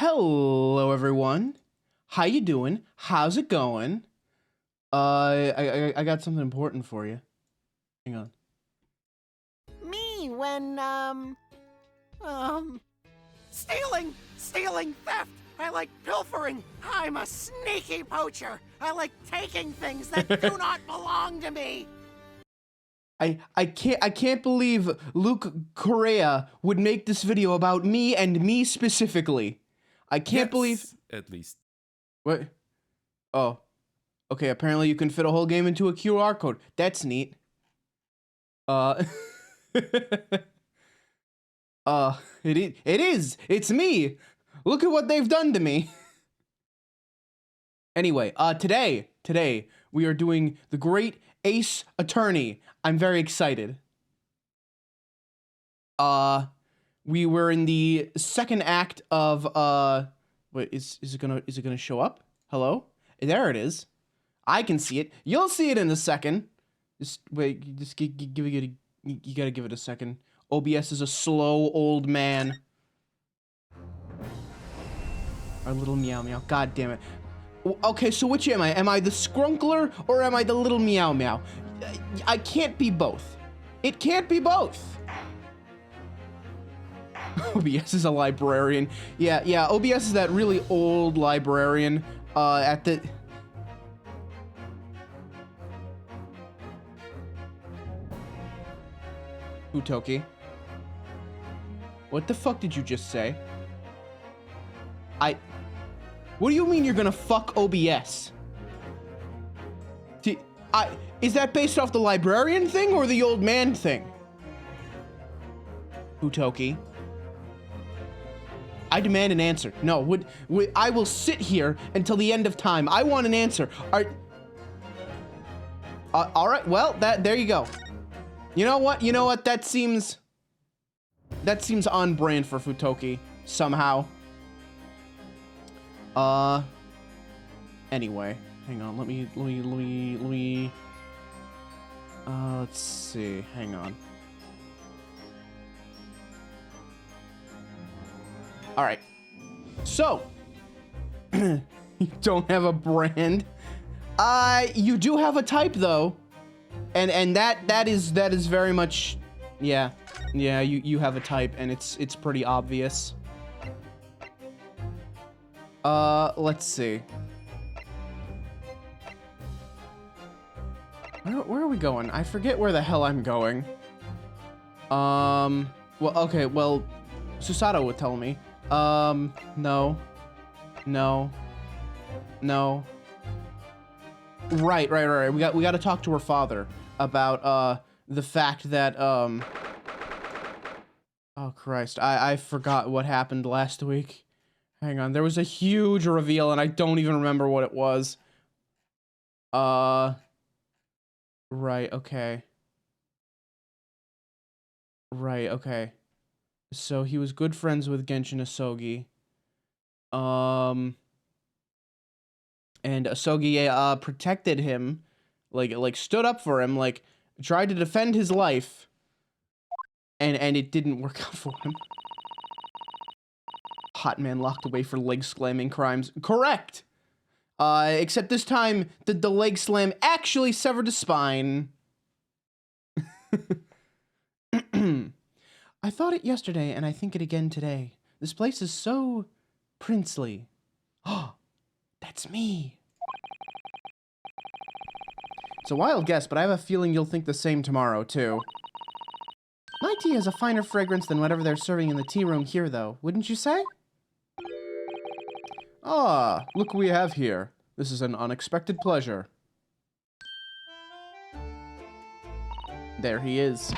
Hello, everyone. How you doing? How's it going? I got something important for you. Hang on. Me when, stealing, theft. I like pilfering. I'm a sneaky poacher. I like taking things that do not belong to me. I can't believe Luke Correa would make this video about me and me specifically. I can't believe. At least. What? Oh. Okay, apparently you can fit a whole game into a QR code. That's neat. It is. It's me. Look at what they've done to me. Anyway, today we are doing the Great Ace Attorney. I'm very excited. We were in the second act of wait, is it gonna show up? Hello? There it is. I can see it. You'll see it in a second. Just wait, just give it you gotta give it a second. OBS is a slow old man. Our little meow meow. God damn it. Okay, so which am I? Am I the Skrunkler or am I the little meow meow? I can't be both. It can't be both. OBS is a librarian. Yeah, OBS is that really old librarian at the... Utoki. What the fuck did you just say? What do you mean you're gonna fuck OBS? Is that based off the librarian thing or the old man thing? Utoki. I demand an answer. No, I will sit here until the end of time. I want an answer. All right, well, there you go. You know what? That seems on brand for Futoki somehow. Anyway, hang on. Let me. Let's see. Hang on. All right. So, you don't have a brand. You do have a type though, and that is very much, yeah. You have a type, and it's pretty obvious. Let's see. Where are we going? I forget where the hell I'm going. Well, okay, well, Susato would tell me. No. Right. We got to talk to her father about, the fact that, oh Christ, I forgot what happened last week. Hang on, there was a huge reveal and I don't even remember what it was. Right, okay. So he was good friends with Genshin Asogi. And Asogi protected him, like stood up for him, like tried to defend his life, and it didn't work out for him. Hot man locked away for leg slamming crimes. Correct. Except this time the leg slam actually severed his spine. I thought it yesterday, and I think it again today. This place is so princely. Oh, that's me. It's a wild guess, but I have a feeling you'll think the same tomorrow, too. My tea has a finer fragrance than whatever they're serving in the tea room here, though. Wouldn't you say? Ah, look what we have here. This is an unexpected pleasure. There he is.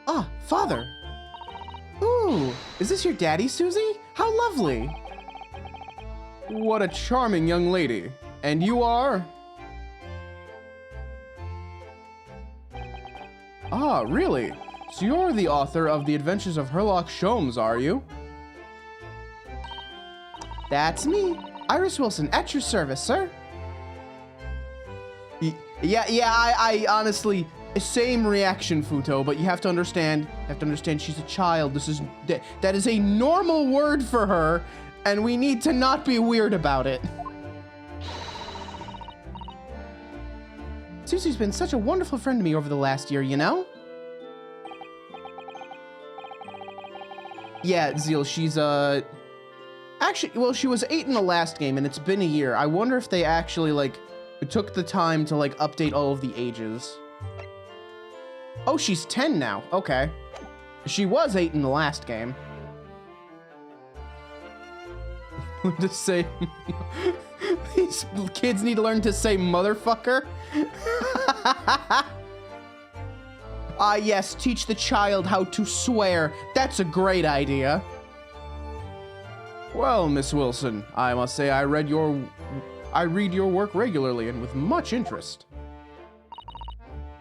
Ah, father. Ooh, is this your daddy, Susie? How lovely. What a charming young lady. And you are? Ah, really? So you're the author of The Adventures of Herlock Sholmes, are you? That's me. Iris Wilson, at your service, sir. I honestly, same reaction, Futo, but you have to understand she's a child. That is a normal word for her. And we need to not be weird about it. Susie's been such a wonderful friend to me over the last year, you know? Yeah, Zeal, she's, actually, well, she was 8 in the last game, and it's been a year. I wonder if they actually, like, took the time to, like, update all of the ages. Oh, she's 10 now. Okay. She was 8 in the last game. To say... These kids need to learn to say motherfucker. Ah, yes, teach the child how to swear. That's a great idea. Well, Miss Wilson, I must say I read your work regularly and with much interest.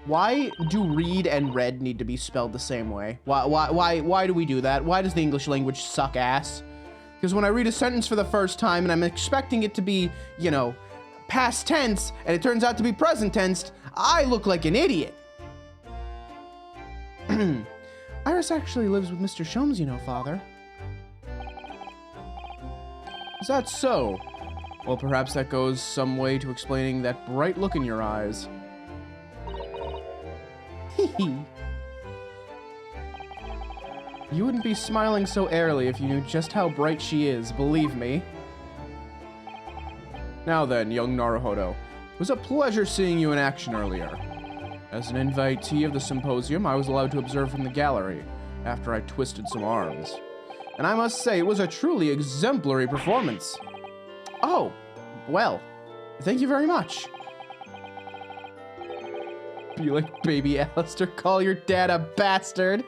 Why do read and read need to be spelled the same way? Why do we do that? Why does the English language suck ass? Because when I read a sentence for the first time and I'm expecting it to be, you know, past tense, and it turns out to be present tense, I look like an idiot. Iris actually lives with Mr. Sholmes, you know, Father. Is that so? Well, perhaps that goes some way to explaining that bright look in your eyes. Hee. You wouldn't be smiling so airily if you knew just how bright she is, believe me. Now then, young Naruhodo, it was a pleasure seeing you in action earlier. As an invitee of the symposium, I was allowed to observe from the gallery, after I twisted some arms. And I must say, it was a truly exemplary performance. Oh, well, thank you very much. Be like baby Alistair, call your dad a bastard.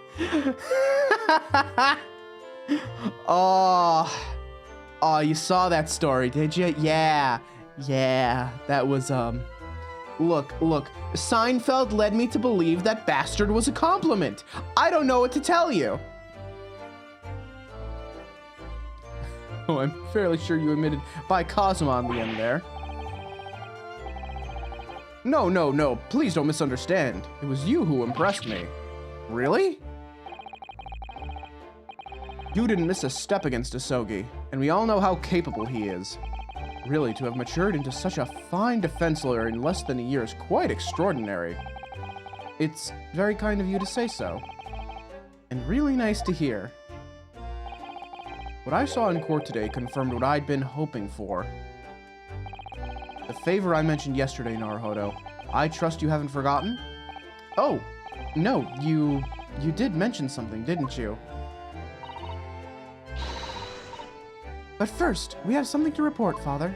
Oh, you saw that story, did you? Yeah, that was, Look, Seinfeld led me to believe that bastard was a compliment. I don't know what to tell you. Oh, I'm fairly sure you omitted by Cosmo on the end there. No, please don't misunderstand. It was you who impressed me. Really? You didn't miss a step against Asogi, and we all know how capable he is. Really, to have matured into such a fine defense lawyer in less than a year is quite extraordinary. It's very kind of you to say so. And really nice to hear. What I saw in court today confirmed what I'd been hoping for. The favor I mentioned yesterday, Naruhodo. I trust you haven't forgotten? Oh, no, you did mention something, didn't you? But first, we have something to report, Father.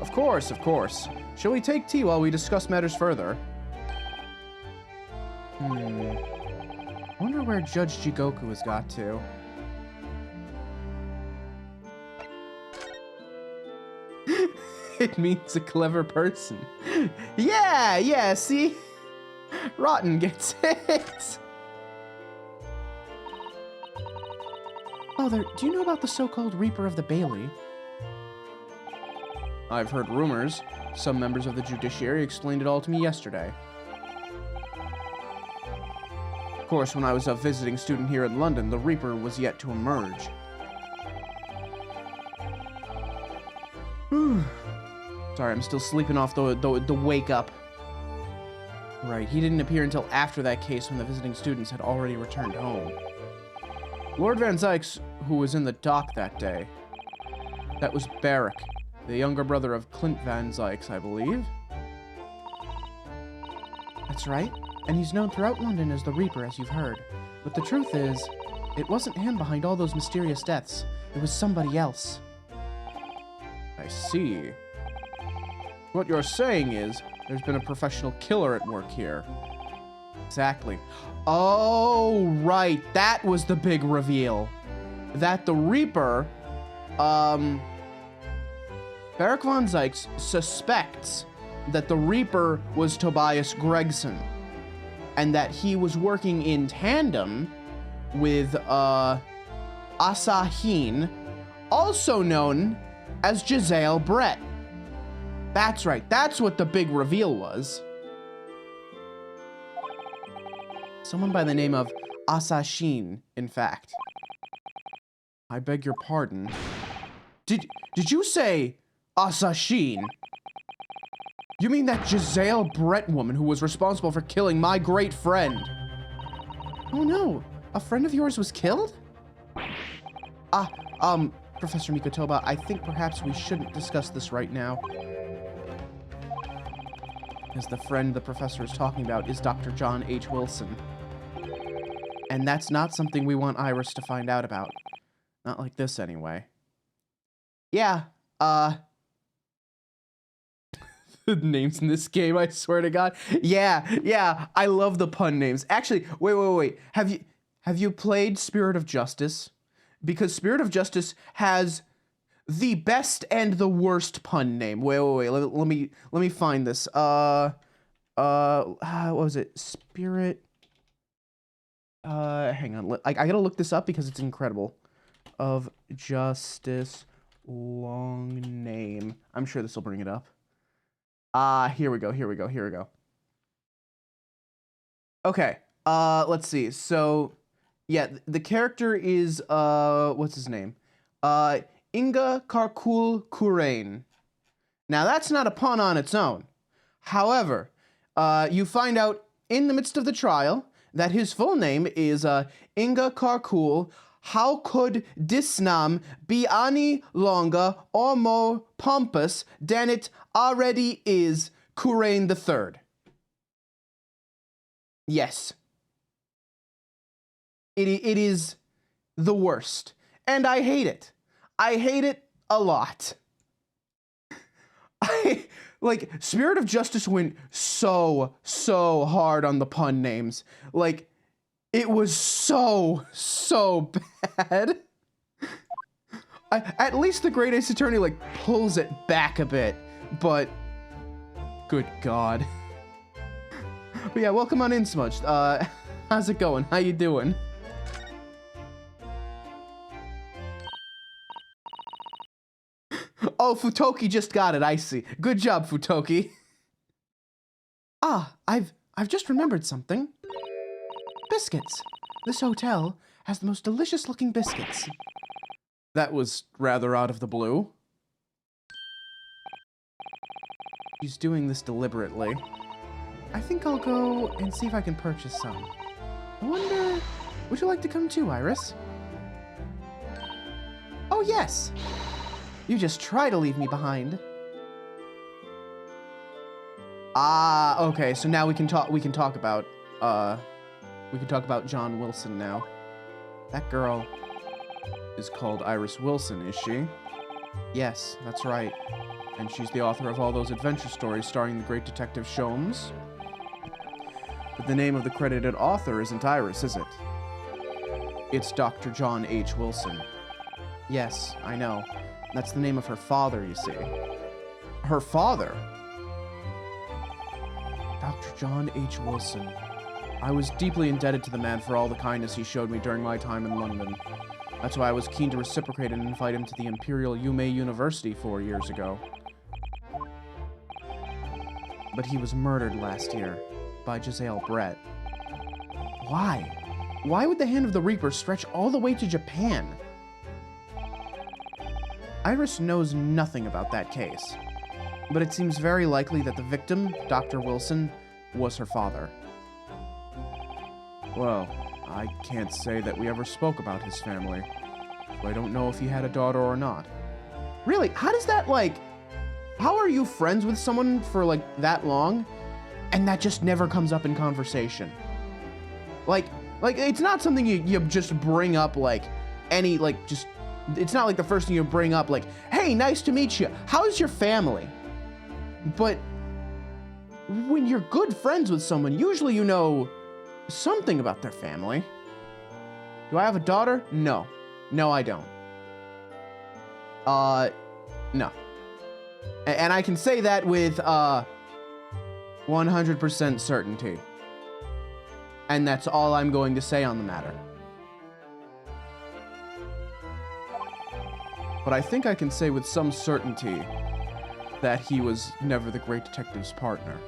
Of course. Shall we take tea while we discuss matters further? Wonder where Judge Jigoku has got to. It means a clever person. Yeah, see? Rotten gets it. Father, do you know about the so-called Reaper of the Bailey? I've heard rumors. Some members of the judiciary explained it all to me yesterday. Of course, when I was a visiting student here in London, the Reaper was yet to emerge. Sorry, I'm still sleeping off the wake up. Right, he didn't appear until after that case when the visiting students had already returned home. Lord Van Zykes, who was in the dock that day. That was Barrack, the younger brother of Clint Van Zykes, I believe. That's right, and he's known throughout London as the Reaper, as you've heard. But the truth is, it wasn't him behind all those mysterious deaths. It was somebody else. I see. What you're saying is, there's been a professional killer at work here. Exactly. Oh, right. That was the big reveal. That the Reaper, Barrack Von Zykes suspects that the Reaper was Tobias Gregson, and that he was working in tandem with, Asahin, also known as Giselle Brett. That's right. That's what the big reveal was. Someone by the name of Asashin, in fact. I beg your pardon. Did you say assassin? You mean that Giselle Brett woman who was responsible for killing my great friend? Oh no, a friend of yours was killed? Professor Mikotoba, I think perhaps we shouldn't discuss this right now. As the friend the professor is talking about is Dr. John H. Wilson. And that's not something we want Iris to find out about. Not like this, anyway. Yeah, the names in this game, I swear to God. Yeah, I love the pun names. Actually, wait. Have you played Spirit of Justice? Because Spirit of Justice has the best and the worst pun name. Wait. Let me find this. What was it? Spirit. Hang on. I gotta look this up because it's incredible. Of Justice long name. I'm sure this will bring it up. Here we go. Okay. Let's see. So, yeah, the character is what's his name? Inga Karkul Kurain. Now that's not a pun on its own. However, you find out in the midst of the trial that his full name is Inga Karkul. How could Disnam be any longer or more pompous than it already is, Kurain III? Yes. It is the worst. And I hate it. I hate it a lot. Spirit of Justice went so hard on the pun names. Like, it was so bad. At least the Great Ace Attorney, pulls it back a bit. But, good God. But yeah, welcome on in, Smudged. How's it going? How you doing? Oh, Futoki just got it, I see. Good job, Futoki. I've just remembered something. Biscuits. This hotel has the most delicious looking biscuits. That was rather out of the blue. She's doing this deliberately. I think I'll go and see if I can purchase some. I wonder, would you like to come too, Iris? Oh, yes. You just try to leave me behind. Okay, so now we can talk about John Wilson now. That girl is called Iris Wilson, is she? Yes, that's right. And she's the author of all those adventure stories starring the great detective Sholmes. But the name of the credited author isn't Iris, is it? It's Dr. John H. Wilson. Yes, I know. That's the name of her father, you see. Her father? Dr. John H. Wilson. I was deeply indebted to the man for all the kindness he showed me during my time in London. That's why I was keen to reciprocate and invite him to the Imperial Yume University 4 years ago. But he was murdered last year by Giselle Brett. Why? Why would the Hand of the Reaper stretch all the way to Japan? Iris knows nothing about that case, but it seems very likely that the victim, Dr. Wilson, was her father. Well, I can't say that we ever spoke about his family, so I don't know if he had a daughter or not. Really? How does that, how are you friends with someone for, that long, and that just never comes up in conversation? It's not something you just bring up, it's not like the first thing you bring up, hey, nice to meet you. How's your family? But when you're good friends with someone, usually you know something about their family. Do I have a daughter? No. No, I don't. No. And I can say that with, 100% certainty. And that's all I'm going to say on the matter. But I think I can say with some certainty that he was never the great detective's partner.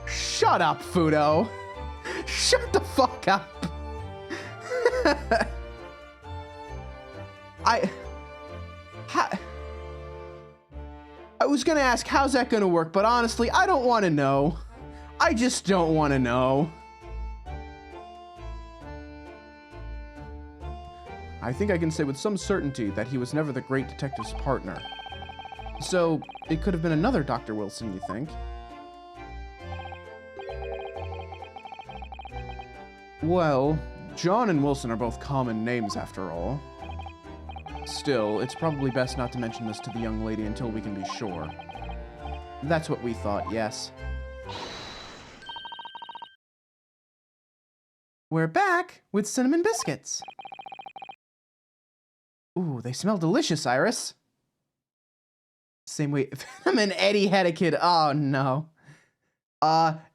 Shut up, Fudo! Shut the fuck up! I was gonna ask, how's that gonna work? But honestly, I don't want to know. I just don't want to know. I think I can say with some certainty that he was never the great detective's partner. So, it could have been another Dr. Wilson, you think? Well, John and Wilson are both common names after all. Still, it's probably best not to mention this to the young lady until we can be sure. That's what we thought, yes. We're back with cinnamon biscuits. Ooh, they smell delicious, Iris. Same way Venom and Eddie had a kid. Oh, no.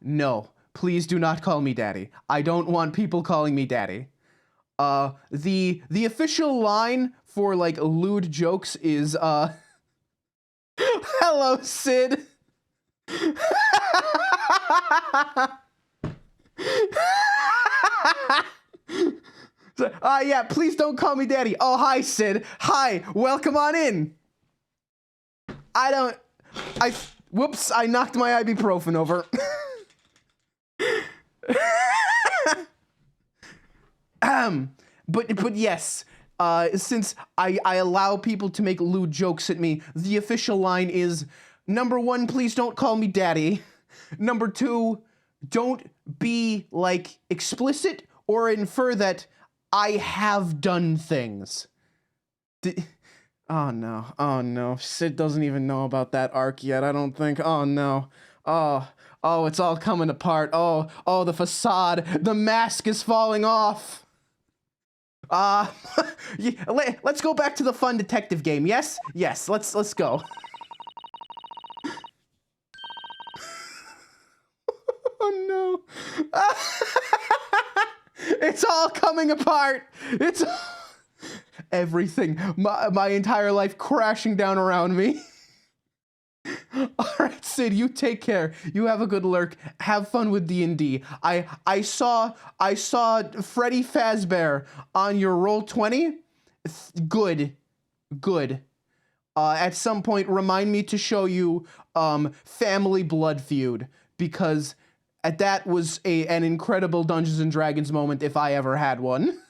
No. Please do not call me daddy. I don't want people calling me daddy. The official line for, like, lewd jokes is, hello, Sid. Yeah, please don't call me daddy. Oh, hi, Sid. Hi, welcome on in. Whoops, I knocked my ibuprofen over. But yes, since I allow people to make lewd jokes at me, the official line is, number 1, please don't call me daddy. Number 2, don't be, like, explicit or infer that I have done things. Oh no, Sid doesn't even know about that arc yet, I don't think. Oh no. Oh, it's all coming apart. Oh, the facade, the mask is falling off. Let's go back to the fun detective game, yes? Yes, let's go. Oh no. It's all coming apart. It's everything. My entire life crashing down around me. All right, Sid, you take care. You have a good lurk. Have fun with D&D. I saw Freddy Fazbear on your Roll20. Good. At some point, remind me to show you Family Blood Feud, because that was an incredible Dungeons and Dragons moment if I ever had one.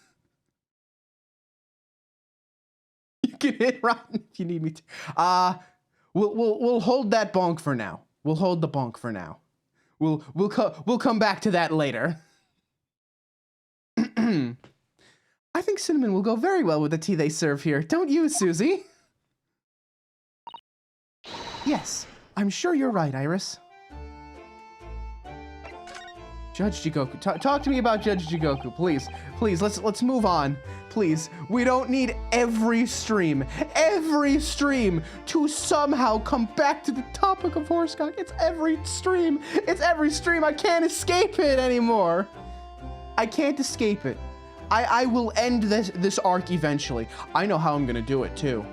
You can hit Rotten if you need me to. We'll hold that bonk for now. We'll hold the bonk for now. We'll come back to that later. I think cinnamon will go very well with the tea they serve here. Don't you, Susie? Yes, I'm sure you're right, Iris. Judge Jigoku. Talk to me about Judge Jigoku, please. Please, let's move on. Please. We don't need every stream to somehow come back to the topic of horsecock. It's every stream. I can't escape it anymore. I can't escape it. I will end this arc eventually. I know how I'm gonna do it too.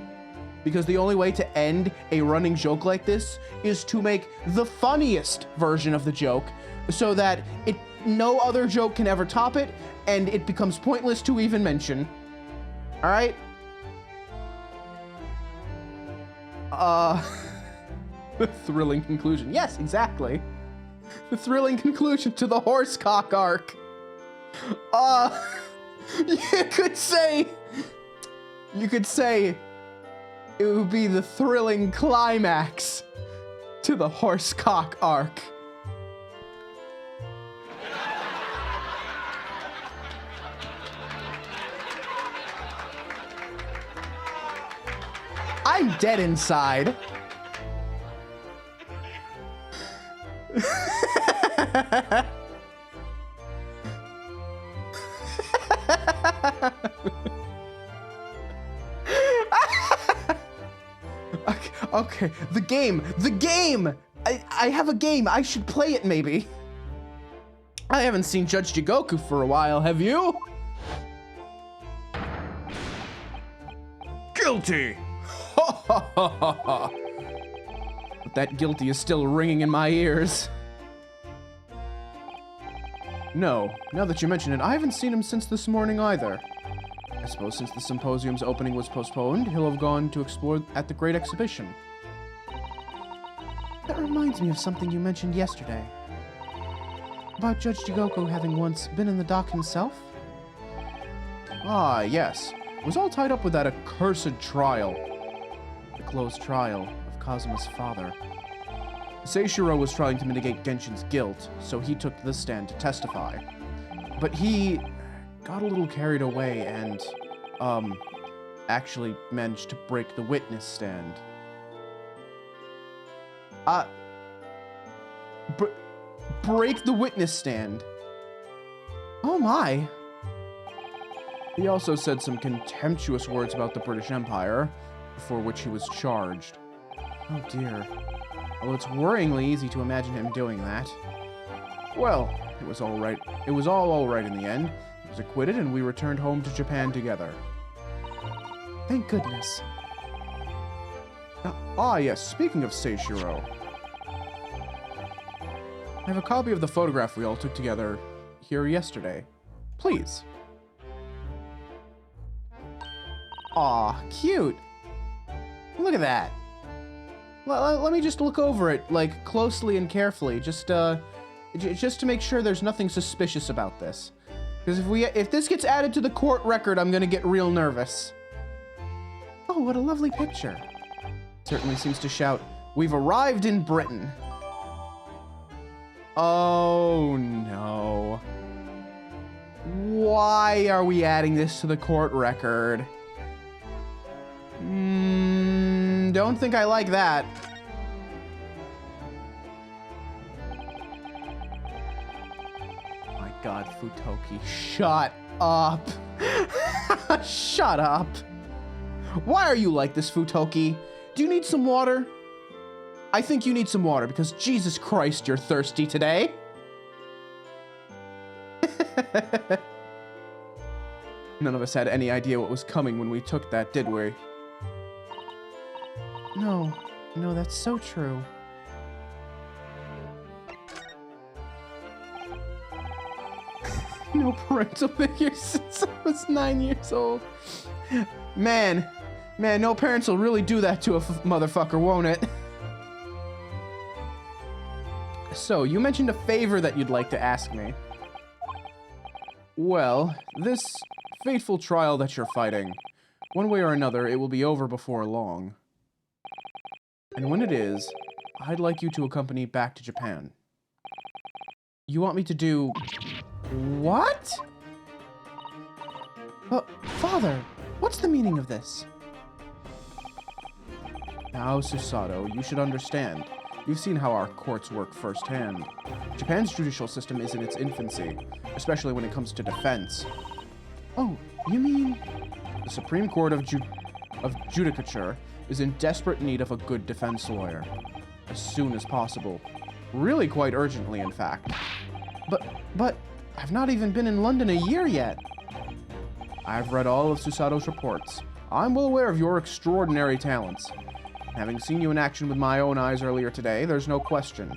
Because the only way to end a running joke like this is to make the funniest version of the joke, so that no other joke can ever top it, and it becomes pointless to even mention. All right? The thrilling conclusion. Yes, exactly. The thrilling conclusion to the horsecock arc. You could say it would be the thrilling climax to the horsecock arc. I'm dead inside. Okay, the game! I have a game, I should play it maybe. I haven't seen Judge Jigoku for a while, have you? Guilty! But that guilty is still ringing in my ears. No, now that you mention it, I haven't seen him since this morning either. I suppose since the symposium's opening was postponed, he'll have gone to explore at the Great Exhibition. That reminds me of something you mentioned yesterday. About Judge Jigoku having once been in the dock himself? Ah, yes. It was all tied up with that accursed trial. The closed trial of Kazuma's father. Seishiro was trying to mitigate Genshin's guilt, so he took the stand to testify. But he got a little carried away and, actually managed to break the witness stand. Break the witness stand? Oh my. He also said some contemptuous words about the British Empire, for which he was charged. Oh dear. Well, it's worryingly easy to imagine him doing that. Well, it was all right. It was all right in the end. He was acquitted and we returned home to Japan together. Thank goodness. Yes, speaking of Seishiro. I have a copy of the photograph we all took together here yesterday. Please. Aw, cute. Look at that. Let me just look over it, like, closely and carefully, just to make sure there's nothing suspicious about this. Because if this gets added to the court record, I'm gonna get real nervous. Oh, what a lovely picture. Certainly seems to shout, "We've arrived in Britain." Oh, no. Why are we adding this to the court record? Don't think I like that. My God, Futoki, shut up. Shut up. Why are you like this, Futoki? Do you need some water? I think you need some water because Jesus Christ, you're thirsty today. None of us had any idea what was coming when we took that, did we? No, that's so true. No parental figures since I was 9 years old. Man, no parents will really do that to a motherfucker, won't it? So, you mentioned a favor that you'd like to ask me. Well, this fateful trial that you're fighting, one way or another, it will be over before long. And when it is, I'd like you to accompany back to Japan. You want me to do... What? Father, what's the meaning of this? Now, Susato, you should understand. You've seen how our courts work firsthand. Japan's judicial system is in its infancy, especially when it comes to defense. Oh, you mean... The Supreme Court of Judicature is in desperate need of a good defense lawyer. As soon as possible. Really quite urgently, in fact. But, I've not even been in London a year yet. I've read all of Susato's reports. I'm well aware of your extraordinary talents. Having seen you in action with my own eyes earlier today, there's no question.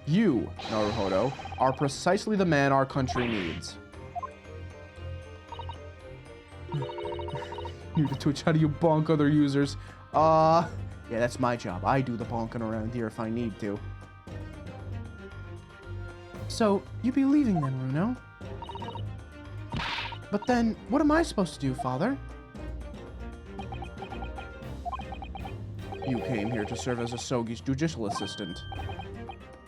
You, Naruhodo, are precisely the man our country needs. You to Twitch, how do you bonk other users? Yeah, that's my job. I do the bonking around here if I need to. So, you be leaving then, Runo? But then, what am I supposed to do, Father? You came here to serve as Asogi's judicial assistant.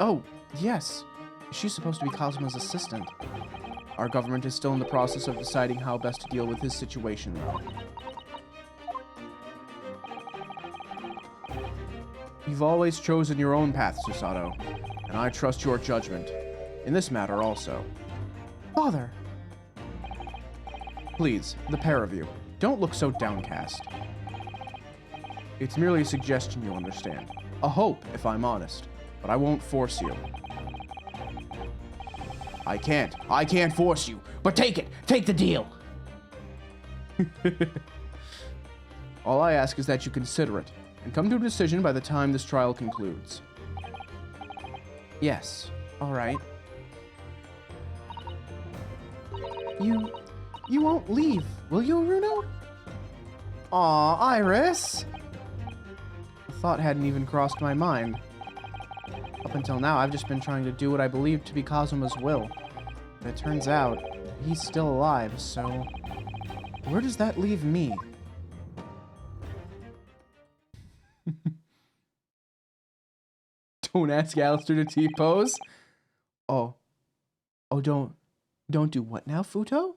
Oh, yes. She's supposed to be Kazuma's assistant. Our government is still in the process of deciding how best to deal with his situation, though. You've always chosen your own path, Susato, and I trust your judgment. In this matter also. Father! Please, the pair of you, don't look so downcast. It's merely a suggestion, you understand. A hope, if I'm honest, but I won't force you. I can't force you, but take it! Take the deal! All I ask is that you consider it, and come to a decision by the time this trial concludes. Yes, all right. You won't leave, will you, Aruno? Aw, Iris! The thought hadn't even crossed my mind. Up until now, I've just been trying to do what I believed to be Kazuma's will. But it turns out, he's still alive, so... Where does that leave me? Don't ask Alistair to T-pose. Oh. Oh, don't do what now, Futo?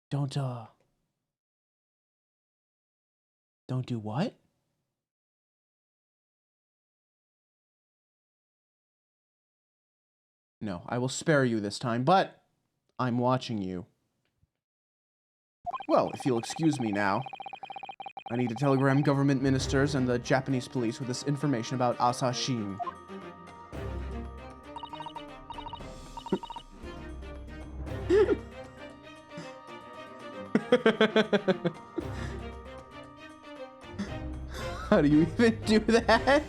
Don't do what? No, I will spare you this time, but I'm watching you. Well, if you'll excuse me now. I need to telegram government ministers and the Japanese police with this information about Asashin. How do you even do that?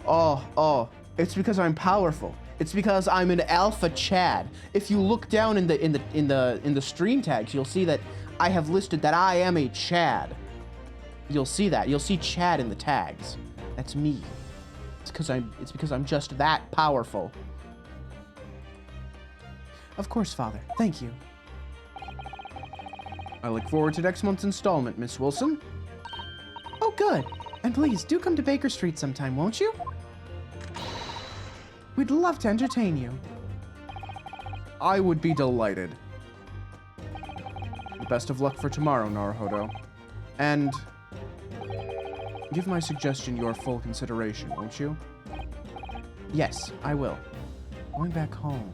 Oh, it's because I'm powerful. It's because I'm an alpha Chad. If you look down in the stream tags, you'll see that I have listed that I am a Chad. You'll see that. You'll see Chad in the tags. That's me. It's because I'm just that powerful. Of course, Father. Thank you. I look forward to next month's installment, Miss Wilson. Oh, good. And please, do come to Baker Street sometime, won't you? We'd love to entertain you. I would be delighted. Best of luck for tomorrow, Naruhodo. And give my suggestion your full consideration, won't you? Yes, I will. Going back home.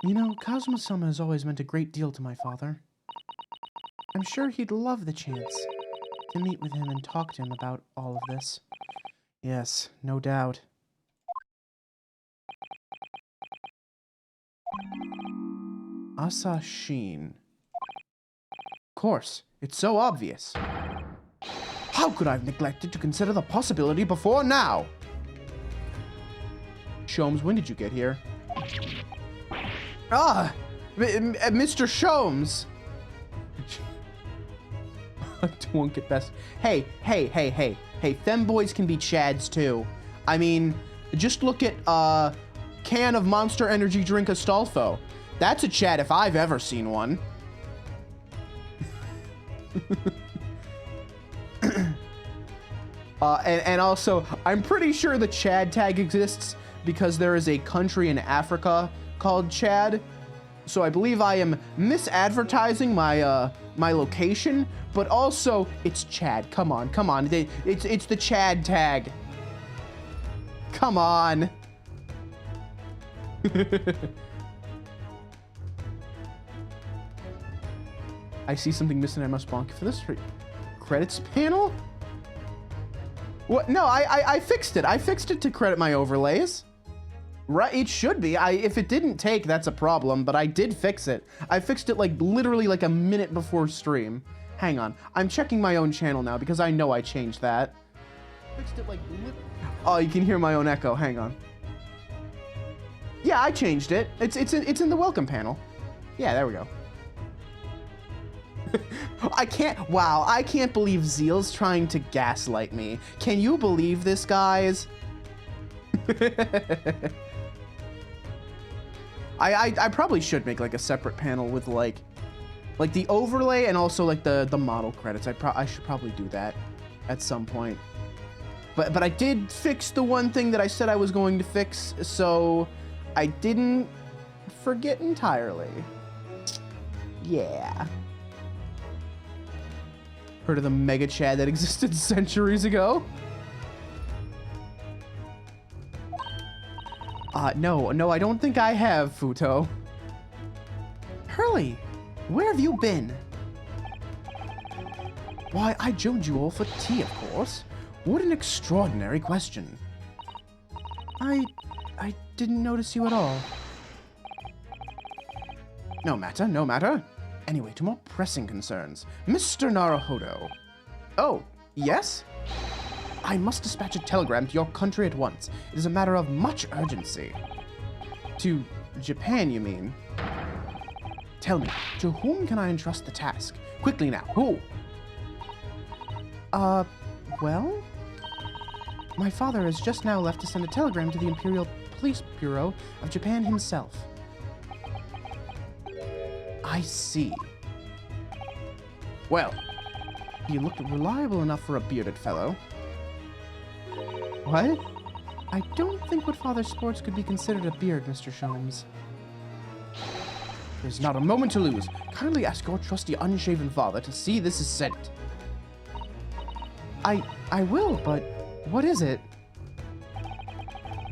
You know, Kazuma-sama has always meant a great deal to my father. I'm sure he'd love the chance to meet with him and talk to him about all of this. Yes, no doubt. Asashin. Of course, it's so obvious. How could I have neglected to consider the possibility before now? Sholmes, when did you get here? Ah! Mr. Sholmes! Don't get best. Hey, femboys can be Chads too. I mean, just look at, can of Monster Energy drink Astolfo. That's a Chad if I've ever seen one. And also, I'm pretty sure the Chad tag exists because there is a country in Africa called Chad. So I believe I am misadvertising my my location, but also it's Chad. Come on. It's the Chad tag. Come on. I see something missing. I must bonk for this. Credits panel? What? No, I fixed it. I fixed it to credit my overlays. Right, it should be. If it didn't take, that's a problem, but I did fix it. I fixed it like literally like a minute before stream. Hang on. I'm checking my own channel now because I know I changed that. Fixed it like oh, you can hear my own echo. Hang on. Yeah, I changed it. It's in the welcome panel. Yeah, there we go. I can't believe Zeal's trying to gaslight me. Can you believe this, guys? I probably should make like a separate panel with like the overlay and also like the model credits. I should probably do that at some point. But I did fix the one thing that I said I was going to fix, so I didn't forget entirely. Yeah. Heard of the Mega Chad that existed centuries ago? No, I don't think I have, Futo. Hurley, where have you been? Why, I joined you all for tea, of course. What an extraordinary question. I didn't notice you at all. No matter. Anyway, to more pressing concerns. Mr. Naruhodo. Oh, yes? I must dispatch a telegram to your country at once. It is a matter of much urgency. To Japan, you mean? Tell me, to whom can I entrust the task? Quickly now, who? Well? My father has just now left to send a telegram to the Imperial Police Bureau of Japan himself. I see. Well, he looked reliable enough for a bearded fellow. What? I don't think what father sports could be considered a beard, Mr. Sholmes. There's not a moment to lose. Kindly ask your trusty unshaven father to see this is sent. I will, but what is it?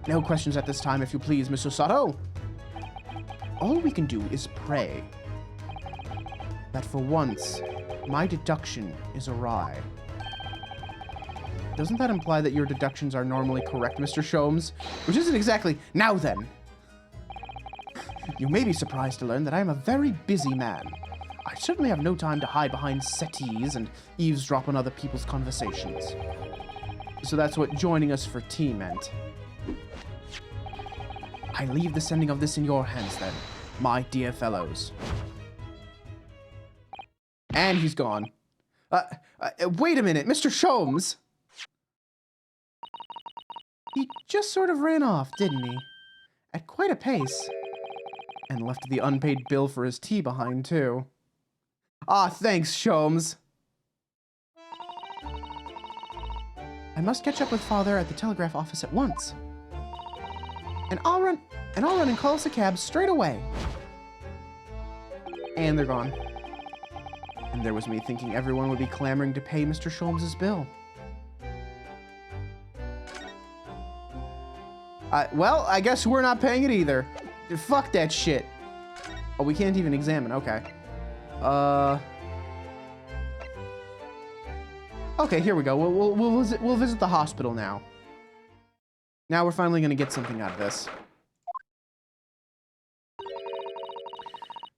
No questions at this time, if you please, Mr. Sato. All we can do is pray that for once, my deduction is awry. Doesn't that imply that your deductions are normally correct, Mr. Sholmes? Which isn't exactly... Now then. You may be surprised to learn that I am a very busy man. I certainly have no time to hide behind settees and eavesdrop on other people's conversations. So that's what joining us for tea meant. I leave the sending of this in your hands then, my dear fellows. And he's gone. Wait a minute, Mr. Sholmes! He just sort of ran off, didn't he? At quite a pace. And left the unpaid bill for his tea behind, too. Ah, thanks, Sholmes. I must catch up with father at the telegraph office at once. And I'll run and call us a cab straight away. And they're gone. And there was me thinking everyone would be clamoring to pay Mr. Sholmes' bill. Well, I guess we're not paying it either. Fuck that shit. Oh, we can't even examine. Okay. Okay, here we go. We'll visit the hospital now. Now we're finally gonna get something out of this.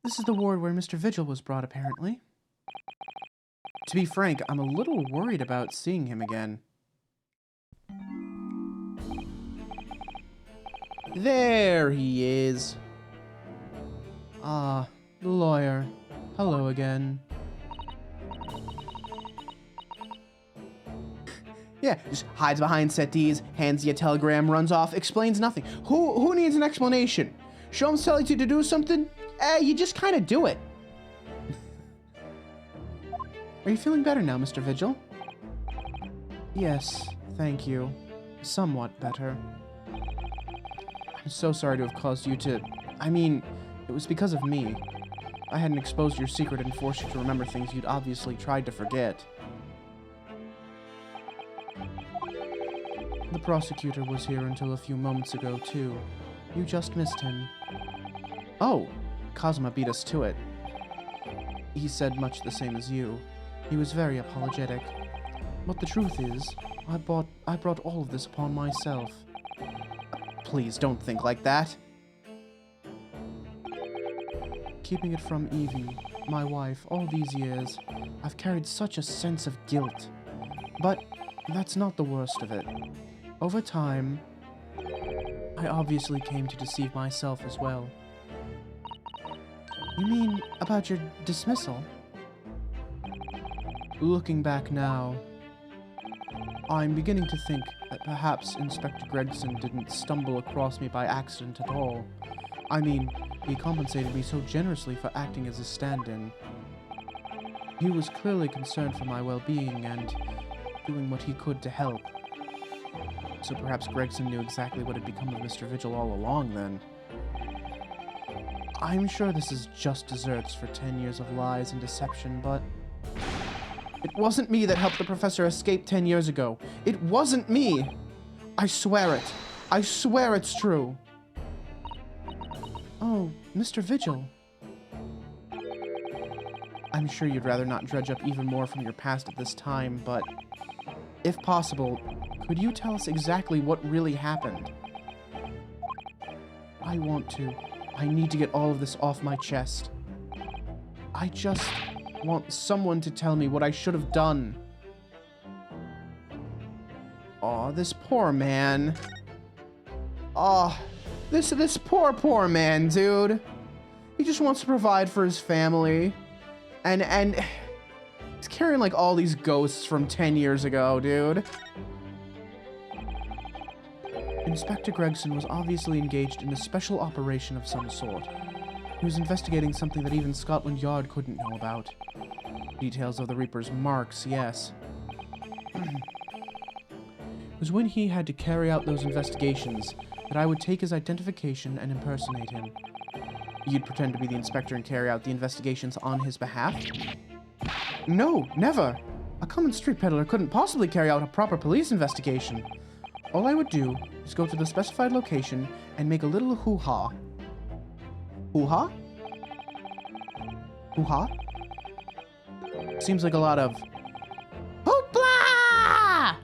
This is the ward where Mr. Vigil was brought, apparently. To be frank, I'm a little worried about seeing him again. There he is. Ah, the lawyer. Hello again. Yeah, just hides behind settees, hands you a telegram, runs off, explains nothing. Who needs an explanation? Sholmes telling you to do something? You just kind of do it. Are you feeling better now, Mr. Vigil? Yes, thank you. Somewhat better. I'm so sorry to have caused you to... I mean, it was because of me. I hadn't exposed your secret and forced you to remember things you'd obviously tried to forget. The prosecutor was here until a few moments ago, too. You just missed him. Oh, Kazuma beat us to it. He said much the same as you. He was very apologetic. But the truth is, I brought all of this upon myself. Please don't think like that. Keeping it from Evie, my wife, all these years, I've carried such a sense of guilt. But that's not the worst of it. Over time, I obviously came to deceive myself as well. You mean about your dismissal? Looking back now, I'm beginning to think that perhaps Inspector Gregson didn't stumble across me by accident at all. I mean, he compensated me so generously for acting as a stand-in. He was clearly concerned for my well-being and doing what he could to help. So perhaps Gregson knew exactly what had become of Mr. Vigil all along then. I'm sure this is just desserts for 10 years of lies and deception, but... It wasn't me that helped the professor escape 10 years ago. It wasn't me! I swear it. I swear it's true. Oh, Mr. Vigil. I'm sure you'd rather not dredge up even more from your past at this time, but... If possible, could you tell us exactly what really happened? I want to. I need to get all of this off my chest. I just want someone to tell me what I should have done. Oh, this poor man. Oh, this poor man, dude. He just wants to provide for his family. And he's carrying like all these ghosts from 10 years ago, dude. Inspector Gregson was obviously engaged in a special operation of some sort. He was investigating something that even Scotland Yard couldn't know about. Details of the Reaper's marks, yes. It was when he had to carry out those investigations that I would take his identification and impersonate him. You'd pretend to be the inspector and carry out the investigations on his behalf? No, never. A common street peddler couldn't possibly carry out a proper police investigation. All I would do is go to the specified location and make a little hoo-ha. Hoo-ha? Hoo-ha? Seems like a lot of hoopla!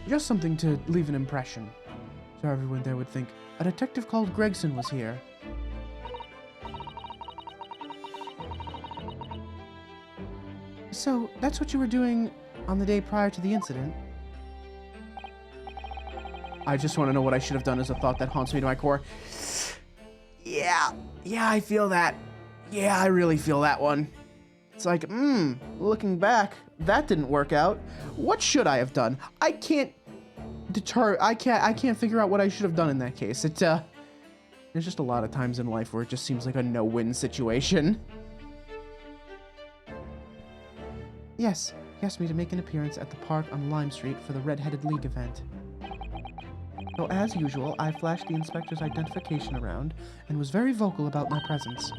Just something to leave an impression, so everyone there would think a detective called Gregson was here. So, that's what you were doing on the day prior to the incident? I just want to know what I should have done as a thought that haunts me to my core. Yeah, I feel that. Yeah, I really feel that one. It's like, looking back, that didn't work out. What should I have done? I can't figure out what I should have done in that case. There's just a lot of times in life where it just seems like a no-win situation. Yes, he asked me to make an appearance at the park on Lime Street for the Red-Headed League event. So as usual, I flashed the inspector's identification around and was very vocal about my presence.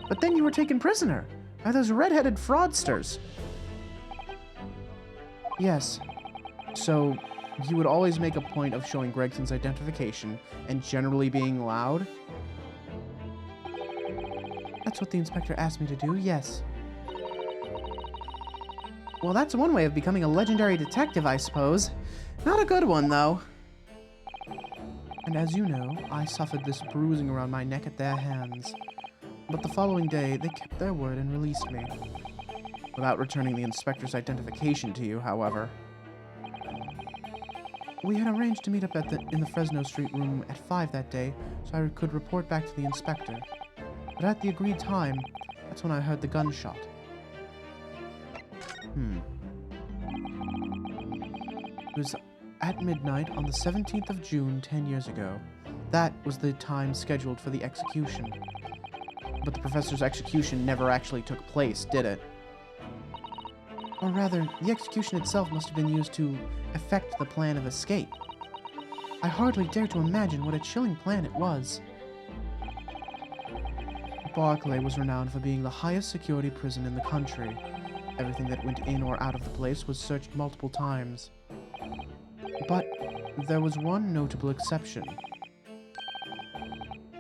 But then you were taken prisoner by those red-headed fraudsters. Yes. So you would always make a point of showing Gregson's identification and generally being loud? That's what the inspector asked me to do, yes. Well, that's one way of becoming a legendary detective, I suppose. Not a good one, though. And as you know, I suffered this bruising around my neck at their hands. But the following day, they kept their word and released me. Without returning the inspector's identification to you, however. We had arranged to meet up in the Fresno Street room at 5 that day, so I could report back to the inspector. But at the agreed time, that's when I heard the gunshot. It was at midnight on the 17th of June 10 years ago. That was the time scheduled for the execution. But the professor's execution never actually took place, did it? Or rather, the execution itself must have been used to effect the plan of escape. I hardly dare to imagine what a chilling plan it was. Barclay was renowned for being the highest security prison in the country. Everything that went in or out of the place was searched multiple times. But there was one notable exception.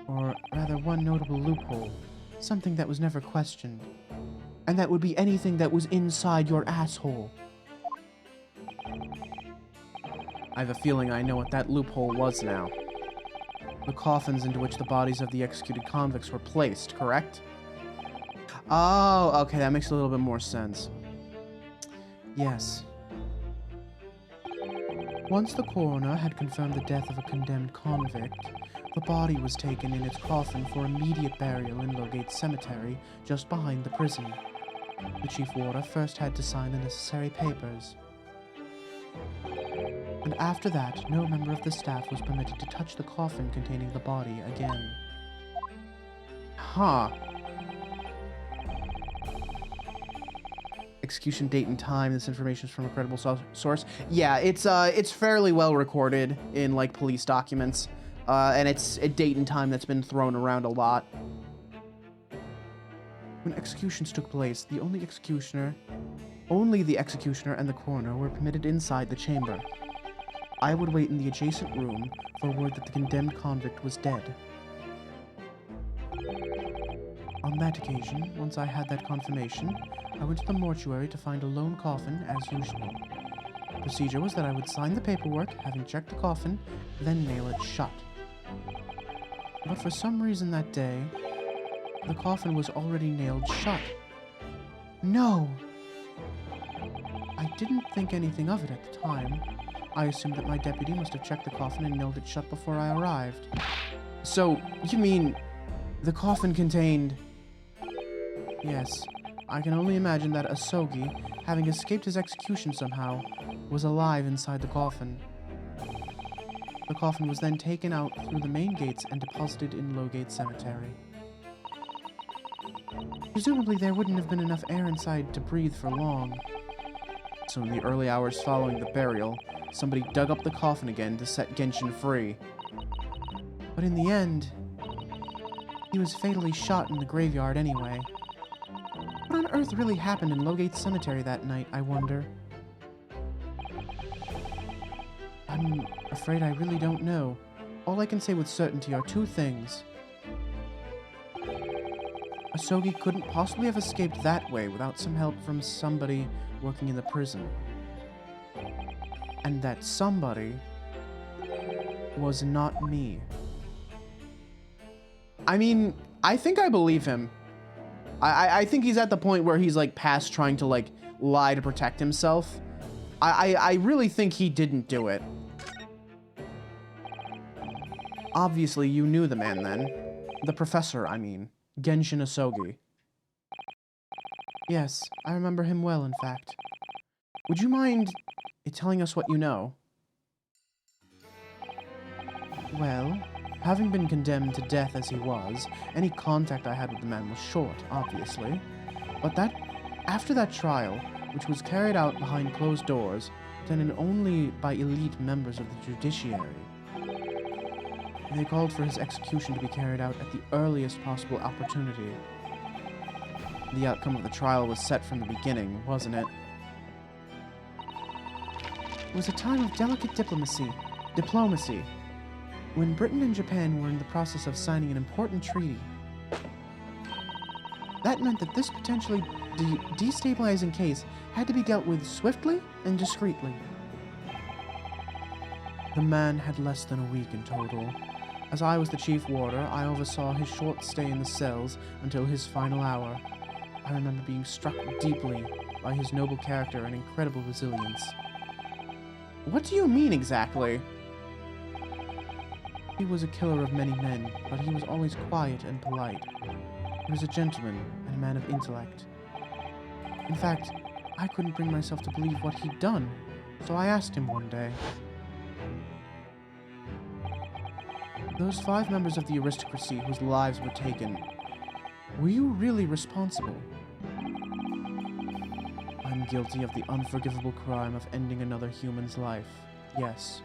Or rather, one notable loophole. Something that was never questioned. And that would be anything that was inside your asshole. I have a feeling I know what that loophole was now. The coffins into which the bodies of the executed convicts were placed, correct? Oh, okay, that makes a little bit more sense. Yes. Once the coroner had confirmed the death of a condemned convict, the body was taken in its coffin for immediate burial in Lowgate Cemetery, just behind the prison. The chief warder first had to sign the necessary papers. And after that, no member of the staff was permitted to touch the coffin containing the body again. Huh. Execution date and time. This information is from a credible source. Yeah, it's fairly well recorded in like police documents, and it's a date and time that's been thrown around a lot. When executions took place, only the executioner and the coroner were permitted inside the chamber. I would wait in the adjacent room for word that the condemned convict was dead. On that occasion, once I had that confirmation, I went to the mortuary to find a lone coffin as usual. The procedure was that I would sign the paperwork, having checked the coffin, then nail it shut. But for some reason that day, the coffin was already nailed shut. No! I didn't think anything of it at the time. I assumed that my deputy must have checked the coffin and nailed it shut before I arrived. So, you mean the coffin contained... Yes, I can only imagine that Asogi, having escaped his execution somehow, was alive inside the coffin. The coffin was then taken out through the main gates and deposited in Lowgate Cemetery. Presumably there wouldn't have been enough air inside to breathe for long. So in the early hours following the burial, somebody dug up the coffin again to set Genshin free. But in the end, he was fatally shot in the graveyard anyway. What on earth really happened in Lowgate Cemetery that night, I wonder? I'm afraid I really don't know. All I can say with certainty are two things. Asogi couldn't possibly have escaped that way without some help from somebody working in the prison. And that somebody was not me. I mean, I think I believe him. I think he's at the point where he's like past trying to like lie to protect himself. I really think he didn't do it. Obviously, you knew the man then. The professor, I mean. Genshin Asogi. Yes, I remember him well, in fact. Would you mind telling us what you know? Well, having been condemned to death as he was, any contact I had with the man was short, obviously. But after that trial, which was carried out behind closed doors, attended only by elite members of the judiciary, they called for his execution to be carried out at the earliest possible opportunity. The outcome of the trial was set from the beginning, wasn't it? It was a time of delicate diplomacy, when Britain and Japan were in the process of signing an important treaty. That meant that this potentially destabilizing case had to be dealt with swiftly and discreetly. The man had less than a week in total. As I was the chief warder, I oversaw his short stay in the cells until his final hour. I remember being struck deeply by his noble character and incredible resilience. What do you mean exactly? He was a killer of many men, but he was always quiet and polite. He was a gentleman and a man of intellect. In fact, I couldn't bring myself to believe what he'd done, so I asked him one day. Those 5 members of the aristocracy whose lives were taken, were you really responsible? I'm guilty of the unforgivable crime of ending another human's life. Yes.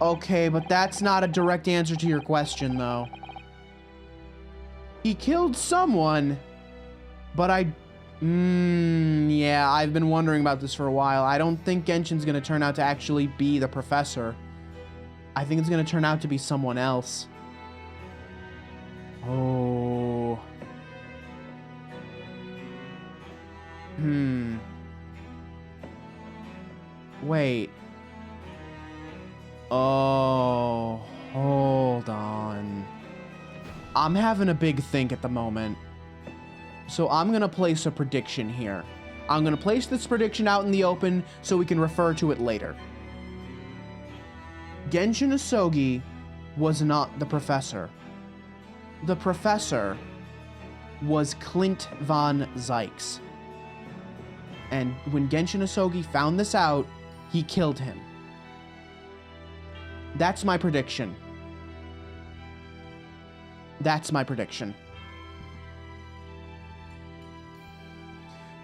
Okay, but that's not a direct answer to your question, though. He killed someone, but yeah, I've been wondering about this for a while. I don't think Genshin's gonna turn out to actually be the professor. I think it's gonna turn out to be someone else. Oh. Wait. Oh, hold on. I'm having a big think at the moment. So I'm going to place a prediction here. I'm going to place this prediction out in the open so we can refer to it later. Genshin Asogi was not the professor. The professor was Clint von Zykes. And when Genshin Asogi found this out, he killed him. That's my prediction. That's my prediction.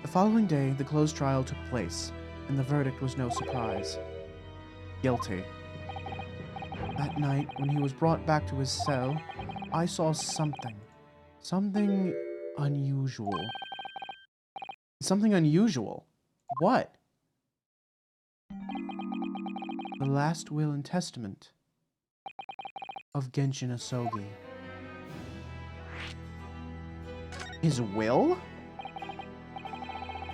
The following day, the closed trial took place, and the verdict was no surprise. Guilty. That night, when he was brought back to his cell, I saw something. Something unusual. Something unusual? What? The last will and testament of Genshin Asogi. His will?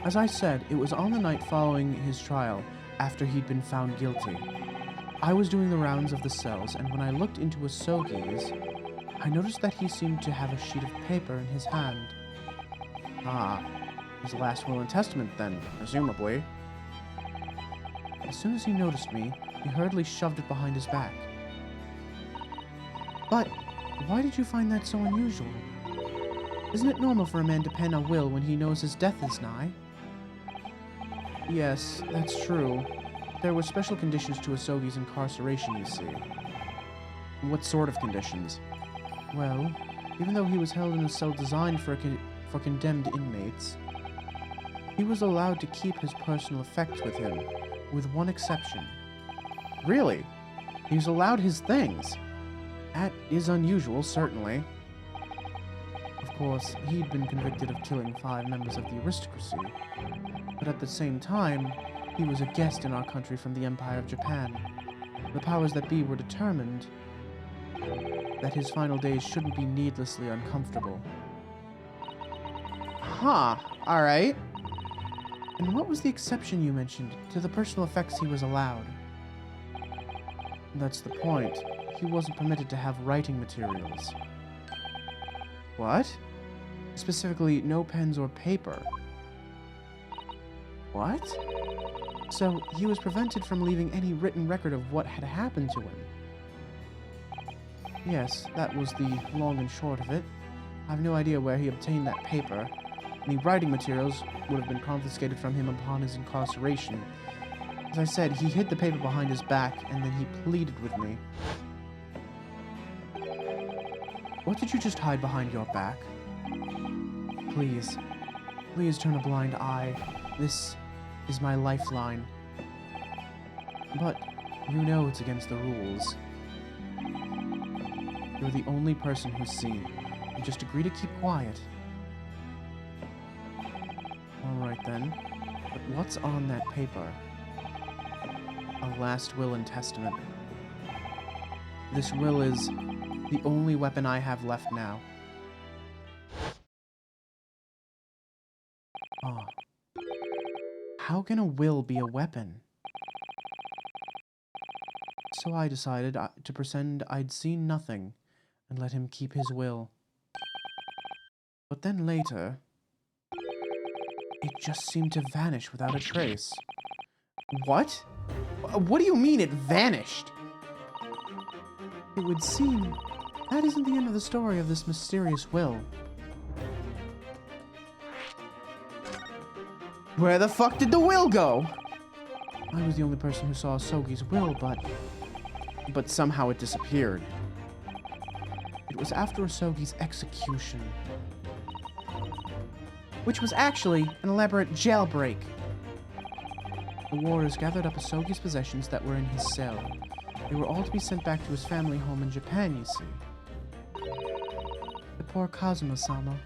As I said, it was on the night following his trial, after he'd been found guilty. I was doing the rounds of the cells, and when I looked into Asogi's, I noticed that he seemed to have a sheet of paper in his hand. Ah, His last will and testament, then, presumably. As soon as he noticed me, he hurriedly shoved it behind his back. But why did you find that so unusual? Isn't it normal for a man to pen a will when he knows his death is nigh? Yes, that's true. There were special conditions to Asogi's incarceration, you see. What sort of conditions? Well, even though he was held in a cell designed for condemned inmates, he was allowed to keep his personal effects with him, with one exception. Really? He was allowed his things? That is unusual, certainly. Of course, he'd been convicted of killing 5 members of the aristocracy, but at the same time, he was a guest in our country from the Empire of Japan. The powers that be were determined that his final days shouldn't be needlessly uncomfortable. Huh, alright. And what was the exception you mentioned to the personal effects he was allowed? That's the point. He wasn't permitted to have writing materials. What? Specifically, no pens or paper. What? So, he was prevented from leaving any written record of what had happened to him. Yes, that was the long and short of it. I have no idea where he obtained that paper. Any writing materials would have been confiscated from him upon his incarceration. As I said, he hid the paper behind his back, and then he pleaded with me. What did you just hide behind your back? Please. Please turn a blind eye. This is my lifeline. But you know it's against the rules. You're the only person who's seen. You just agree to keep quiet. Alright then. But what's on that paper? A last will and testament. This will is the only weapon I have left now. Ah. How can a will be a weapon? So I decided to pretend I'd seen nothing and let him keep his will. But then later, it just seemed to vanish without a trace. What? What do you mean it vanished? It would seem that isn't the end of the story of this mysterious will. Where the fuck did the will go? I was the only person who saw Asogi's will, but somehow it disappeared. It was after Asogi's execution, which was actually an elaborate jailbreak. The warriors gathered up Asogi's possessions that were in his cell. They were all to be sent back to his family home in Japan, you see. The poor Kazuma-sama.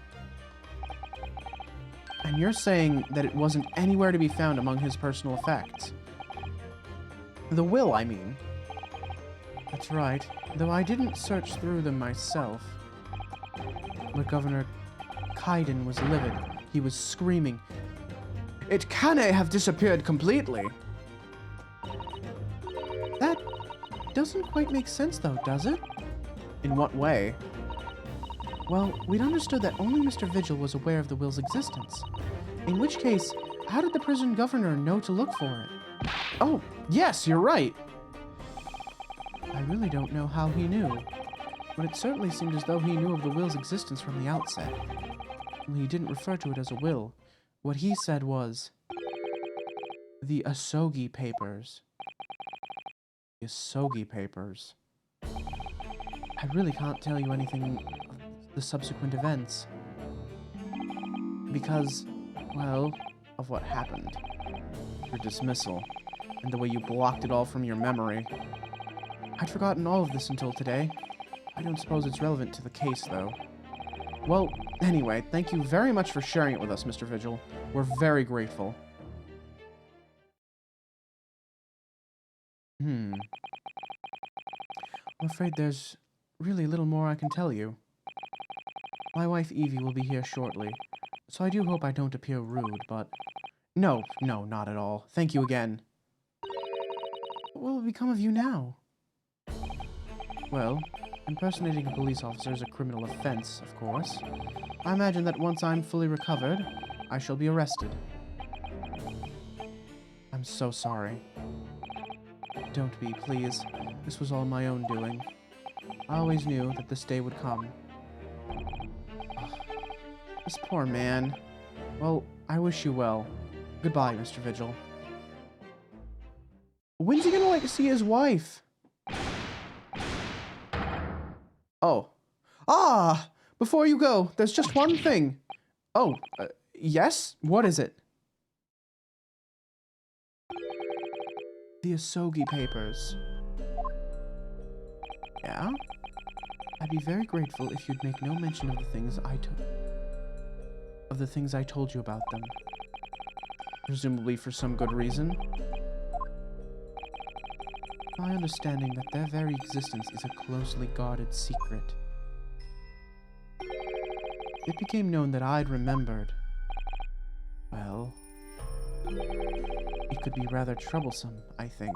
And you're saying that it wasn't anywhere to be found among his personal effects? The will, I mean. That's right, though I didn't search through them myself. But Governor Kaiden was livid. He was screaming, "It can't have disappeared completely!" That doesn't quite make sense though, does it? In what way? Well, we'd understood that only Mr. Vigil was aware of the will's existence. In which case, how did the prison governor know to look for it? Oh, yes, you're right! I really don't know how he knew, but it certainly seemed as though he knew of the will's existence from the outset. Only he didn't refer to it as a will. What he said was, the Asogi Papers. The Asogi Papers. I really can't tell you anything of the subsequent events. Because, well, of what happened. Your dismissal, and the way you blocked it all from your memory. I'd forgotten all of this until today. I don't suppose it's relevant to the case, though. Well, anyway, thank you very much for sharing it with us, Mr. Vigil. We're very grateful. I'm afraid there's really little more I can tell you. My wife Evie will be here shortly, so I do hope I don't appear rude, but... No, not at all. Thank you again. What will become of you now? Well, impersonating a police officer is a criminal offense, of course. I imagine that once I'm fully recovered, I shall be arrested. I'm so sorry. Don't be, please. This was all my own doing. I always knew that this day would come. This poor man. Well, I wish you well. Goodbye, Mr. Vigil. When's he gonna, like, see his wife? Oh. Ah! Before you go, there's just one thing. Oh, yes? What is it? The Asogi papers. Yeah? I'd be very grateful if you'd make no mention of the things I told you about them. Presumably for some good reason. My understanding that their very existence is a closely guarded secret. It became known that I'd remembered. Well, it could be rather troublesome, I think.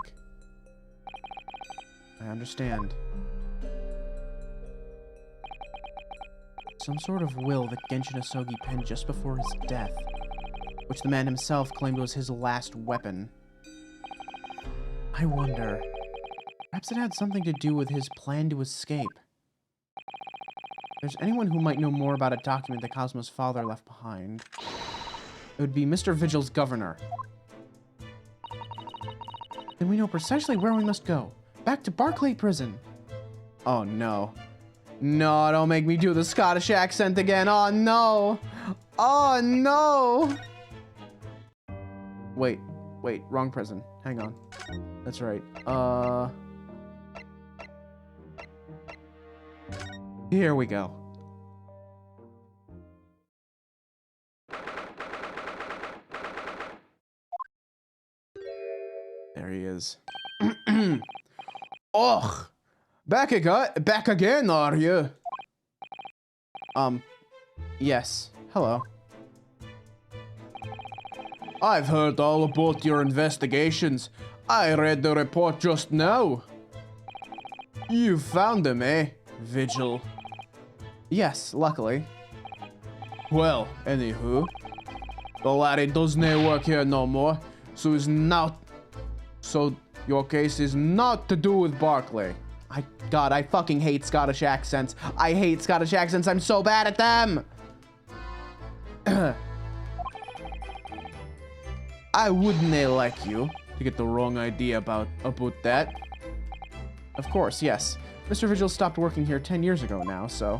I understand. Some sort of will that Genshin Asogi penned just before his death, which the man himself claimed was his last weapon. I wonder, perhaps it had something to do with his plan to escape. If there's anyone who might know more about a document that Cosmo's father left behind, it would be Mr. Vigil's governor. Then we know precisely where we must go. Back to Barclay Prison. Oh no. No, don't make me do the Scottish accent again. Oh no. Oh no. Wait, wrong prison. Hang on. That's right. Here we go. There he is. Ugh! Back again, are you? Yes. Hello. I've heard all about your investigations. I read the report just now. You found him, eh, Vigil? Yes, luckily. Well, anywho, the laddie doesn't work here no more, so your case is not to do with Barclay. God, I fucking hate Scottish accents. I hate Scottish accents. I'm so bad at them. I wouldn't like you to get the wrong idea about that. Of course, yes. Mr. Vigil stopped working here 10 years ago now, so...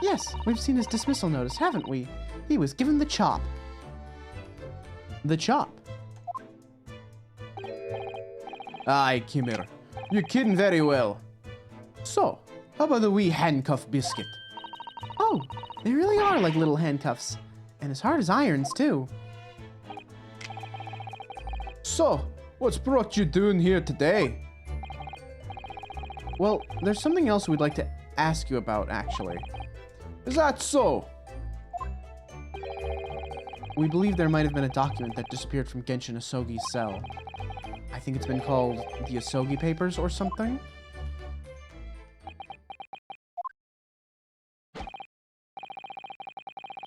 Yes, we've seen his dismissal notice, haven't we? He was given the chop. The chop? Aye, Kimmer. You're kidding very well. So, how about the wee handcuff biscuit? Oh, they really are like little handcuffs. And as hard as irons, too. So, what's brought you doing here today? Well, there's something else we'd like to ask you about, actually. Is that so? We believe there might have been a document that disappeared from Genshin Asogi's cell. I think it's been called the Asogi Papers or something?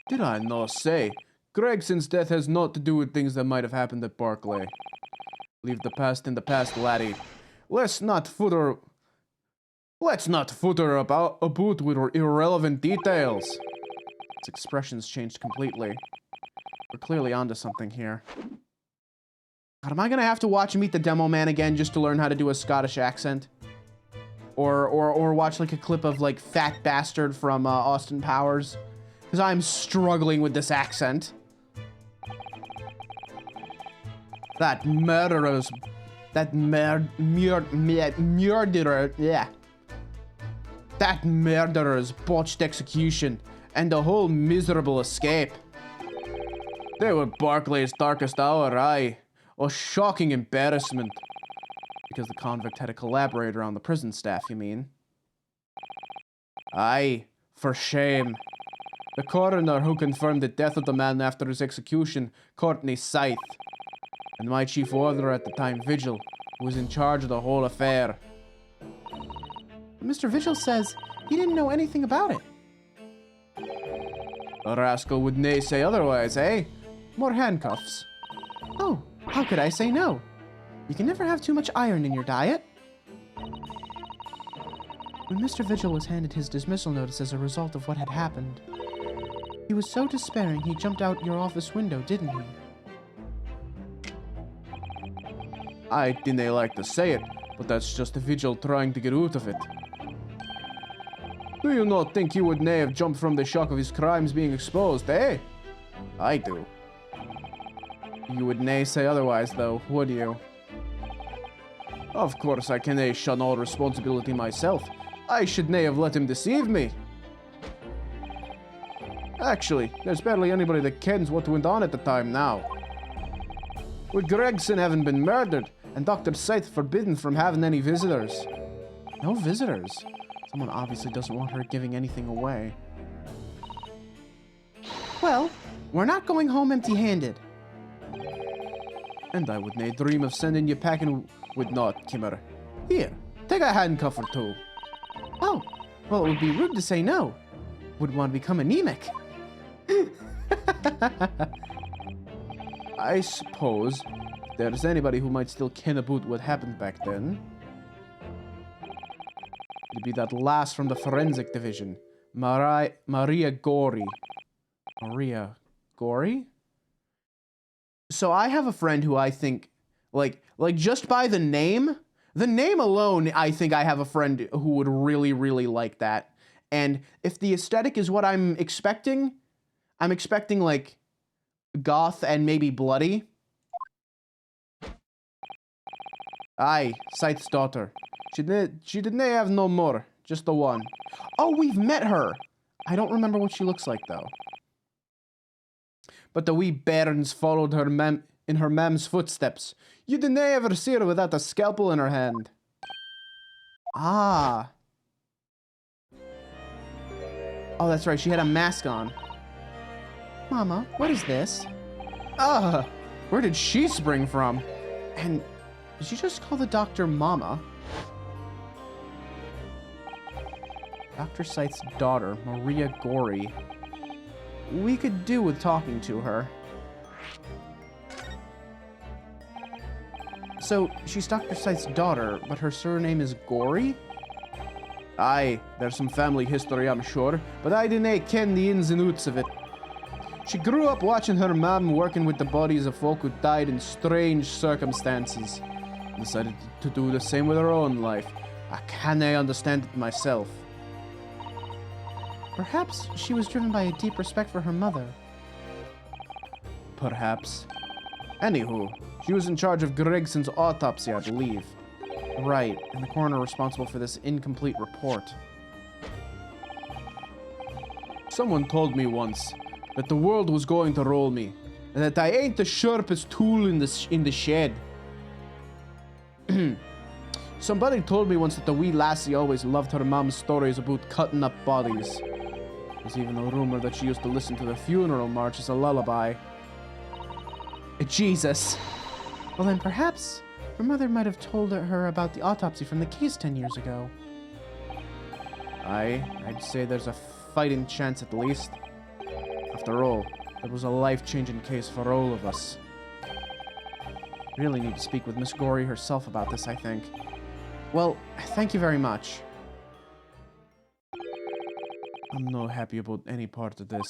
Did I not say? Gregson's death has naught to do with things that might have happened at Barclay. Leave the past in the past, laddie. Let's not footer about with irrelevant details. His expressions changed completely. We're clearly onto something here. God, am I gonna have to watch Meet the Demo Man again just to learn how to do a Scottish accent? Or watch like a clip of like Fat Bastard from Austin Powers? Because I'm struggling with this accent. That murderer, That murderer's botched execution and the whole miserable escape. They were Barclay's darkest hour, aye. A shocking embarrassment. Because the convict had a collaborator on the prison staff, you mean? Aye, for shame. The coroner who confirmed the death of the man after his execution, Courtney Scythe. And my chief warder at the time, Vigil, who was in charge of the whole affair. Mr. Vigil says he didn't know anything about it. A rascal would nay say otherwise, eh? More handcuffs. Oh, how could I say no? You can never have too much iron in your diet. When Mr. Vigil was handed his dismissal notice as a result of what had happened, he was so despairing he jumped out your office window, didn't he? I didn't like to say it, but that's just the Vigil trying to get out of it. Do you not think he would nay have jumped from the shock of his crimes being exposed, eh? I do. You would nay say otherwise, though, would you? Of course I can nay shun all responsibility myself. I should nay have let him deceive me. Actually, there's barely anybody that kens what went on at the time now. With Gregson having been murdered, and Dr. Scythe forbidden from having any visitors. No visitors? Someone obviously doesn't want her giving anything away. Well, we're not going home empty-handed. And I would nae dream of sending you packing with naught, Kimmer. Here, take a handcuff or two. Oh, well, it would be rude to say no. Would want to become anemic. I suppose if there's anybody who might still ken about what happened back then, it'd be that lass from the forensic division, Maria Gori. Maria Gori? So I have a friend who I think, like just by the name alone, I think I have a friend who would really, really like that. And if the aesthetic is what I'm expecting like goth and maybe bloody. Aye, Scythe's daughter. She didn't have no more, just the one. Oh, we've met her. I don't remember what she looks like though. But the wee bairns followed her in her mam's footsteps. You didn't ever see her without a scalpel in her hand. Ah. Oh, that's right, she had a mask on. Mama, what is this? Where did she spring from? And did you just call the doctor Mama? Dr. Scythe's daughter, Maria Gori. We could do with talking to her. So, she's Dr. Scythe's daughter, but her surname is Gori? Aye, there's some family history, I'm sure, but I didn't ken the ins and outs of it. She grew up watching her mom working with the bodies of folk who died in strange circumstances. Decided to do the same with her own life. I can't understand it myself. Perhaps she was driven by a deep respect for her mother. Perhaps. Anywho, she was in charge of Gregson's autopsy, I believe. Right, and the coroner responsible for this incomplete report. Someone told me once that the world was going to roll me, and that I ain't the sharpest tool in the shed. Somebody told me once that the wee lassie always loved her mom's stories about cutting up bodies. There's even a rumor that she used to listen to the funeral march as a lullaby. Jesus. Well then perhaps her mother might have told her about the autopsy from the case 10 years ago. I'd say there's a fighting chance at least. After all, it was a life-changing case for all of us. Really need to speak with Miss Gori herself about this, I think. Well, thank you very much. I'm not happy about any part of this.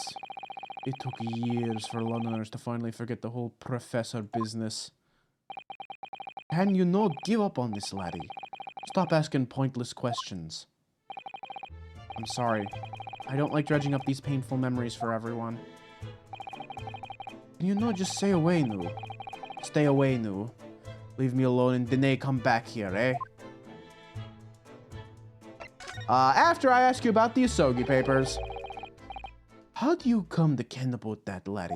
It took years for Londoners to finally forget the whole professor business. Can you not give up on this, laddie? Stop asking pointless questions. I'm sorry. I don't like dredging up these painful memories for everyone. Can you not just stay away, now? Stay away, now. Leave me alone and dinna come back here, eh? After I ask you about the Asogi papers. How do you come to ken about that, laddie?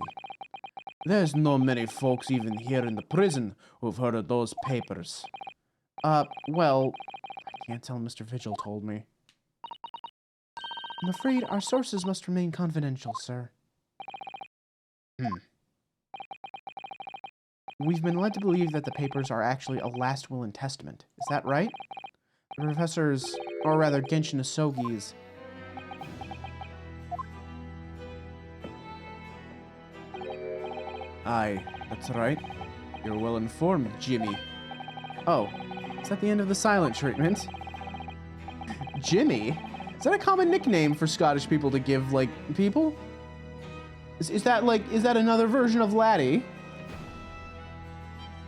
There's no many folks even here in the prison who've heard of those papers. Well, I can't tell Mr. Vigil told me. I'm afraid our sources must remain confidential, sir. We've been led to believe that the papers are actually a last will and testament. Is that right? The professor's, or rather Genshin Asogi's... Aye, that's right. You're well informed, Jimmy. Oh, is that the end of the silent treatment? Jimmy? Is that a common nickname for Scottish people to give, like, people? Is that another version of Laddie?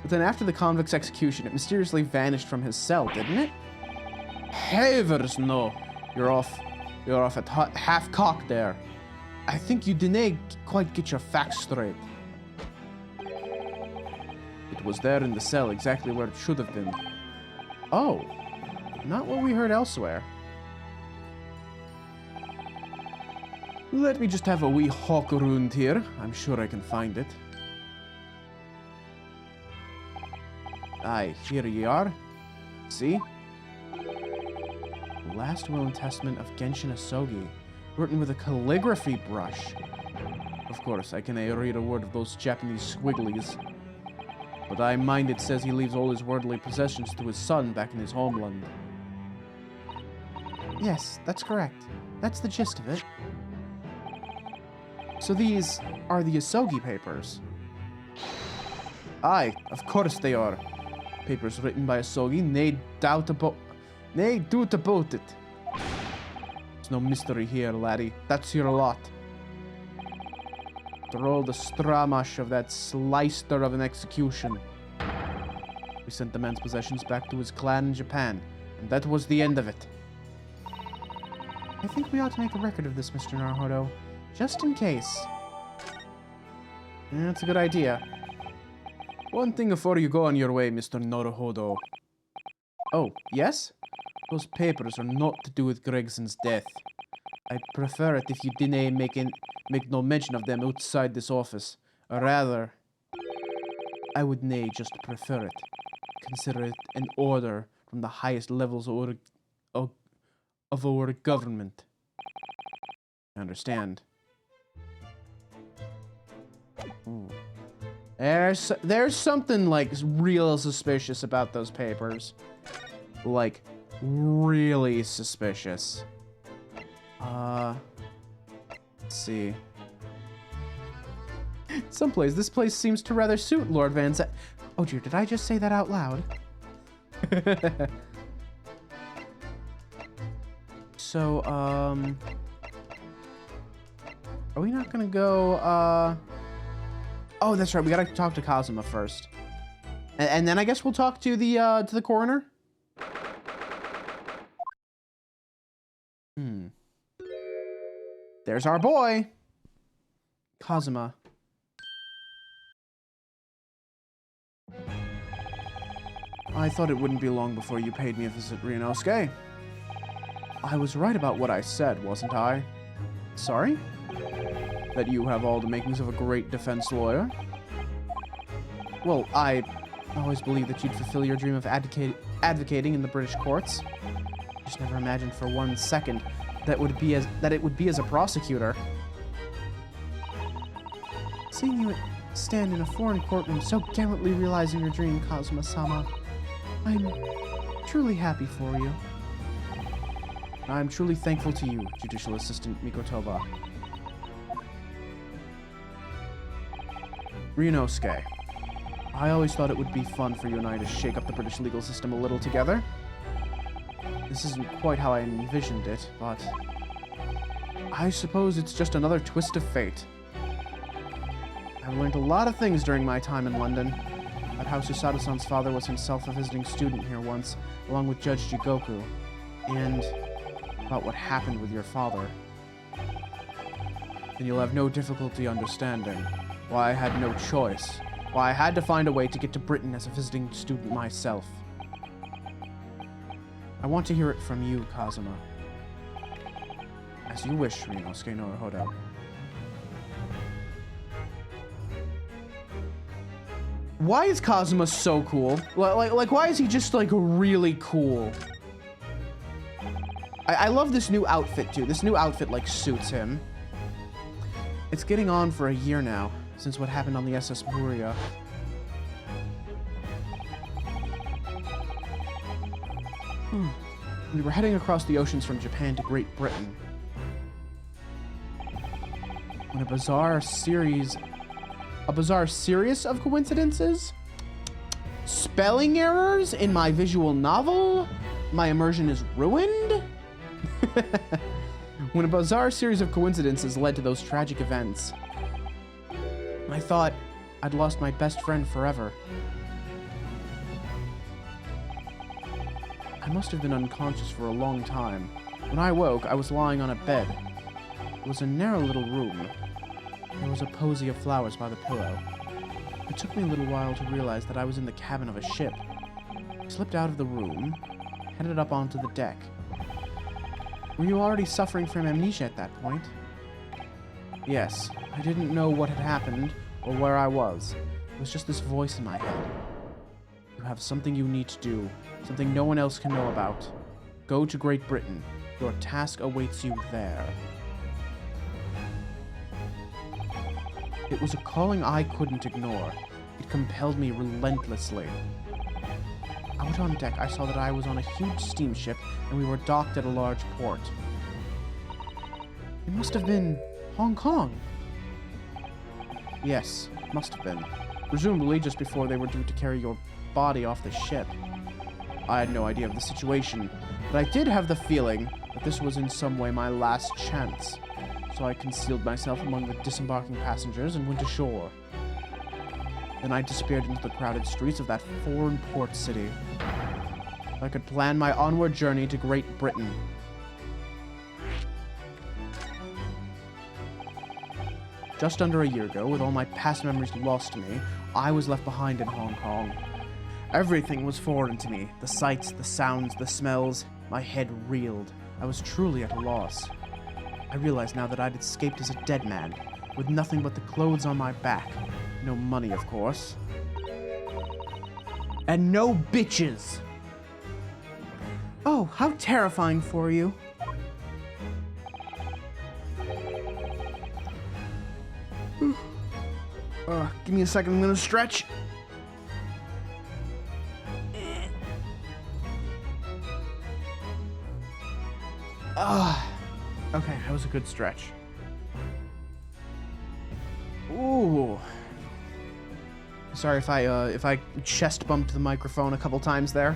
But then after the convict's execution, it mysteriously vanished from his cell, didn't it? Havers, no. You're off at half-cock there. I think you didn't quite get your facts straight. It was there in the cell, exactly where it should have been. Oh, not what we heard elsewhere. Let me just have a wee hawk around here. I'm sure I can find it. Aye, here ye are. See? Last will and testament of Genshin Asogi, written with a calligraphy brush. Of course, I can read a word of those Japanese squigglies. But I mind it says he leaves all his worldly possessions to his son back in his homeland. Yes, that's correct. That's the gist of it. So these are the Asogi papers? Aye, of course they are. Papers written by Asogi, nae doubt about it. There's no mystery here, laddie. That's your lot. After all the stramash of that slicer of an execution, we sent the man's possessions back to his clan in Japan, and that was the end of it. I think we ought to make a record of this, Mr. Naruhodo, just in case. Yeah, that's a good idea. One thing before you go on your way, Mr. Naruhodo. Oh, yes? Those papers are not to do with Gregson's death. I'd prefer it if you didn't make no mention of them outside this office. Or rather, I would nay just prefer it. Consider it an order from the highest levels of our government. I understand. Ooh. There's something, like, real suspicious about those papers. Like, really suspicious. Let's see. This place seems to rather suit Lord Van Zant. Oh dear, did I just say that out loud? So, are we not gonna go, oh, that's right, we gotta talk to Kazuma first. And then I guess we'll talk to the coroner? There's our boy! Kazuma. I thought it wouldn't be long before you paid me a visit, Ryunosuke. I was right about what I said, wasn't I? Sorry? That you have all the makings of a great defense lawyer? Well, I always believed that you'd fulfill your dream of advocating in the British courts. Just never imagined for 1 second that it would be as a prosecutor. Seeing you stand in a foreign courtroom so gallantly realizing your dream, Kazuma-sama, I'm truly happy for you. I'm truly thankful to you, Judicial Assistant Mikotoba. Ryunosuke, I always thought it would be fun for you and I to shake up the British legal system a little together. This isn't quite how I envisioned it, but I suppose it's just another twist of fate. I've learned a lot of things during my time in London. About how Susato-san's father was himself a visiting student here once, along with Judge Jigoku, and about what happened with your father. Then you'll have no difficulty understanding why I had no choice, why I had to find a way to get to Britain as a visiting student myself. I want to hear it from you, Kazuma. As you wish, Ryunosuke Naruhodo. Why is Kazuma so cool? Like, why is he just, like, really cool? I love this new outfit, too. This new outfit, like, suits him. It's getting on for a year now, since what happened on the SS Muria. We were heading across the oceans from Japan to Great Britain, when a bizarre series A bizarre series of coincidences? Spelling errors in my visual novel? My immersion is ruined? When a bizarre series of coincidences led to those tragic events, I thought I'd lost my best friend forever. I must have been unconscious for a long time. When I woke, I was lying on a bed. It was a narrow little room. There was a posy of flowers by the pillow. It took me a little while to realize that I was in the cabin of a ship. I slipped out of the room, headed up onto the deck. Were you already suffering from amnesia at that point? Yes, I didn't know what had happened or where I was. It was just this voice in my head. You have something you need to do, something no one else can know about. Go to Great Britain. Your task awaits you there. It was a calling I couldn't ignore. It compelled me relentlessly. Out on deck, I saw that I was on a huge steamship, and we were docked at a large port. It must have been Hong Kong. Yes, must have been. Presumably just before they were due to carry your body off the ship. I had no idea of the situation, but I did have the feeling that this was in some way my last chance. So I concealed myself among the disembarking passengers and went ashore. Then I disappeared into the crowded streets of that foreign port city. I could plan my onward journey to Great Britain. Just under a year ago, with all my past memories lost to me, I was left behind in Hong Kong. Everything was foreign to me. The sights, the sounds, the smells. My head reeled. I was truly at a loss. I realized now that I'd escaped as a dead man, with nothing but the clothes on my back. No money, of course. And no bitches! Oh, how terrifying for you. Give me a second, I'm gonna stretch. Okay, that was a good stretch. Ooh. Sorry if I chest bumped the microphone a couple times there.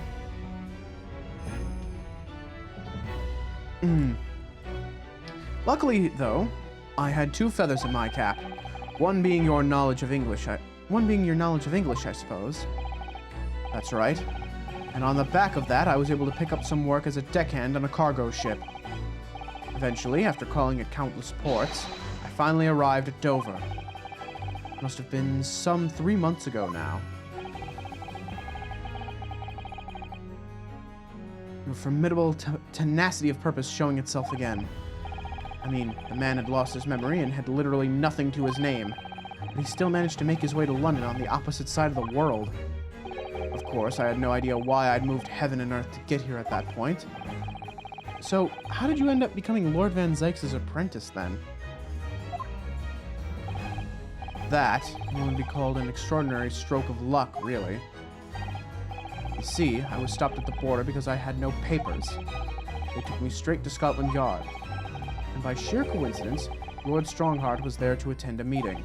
Luckily, though, I had two feathers in my cap. One being your knowledge of English, I suppose. That's right. And on the back of that, I was able to pick up some work as a deckhand on a cargo ship. Eventually, after calling at countless ports, I finally arrived at Dover. It must have been some 3 months ago now. Your formidable tenacity of purpose showing itself again. I mean, the man had lost his memory and had literally nothing to his name, but he still managed to make his way to London on the opposite side of the world. Of course, I had no idea why I'd moved heaven and earth to get here at that point. So, how did you end up becoming Lord Van Zykes' apprentice, then? That can only be called an extraordinary stroke of luck, really. You see, I was stopped at the border because I had no papers. They took me straight to Scotland Yard. And by sheer coincidence, Lord Strongheart was there to attend a meeting.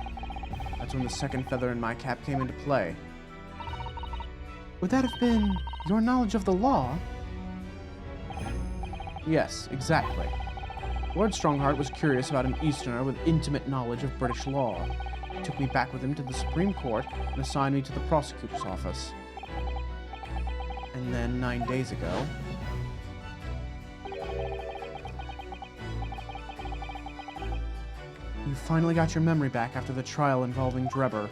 That's when the second feather in my cap came into play. Would that have been your knowledge of the law? Yes, exactly. Lord Strongheart was curious about an Easterner with intimate knowledge of British law. He took me back with him to the Supreme Court and assigned me to the prosecutor's office. And then 9 days ago... you finally got your memory back after the trial involving Drebber.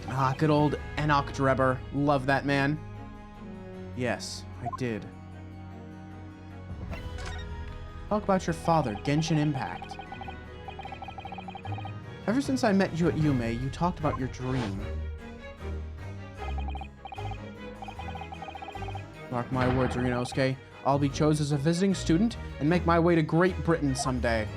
Ah, good old Enoch Drebber. Love that man. Yes, I did. Talk about your father, Genshin Impact. Ever since I met you at Yume, you talked about your dream. Mark my words, Ryunosuke. I'll be chosen as a visiting student and make my way to Great Britain someday.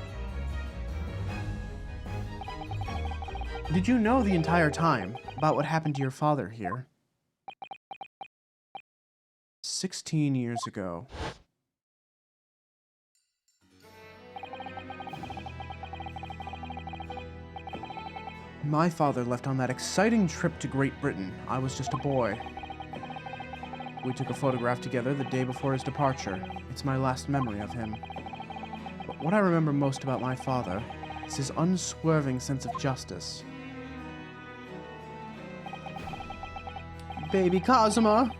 Did you know the entire time about what happened to your father here? 16 years ago. My father left on that exciting trip to Great Britain. I was just a boy. We took a photograph together the day before his departure. It's my last memory of him. But what I remember most about my father is his unswerving sense of justice. Baby Kazuma!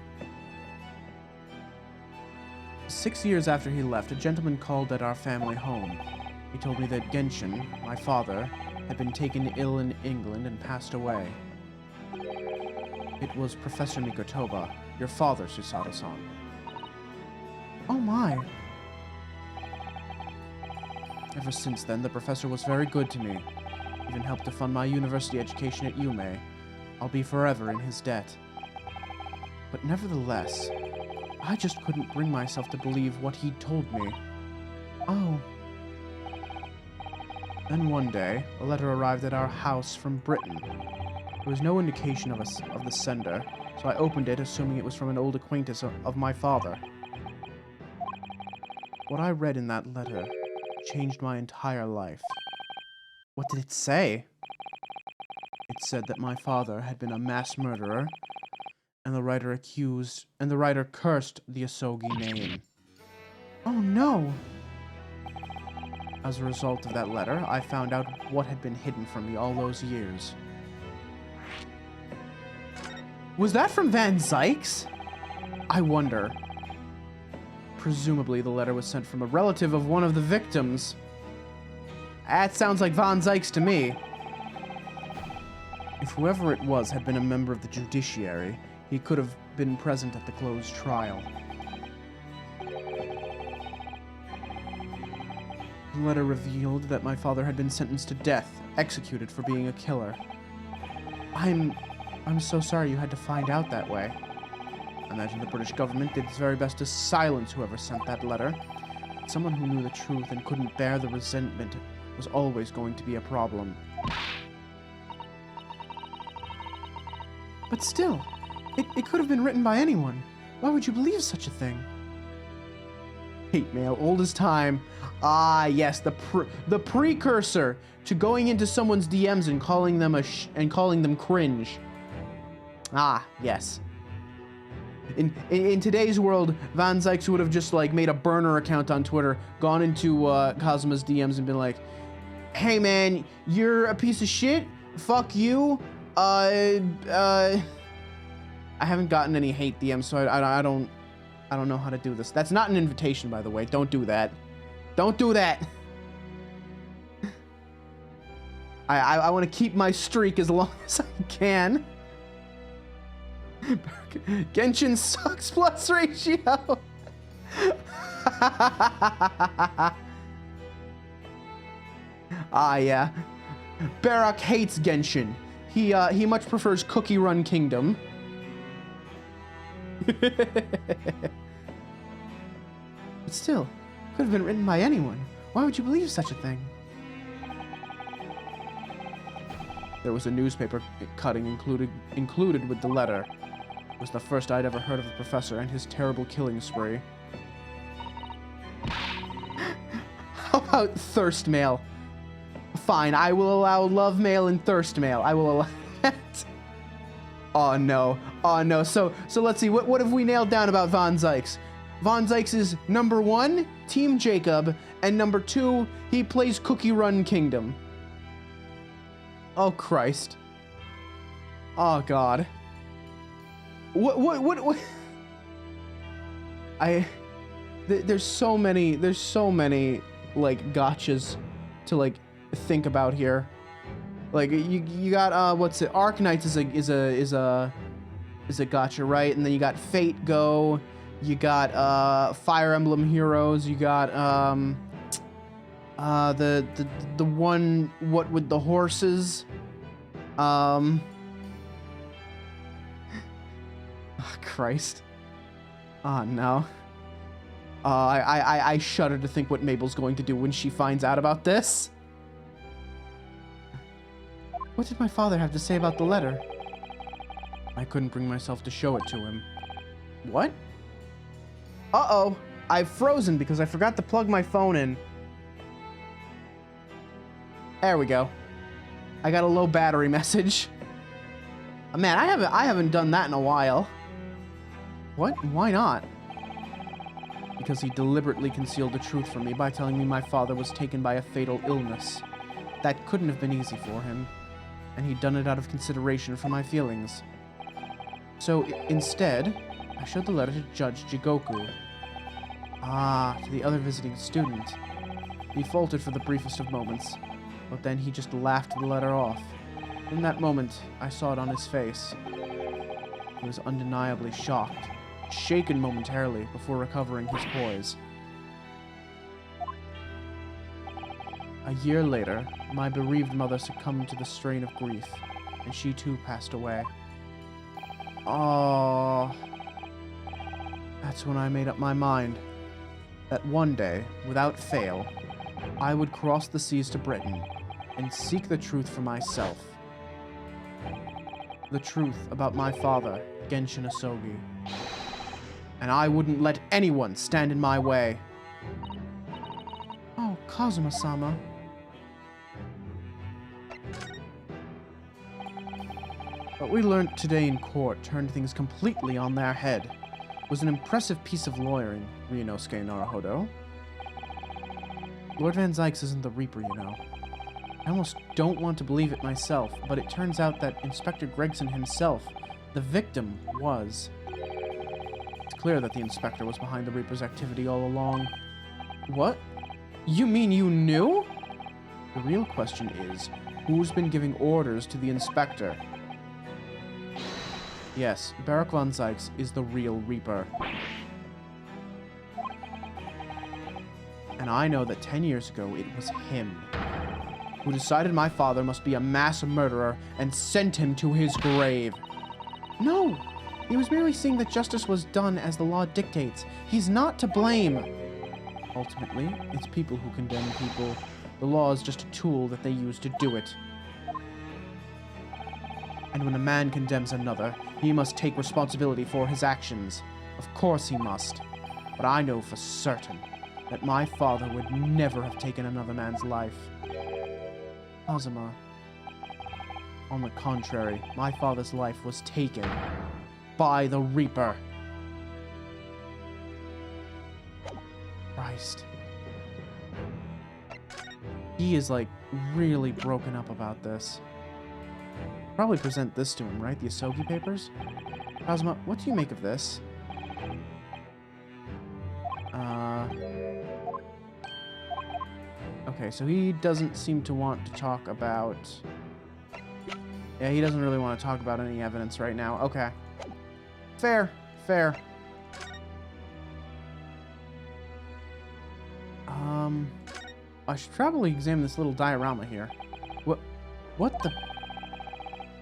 6 years after he left, a gentleman called at our family home. He told me that Genshin, my father, had been taken ill in England and passed away. It was Professor Mikotoba, your father, Susato-san. Oh my. Ever since then, the professor was very good to me. Even helped to fund my university education at Yume. I'll be forever in his debt. But nevertheless, I just couldn't bring myself to believe what he'd told me. Oh. Then one day, a letter arrived at our house from Britain. There was no indication of the sender, so I opened it, assuming it was from an old acquaintance of my father. What I read in that letter changed my entire life. What did it say? It said that my father had been a mass murderer, and the writer cursed the Asogi name. Oh no! As a result of that letter, I found out what had been hidden from me all those years. Was that from Van Zykes? I wonder. Presumably the letter was sent from a relative of one of the victims. That sounds like Van Zykes to me. If whoever it was had been a member of the judiciary, he could have been present at the closed trial. The letter revealed that my father had been sentenced to death, executed for being a killer. I'm so sorry you had to find out that way. I imagine the British government did its very best to silence whoever sent that letter. Someone who knew the truth and couldn't bear the resentment was always going to be a problem. But still, it could have been written by anyone. Why would you believe such a thing? Hate mail, old as time. Ah, yes, the precursor to going into someone's DMs and calling them cringe. Ah, yes. In today's world, Van Zykes would have just like made a burner account on Twitter, gone into Kazuma's DMs and been like, "Hey man, you're a piece of shit. Fuck you. I haven't gotten any hate DMs, so I don't know how to do this. That's not an invitation, by the way. Don't do that. Don't do that. I want to keep my streak as long as I can. Genshin sucks plus ratio. Ah, yeah. Barak hates Genshin. He much prefers Cookie Run Kingdom. But still, could have been written by anyone. Why would you believe such a thing? There was a newspaper cutting included with the letter. It was the first I'd ever heard of the professor and his terrible killing spree. How about thirst mail? Fine, I will allow love mail and thirst mail. I will allow that. Oh no. Oh no. So let's see. What have we nailed down about Van Zykes? Van Zykes is number 1, Team Jacob, and number 2, he plays Cookie Run Kingdom. Oh Christ. Oh God. What? There's so many like gotchas to like think about here. Like you got what's it? Arknights is a gotcha, right? And then you got Fate Go, you got Fire Emblem Heroes, you got the one what with the horses. Oh, Christ. Oh no. I shudder to think what Mabel's going to do when she finds out about this. What did my father have to say about the letter? I couldn't bring myself to show it to him. What? Uh-oh. I've frozen because I forgot to plug my phone in. There we go. I got a low battery message. Man, I haven't done that in a while. What? Why not? Because he deliberately concealed the truth from me by telling me my father was taken by a fatal illness. That couldn't have been easy for him, and he'd done it out of consideration for my feelings. So, instead, I showed the letter to Judge Jigoku. Ah, to the other visiting student. He faltered for the briefest of moments, but then he just laughed the letter off. In that moment, I saw it on his face. He was undeniably shocked, shaken momentarily before recovering his poise. A year later, my bereaved mother succumbed to the strain of grief, and she too passed away. Oh, that's when I made up my mind that one day, without fail, I would cross the seas to Britain and seek the truth for myself. The truth about my father, Genshin Asogi. And I wouldn't let anyone stand in my way. Oh, Kazuma-sama. What we learned today in court turned things completely on their head. It was an impressive piece of lawyering, Ryunosuke Naruhodo. Lord Van Zykes isn't the Reaper, you know. I almost don't want to believe it myself, but it turns out that Inspector Gregson himself, the victim, was. It's clear that the Inspector was behind the Reaper's activity all along. What? You mean you knew? The real question is, who's been giving orders to the Inspector? Yes, Barak Von Zykes is the real Reaper. And I know that 10 years ago it was him who decided my father must be a mass murderer and sent him to his grave. No! He was merely seeing that justice was done as the law dictates. He's not to blame. Ultimately, it's people who condemn people. The law is just a tool that they use to do it. And when a man condemns another, he must take responsibility for his actions. Of course he must. But I know for certain that my father would never have taken another man's life. Kazuma. On the contrary, my father's life was taken by the Reaper. Christ. He is, like, really broken up about this. Probably present this to him, right? The Asogi papers? Kazuma, what do you make of this? Okay, so he doesn't seem to want to talk about... Yeah, he doesn't really want to talk about any evidence right now. Okay. Fair. Fair. I should probably examine this little diorama here. What the...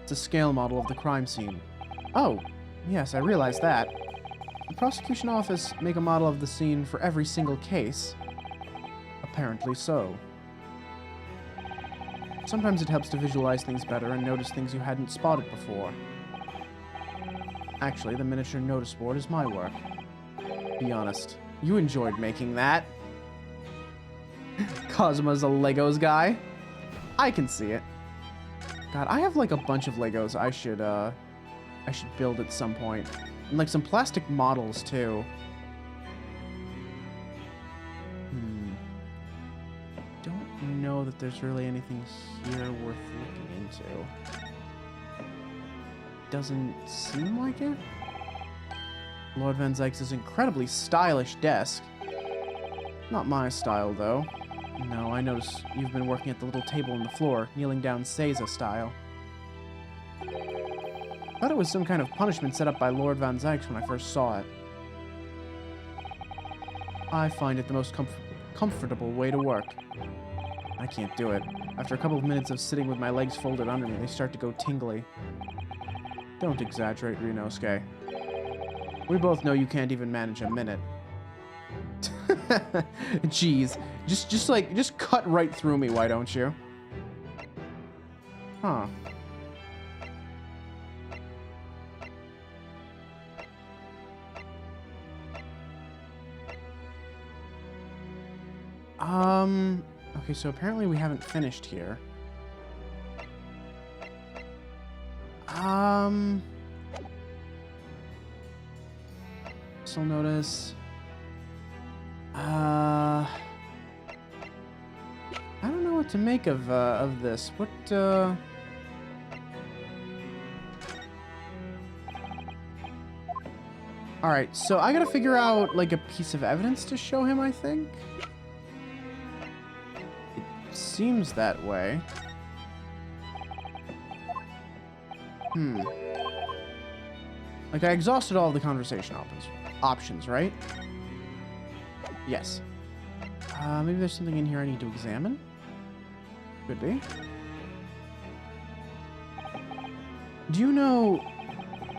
It's a scale model of the crime scene. Oh, yes, I realize that. The prosecution office make a model of the scene for every single case. Apparently so. Sometimes it helps to visualize things better and notice things you hadn't spotted before. Actually, the miniature notice board is my work. Be honest, you enjoyed making that. Kazuma's a Legos guy. I can see it. God, I have like a bunch of Legos I should build at some point. And like some plastic models too. Don't know that there's really anything here worth looking into. Doesn't seem like it. Lord Van Zykes' incredibly stylish desk. Not my style, though. No, I notice you've been working at the little table on the floor, kneeling down Seiza style. Thought it was some kind of punishment set up by Lord Van Zykes when I first saw it. I find it the most comfortable way to work. I can't do it. After a couple of minutes of sitting with my legs folded under me, they start to go tingly. Don't exaggerate, Ryunosuke. We both know you can't even manage a minute. Jeez. Just cut right through me, why don't you? Huh. Okay, so apparently we haven't finished here. Still notice. I don't know what to make of this. What, Alright, so I gotta figure out, like, a piece of evidence to show him, I think? It seems that way. Like, I exhausted all of the conversation options, right? Yes. Maybe there's something in here I need to examine? Could be. Do you know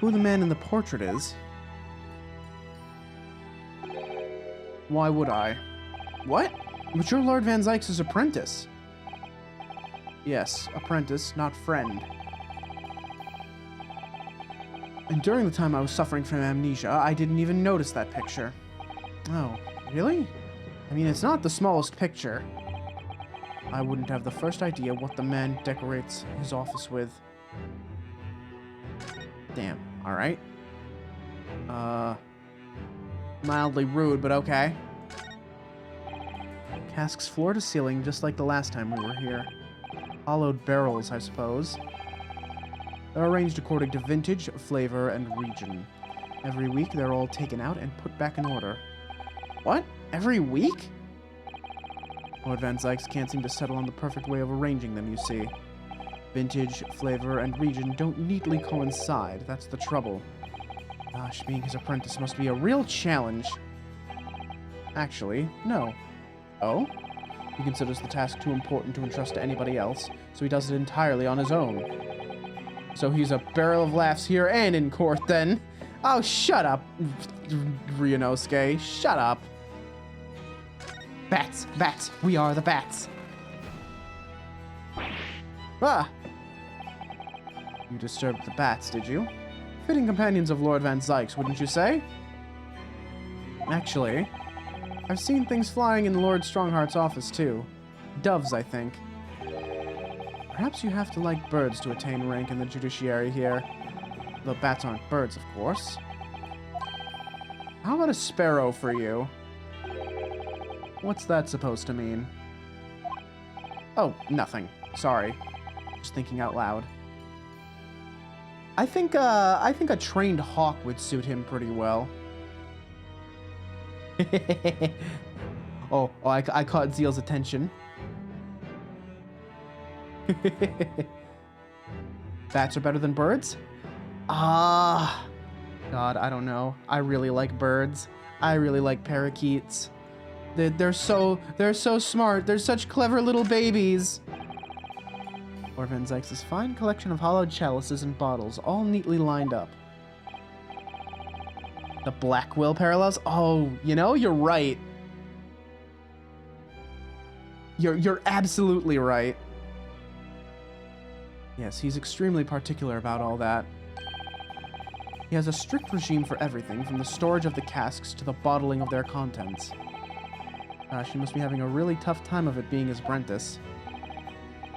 who the man in the portrait is? Why would I? What? But you're Lord Van Zykes' apprentice. Yes, apprentice, not friend. And during the time I was suffering from amnesia, I didn't even notice that picture. Oh, really? I mean, it's not the smallest picture. I wouldn't have the first idea what the man decorates his office with. Damn, alright. Mildly rude, but okay. Casks floor to ceiling, just like the last time we were here. Hollowed barrels, I suppose. They're arranged according to vintage, flavor, and region. Every week, they're all taken out and put back in order. What? Every week? Lord Van Zykes can't seem to settle on the perfect way of arranging them, you see. Vintage, flavor, and region don't neatly coincide. That's the trouble. Gosh, being his apprentice must be a real challenge. Actually, no. Oh? He considers the task too important to entrust to anybody else, so he does it entirely on his own. So he's a barrel of laughs here and in court, then. Oh, shut up, Ryunosuke. Shut up. Bats, bats, we are the bats. Ah! You disturbed the bats, did you? Fitting companions of Lord Van Zykes, wouldn't you say? Actually, I've seen things flying in Lord Strongheart's office, too. Doves, I think. Perhaps you have to like birds to attain rank in the judiciary here. Though bats aren't birds, of course. How about a sparrow for you? What's that supposed to mean? Oh, nothing. Sorry. Just thinking out loud. I think a trained hawk would suit him pretty well. I caught Zeal's attention. Bats are better than birds? Ah, God, I don't know. I really like birds. I really like parakeets. They're so smart. They're such clever little babies. Lord Van Zykes' fine collection of hollowed chalices and bottles, all neatly lined up. The Blackwell parallels? Oh, you know, you're right. You're absolutely right. Yes, he's extremely particular about all that. He has a strict regime for everything, from the storage of the casks to the bottling of their contents. Gosh, he must be having a really tough time of it being his apprentice.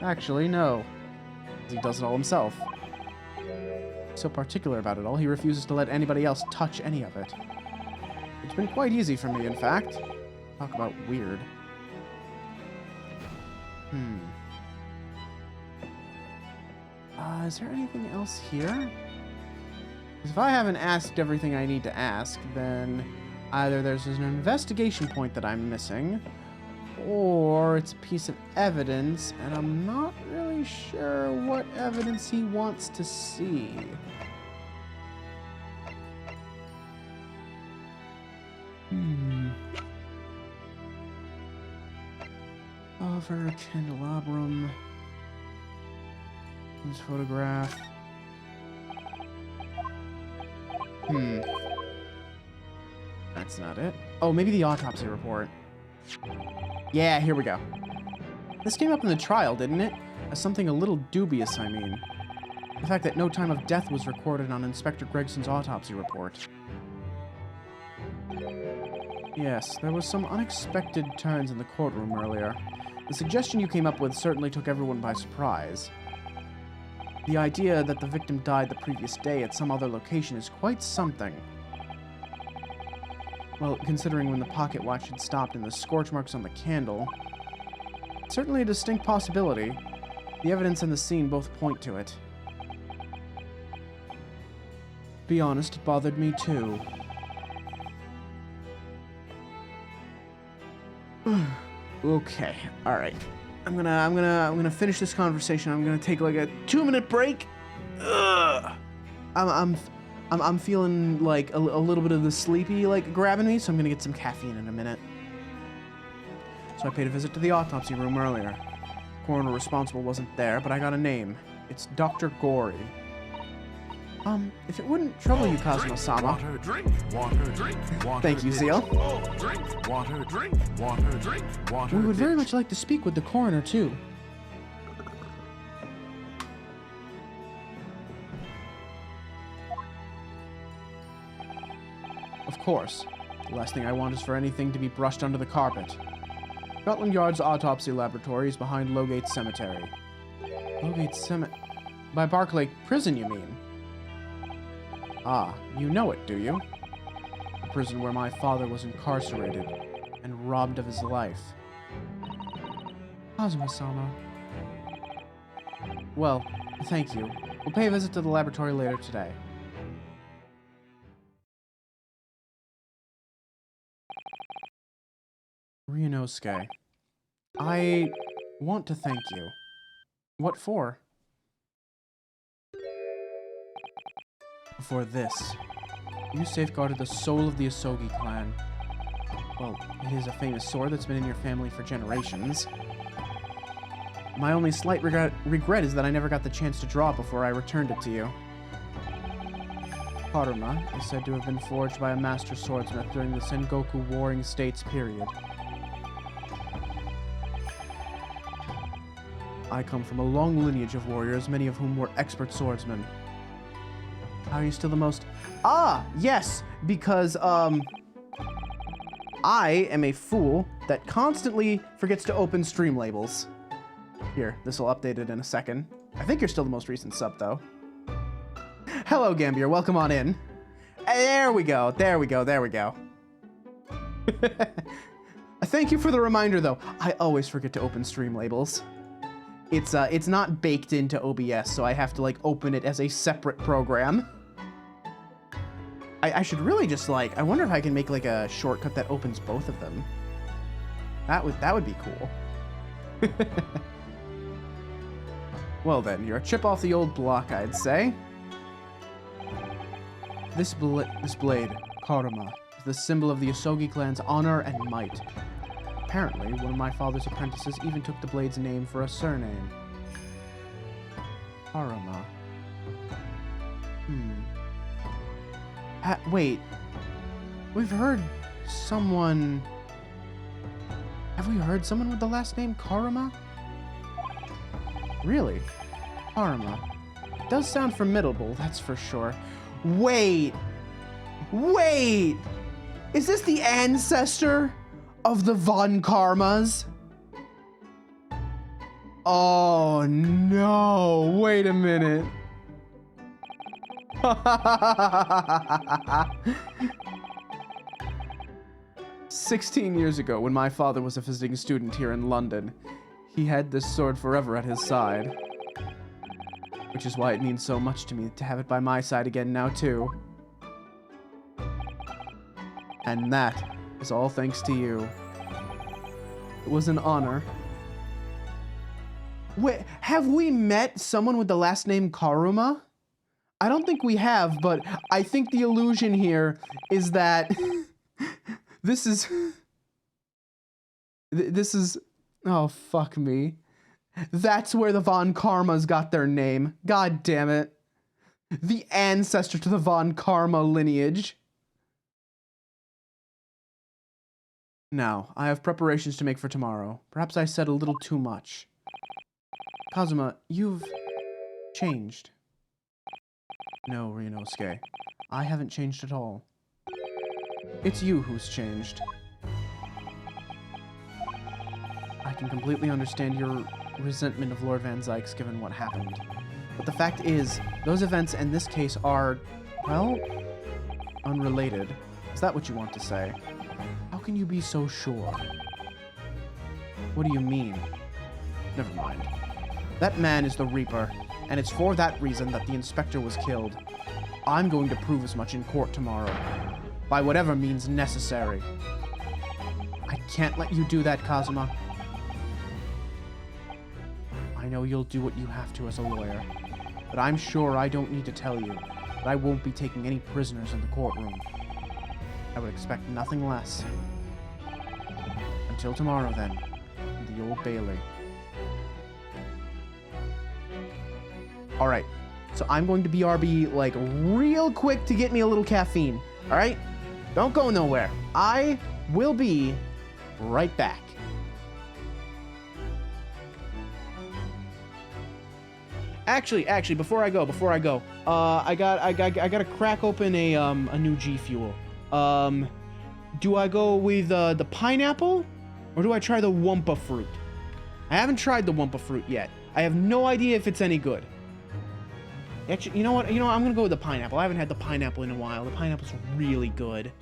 Actually, no. He does it all himself. He's so particular about it all, he refuses to let anybody else touch any of it. It's been quite easy for me, in fact. Talk about weird. Is there anything else here? Because if I haven't asked everything I need to ask, then either there's an investigation point that I'm missing, or it's a piece of evidence, and I'm not really sure what evidence he wants to see. Over candelabrum. His photograph. That's not it. Oh, maybe the autopsy report. Yeah, here we go. This came up in the trial, didn't it? As something a little dubious, I mean. The fact that no time of death was recorded on Inspector Gregson's autopsy report. Yes, there was some unexpected turns in the courtroom earlier. The suggestion you came up with certainly took everyone by surprise. The idea that the victim died the previous day at some other location is quite something. Well, considering when the pocket watch had stopped and the scorch marks on the candle, certainly a distinct possibility. The evidence and the scene both point to it. Be honest, it bothered me too. Okay, all right. I'm gonna finish this conversation. I'm gonna take like a 2-minute break. Ugh. I'm feeling like a little bit of the sleepy like grabbing me, so I'm gonna get some caffeine in a minute. So I paid a visit to the autopsy room earlier. Coroner responsible wasn't there, but I got a name. It's Dr. Gory. If it wouldn't trouble you, Kazuma-sama. Water, drink, water, drink, water. Thank you, Zeal. Drink, water, drink, water, drink, water. We would very much like to speak with the coroner, too. Of course. The last thing I want is for anything to be brushed under the carpet. Scotland Yard's autopsy laboratory is behind Lowgate Cemetery. Lowgate Cemetery? By Barclay Prison, you mean? Ah, you know it, do you? The prison where my father was incarcerated and robbed of his life. Kazuma-sama. Well, thank you. We'll pay a visit to the laboratory later today. Ryunosuke. I want to thank you. What for? For this. You safeguarded the soul of the Asogi clan. Well, it is a famous sword that's been in your family for generations. My only slight regret is that I never got the chance to draw it before I returned it to you. Karuma is said to have been forged by a master swordsmith during the Sengoku Warring States period. I come from a long lineage of warriors, many of whom were expert swordsmen. How are you still the most... Ah, yes, because, I am a fool that constantly forgets to open stream labels. Here, this will update it in a second. I think you're still the most recent sub, though. Hello, Gambier, welcome on in. There we go, there we go, there we go. Thank you for the reminder, though. I always forget to open stream labels. It's not baked into OBS, so I have to, like, open it as a separate program. I should really just, like, I wonder if I can make, like, a shortcut that opens both of them. That would be cool. Well then, you're a chip off the old block, I'd say. This blade, Karuma, is the symbol of the Asogi clan's honor and might. Apparently, one of my father's apprentices even took the blade's name for a surname. Karuma. Wait. We've heard someone... Have we heard someone with the last name Karuma? Really? Karuma. It does sound formidable, that's for sure. Wait! Wait! Is this the ancestor of the Von Karmas? Oh no, wait a minute. 16 years ago, when my father was a visiting student here in London, he had this sword forever at his side. Which is why it means so much to me to have it by my side again now, too. And that is all thanks to you. It was an honor. Wait, have we met someone with the last name Karuma? I don't think we have, but I think the illusion here is that this is... Oh, fuck me. That's where the Von Karmas got their name. God damn it. The ancestor to the Von Karma lineage. Now, I have preparations to make for tomorrow. Perhaps I said a little too much. Kazuma, you've changed. No, Ryunosuke. I haven't changed at all. It's you who's changed. I can completely understand your resentment of Lord Van Zykes given what happened. But the fact is, those events in this case are, well, unrelated. Is that what you want to say? How can you be so sure? What do you mean? Never mind. That man is the Reaper, and it's for that reason that the Inspector was killed. I'm going to prove as much in court tomorrow, by whatever means necessary. I can't let you do that, Kazuma. I know you'll do what you have to as a lawyer, but I'm sure I don't need to tell you that I won't be taking any prisoners in the courtroom. I would expect nothing less. Until tomorrow, then, in the Old Bailey. Alright, so I'm going to BRB, like, real quick to get me a little caffeine. Alright? Don't go nowhere. I will be right back. Actually, before I go, I gotta crack open a new G Fuel. Do I go with the pineapple, or do I try the Wumpa fruit? I haven't tried the Wumpa fruit yet. I have no idea if it's any good. Actually, you know what? I'm gonna go with the pineapple. I haven't had the pineapple in a while. The pineapple's really good.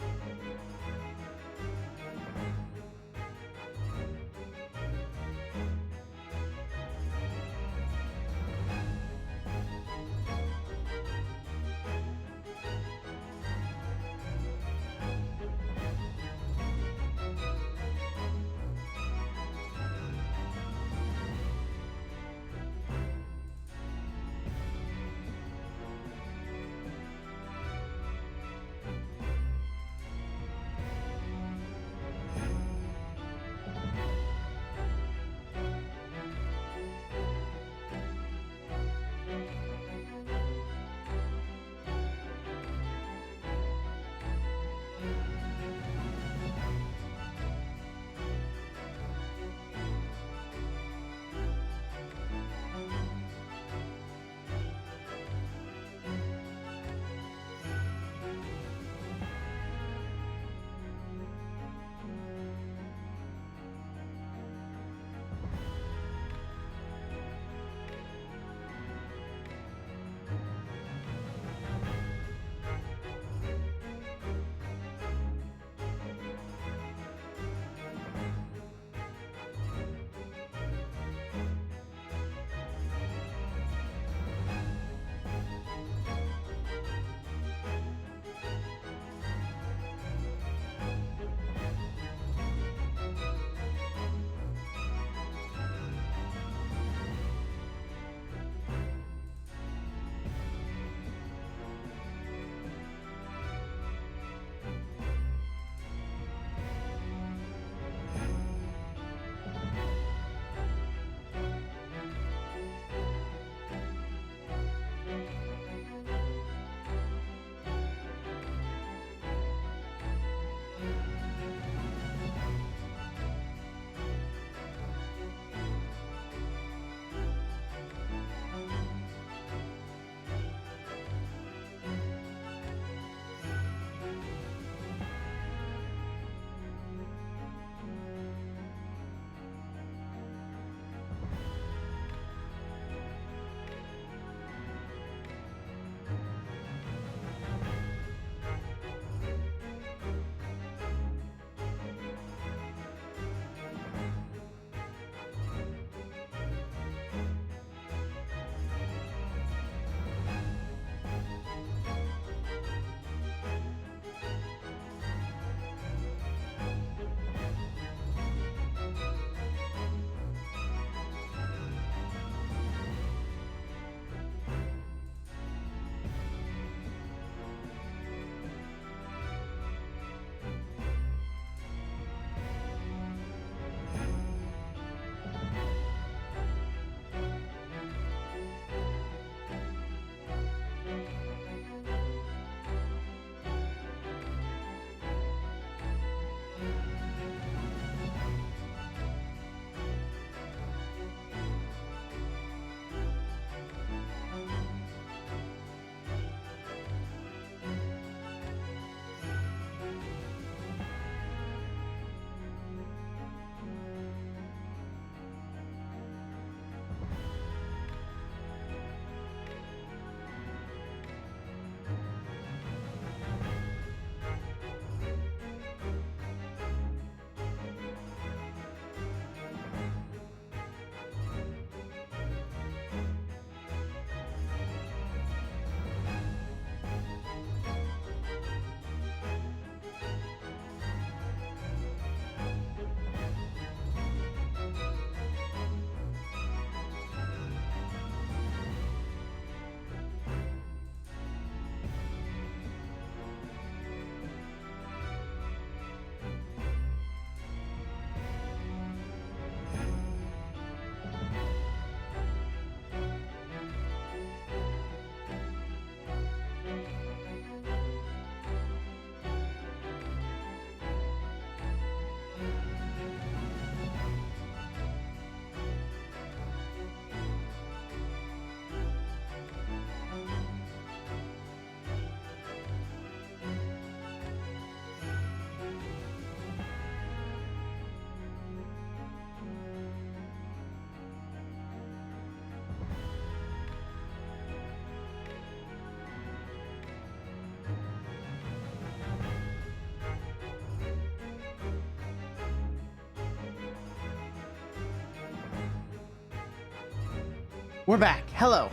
We're back. Hello.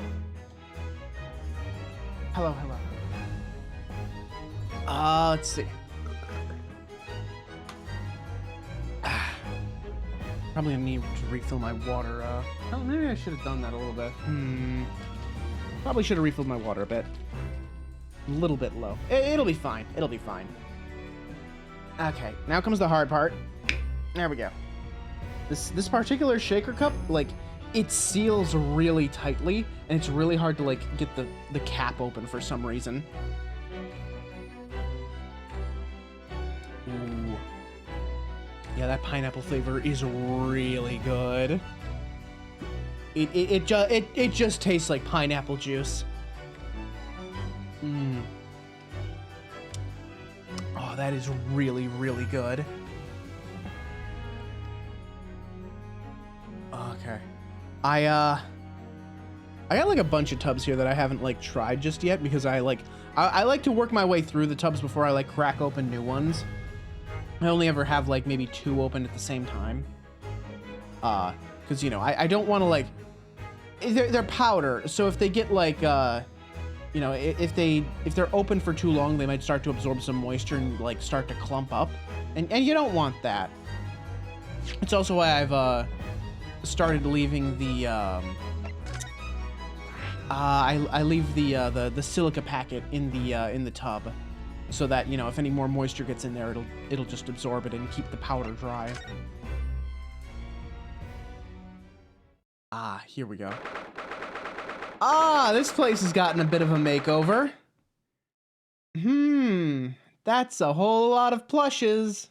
Hello, hello. Let's see. Probably gonna need to refill my water. Oh, maybe I should have done that a little bit. Probably should have refilled my water a bit. A little bit low. It'll be fine. It'll be fine. Okay, now comes the hard part. There we go. This particular shaker cup, like, it seals really tightly, and it's really hard to, like, get the cap open for some reason. Ooh. Yeah, that pineapple flavor is really good. It just tastes like pineapple juice. Oh, that is really, really good. Okay. I got like a bunch of tubs here that I haven't like tried just yet because I like to work my way through the tubs before I like crack open new ones. I only ever have like maybe 2 open at the same time. Cause you know, I don't want to like, they're powder. So if they get like, you know, if they're open for too long, they might start to absorb some moisture and like start to clump up, and you don't want that. It's also why I've started leaving the I leave the silica packet in the tub, so that, you know, if any more moisture gets in there, it'll just absorb it and keep the powder dry. Ah, here we go. Ah, this place has gotten a bit of a makeover. That's a whole lot of plushes.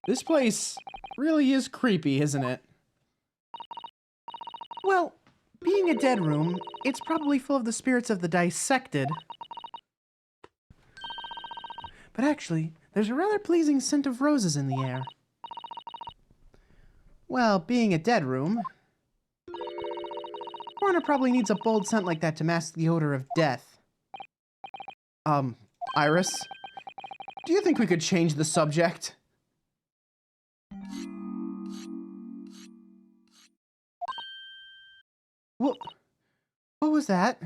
This place really is creepy, isn't it? Well, being a dead room, it's probably full of the spirits of the dissected. But actually, there's a rather pleasing scent of roses in the air. Well, being a dead room, Coroner probably needs a bold scent like that to mask the odor of death. Iris, do you think we could change the subject? What was that?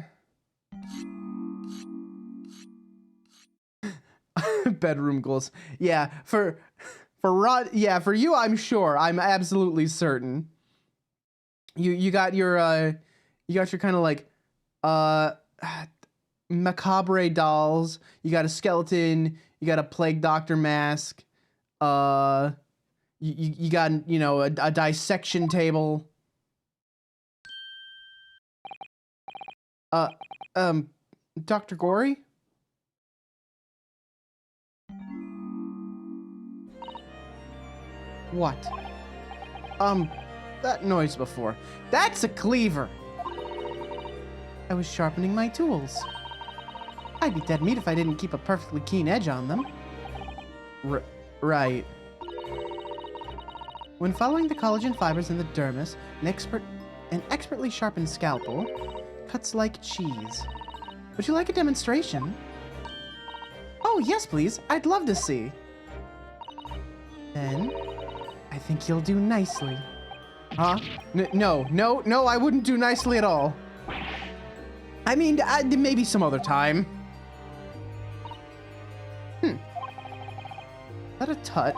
Bedroom goals. Yeah, for Rod, yeah, for you, I'm sure. I'm absolutely certain. You got your kind of like macabre dolls. You got a skeleton. You got a plague doctor mask. You got, you know, a dissection table. Dr. Gory? What? That noise before. That's a cleaver! I was sharpening my tools. I'd be dead meat if I didn't keep a perfectly keen edge on them. Right. When following the collagen fibers in the dermis, an expertly sharpened scalpel cuts like cheese. Would you like a demonstration? Oh, yes, please. I'd love to see. Then, I think you'll do nicely. Huh? No, I wouldn't do nicely at all. I mean, maybe some other time. Is that a tut?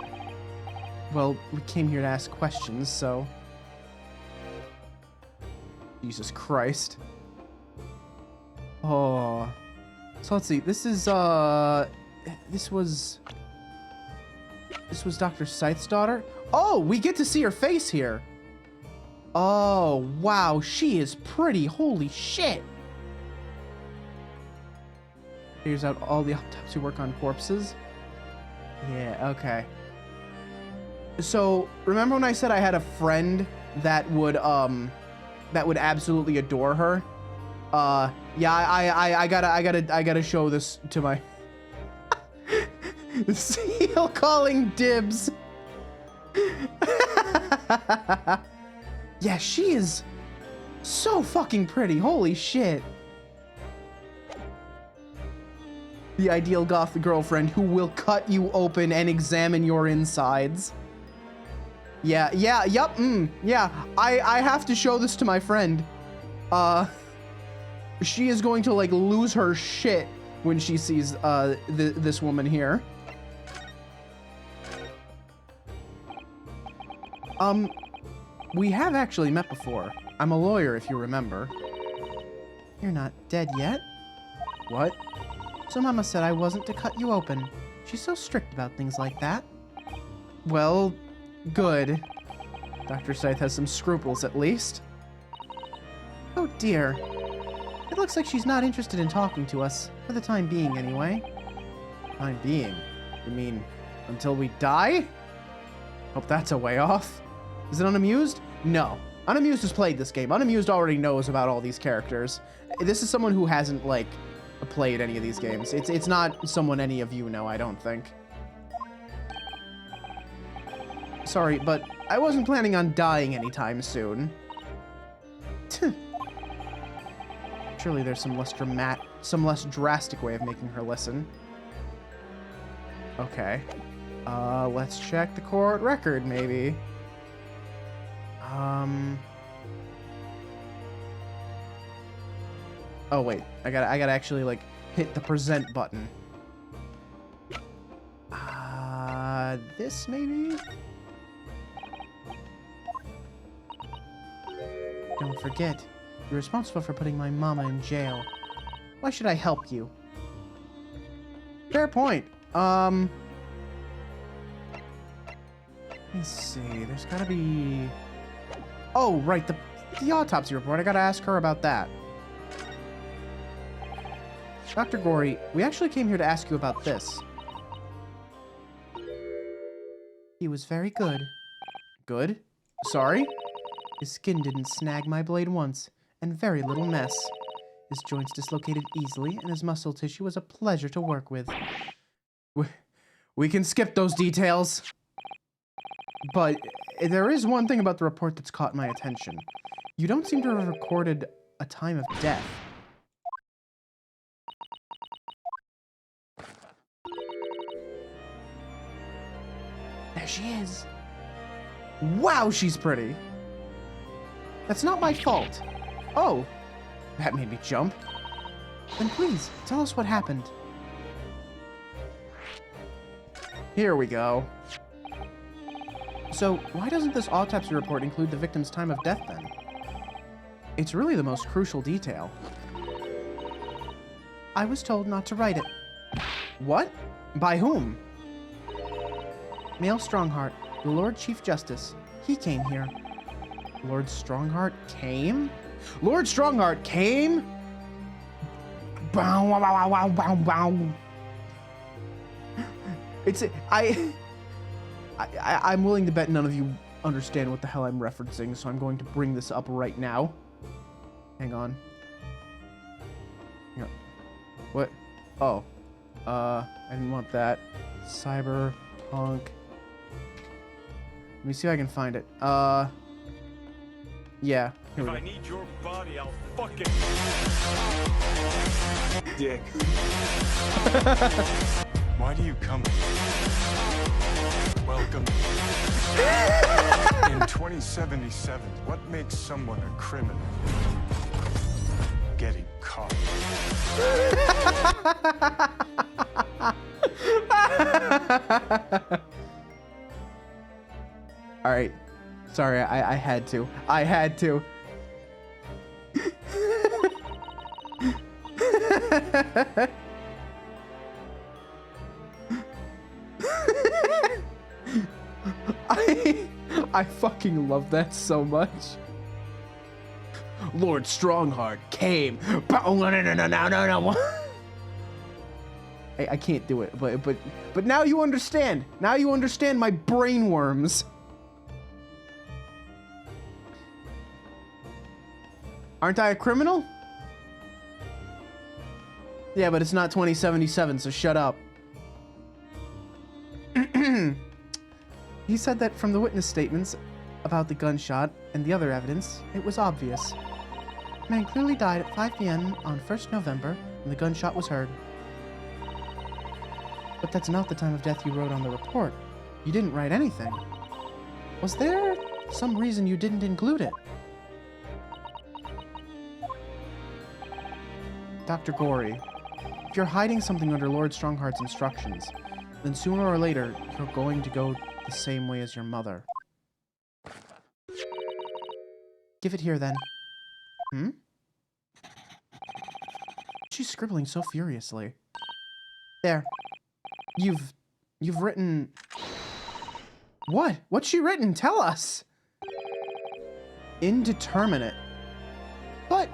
Well, we came here to ask questions, so... Jesus Christ. Oh. So let's see, this is, this was Dr. Scythe's daughter? Oh, we get to see her face here. Oh, wow, she is pretty. Holy shit. Here's out all the autopsy work on corpses. Yeah, okay. So, remember when I said I had a friend that would absolutely adore her? Yeah, I gotta show this to my seal calling dibs. Yeah, she is so fucking pretty. Holy shit. The ideal goth girlfriend who will cut you open and examine your insides. Yeah, yup, yeah. I have to show this to my friend. She is going to, like, lose her shit when she sees, this woman here. We have actually met before. I'm a lawyer, if you remember. You're not dead yet? What? So Mama said I wasn't to cut you open. She's so strict about things like that. Well, good. Dr. Scythe has some scruples, at least. Oh dear. It looks like she's not interested in talking to us, for the time being anyway. Time being? You mean, until we die? Hope that's a way off. Is it Unamused? No. Unamused has played this game. Unamused already knows about all these characters. This is someone who hasn't, like, played any of these games. It's not someone any of you know, I don't think. Sorry, but I wasn't planning on dying anytime soon. Surely there's some less drastic way of making her listen. Okay. Let's check the court record, maybe. Oh wait, I gotta actually, like, hit the present button. This maybe? Don't forget, you're responsible for putting my mama in jail. Why should I help you? Fair point. Let me see, there's gotta be... Oh, right, the autopsy report. I gotta ask her about that. Dr. Gory, we actually came here to ask you about this. He was very good. Good? Sorry? His skin didn't snag my blade once, and very little mess. His joints dislocated easily, and his muscle tissue was a pleasure to work with. We can skip those details. But there is one thing about the report that's caught my attention. You don't seem to have recorded a time of death. There she is. Wow, she's pretty. That's not my fault. Oh, that made me jump. Then please, tell us what happened. Here we go. So, why doesn't this autopsy report include the victim's time of death then? It's really the most crucial detail. I was told not to write it. What? By whom? Male Strongheart, the Lord Chief Justice. He came here. Lord Strongheart came? Lord Strongheart came? Bow, wow, wow, wow, wow, wow. I'm willing to bet none of you understand what the hell I'm referencing, so I'm going to bring this up right now. Hang on. Hang on. What? Oh. I didn't want that. Cyberpunk. Let me see if I can find it. Yeah. Here we go. If I need your body, I'll fucking... Dick. Why do you come? Welcome. In 2077, what makes someone a criminal? Getting caught. All right. Sorry, I had to. I had to. I fucking love that so much. Lord Strongheart came. No. I can't do it, but now you understand. Now you understand my brain worms. Aren't I a criminal? Yeah, but it's not 2077, so shut up. He said that from the witness statements about the gunshot and the other evidence, it was obvious. The man clearly died at 5 p.m. on 1st November when the gunshot was heard. But that's not the time of death you wrote on the report. You didn't write anything. Was there some reason you didn't include it? Dr. Gory, if you're hiding something under Lord Strongheart's instructions, then sooner or later, you're going to go the same way as your mother. Give it here, then. Hmm? She's scribbling so furiously. There. You've written... What? What's she written? Tell us! Indeterminate. But...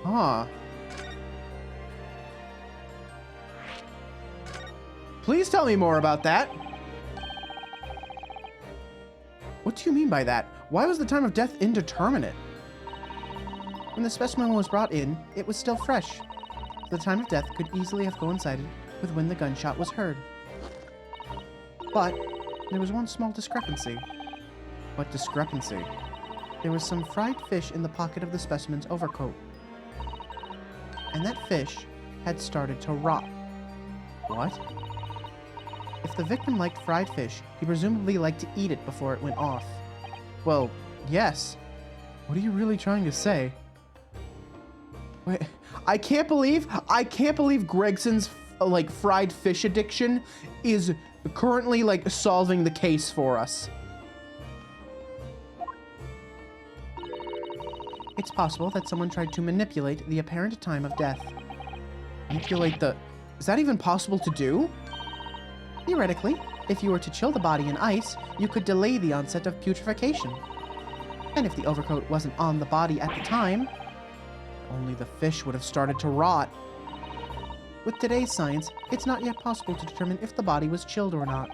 Ah. Please tell me more about that. What do you mean by that? Why was the time of death indeterminate? When the specimen was brought in, it was still fresh. The time of death could easily have coincided with when the gunshot was heard. But there was one small discrepancy. What discrepancy? There was some fried fish in the pocket of the specimen's overcoat. And that fish had started to rot. What? If the victim liked fried fish, he presumably liked to eat it before it went off. Well, yes. What are you really trying to say? Wait, I can't believe Gregson's like fried fish addiction is currently like solving the case for us. It's possible that someone tried to manipulate the apparent time of death. Manipulate the... Is that even possible to do? Theoretically, if you were to chill the body in ice, you could delay the onset of putrefaction. And if the overcoat wasn't on the body at the time, only the fish would have started to rot. With today's science, it's not yet possible to determine if the body was chilled or not.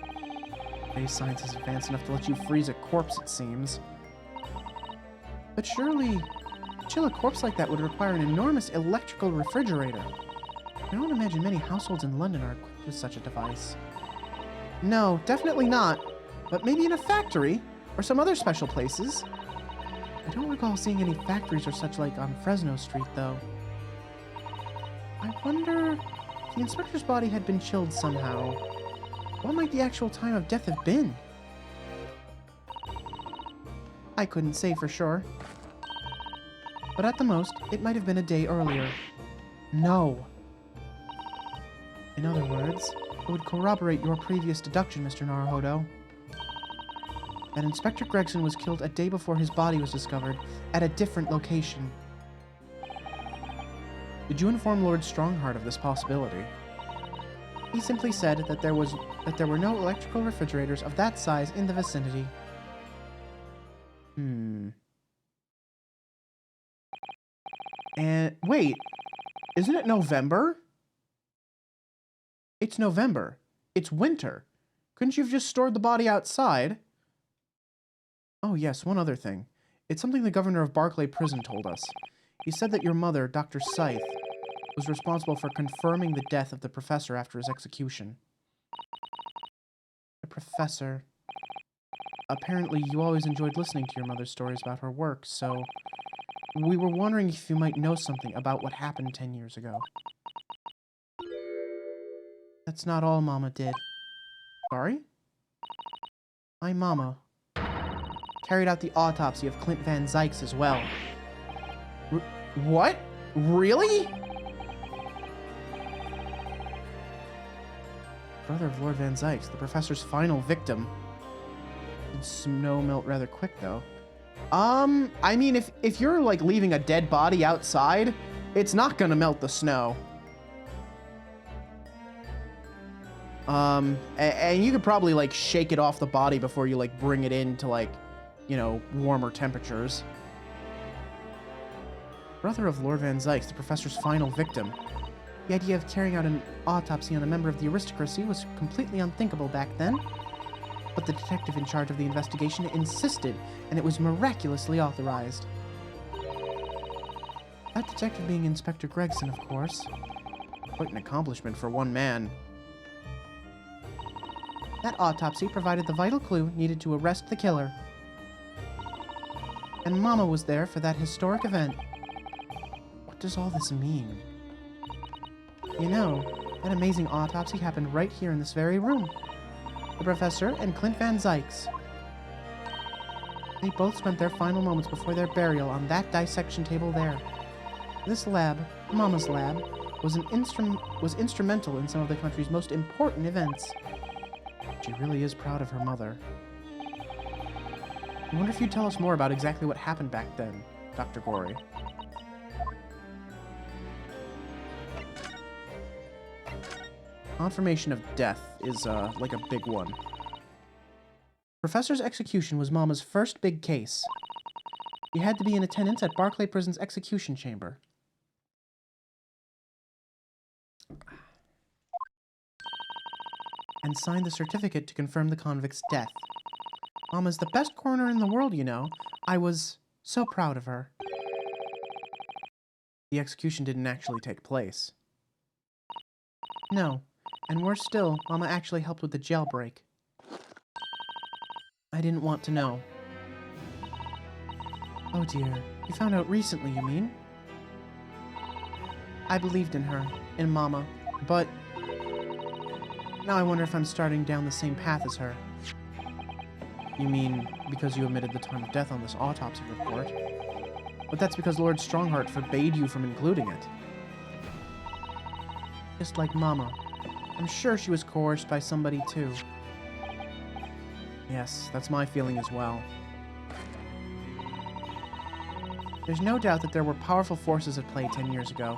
Today's science is advanced enough to let you freeze a corpse, it seems. But surely, to chill a corpse like that would require an enormous electrical refrigerator. I don't imagine many households in London are equipped with such a device. No, definitely not. But maybe in a factory, or some other special places. I don't recall seeing any factories or such like on Fresno Street, though. I wonder if the inspector's body had been chilled somehow. What might the actual time of death have been? I couldn't say for sure. But at the most, it might have been a day earlier. No. In other words, it would corroborate your previous deduction, Mr. Naruhodo. That Inspector Gregson was killed a day before his body was discovered, at a different location. Did you inform Lord Strongheart of this possibility? He simply said that there were no electrical refrigerators of that size in the vicinity. And wait, isn't it November? It's November. It's winter. Couldn't you have just stored the body outside? Oh yes, one other thing. It's something the governor of Barclay Prison told us. He said that your mother, Dr. Scythe, was responsible for confirming the death of the professor after his execution. The professor. Apparently, you always enjoyed listening to your mother's stories about her work, so we were wondering if you might know something about what happened 10 years ago. That's not all Mama did. Sorry? My Mama carried out the autopsy of Clint Van Zykes as well. What? Really? Brother of Lord Van Zykes, the professor's final victim. Did snow melt rather quick, though. I mean, if you're, like, leaving a dead body outside, it's not gonna melt the snow. And you could probably, like, shake it off the body before you, like, bring it in to, like, you know, warmer temperatures. Brother of Lord Van Zykes, the professor's final victim. The idea of carrying out an autopsy on a member of the aristocracy was completely unthinkable back then. But the detective in charge of the investigation insisted, and it was miraculously authorized. That detective being Inspector Gregson, of course. Quite an accomplishment for one man. That autopsy provided the vital clue needed to arrest the killer. And Mama was there for that historic event. What does all this mean? You know, that amazing autopsy happened right here in this very room. the professor, and Clint Van Zykes. They both spent their final moments before their burial on that dissection table there. This lab, Mama's lab, was instrumental in some of the country's most important events. She really is proud of her mother. I wonder if you'd tell us more about exactly what happened back then, Dr. Gory. Confirmation of death is, like a big one. Professor's execution was Mama's first big case. You had to be in attendance at Barclay Prison's execution chamber. And signed the certificate to confirm the convict's death. Mama's the best coroner in the world, you know. I was so proud of her. The execution didn't actually take place. No, and worse still, Mama actually helped with the jailbreak. I didn't want to know. Oh dear, you found out recently, you mean? I believed in her, in Mama, but now I wonder if I'm starting down the same path as her. You mean because you omitted the time of death on this autopsy report? But that's because Lord Strongheart forbade you from including it. Just like Mama. I'm sure she was coerced by somebody too. Yes, that's my feeling as well. There's no doubt that there were powerful forces at play 10 years ago.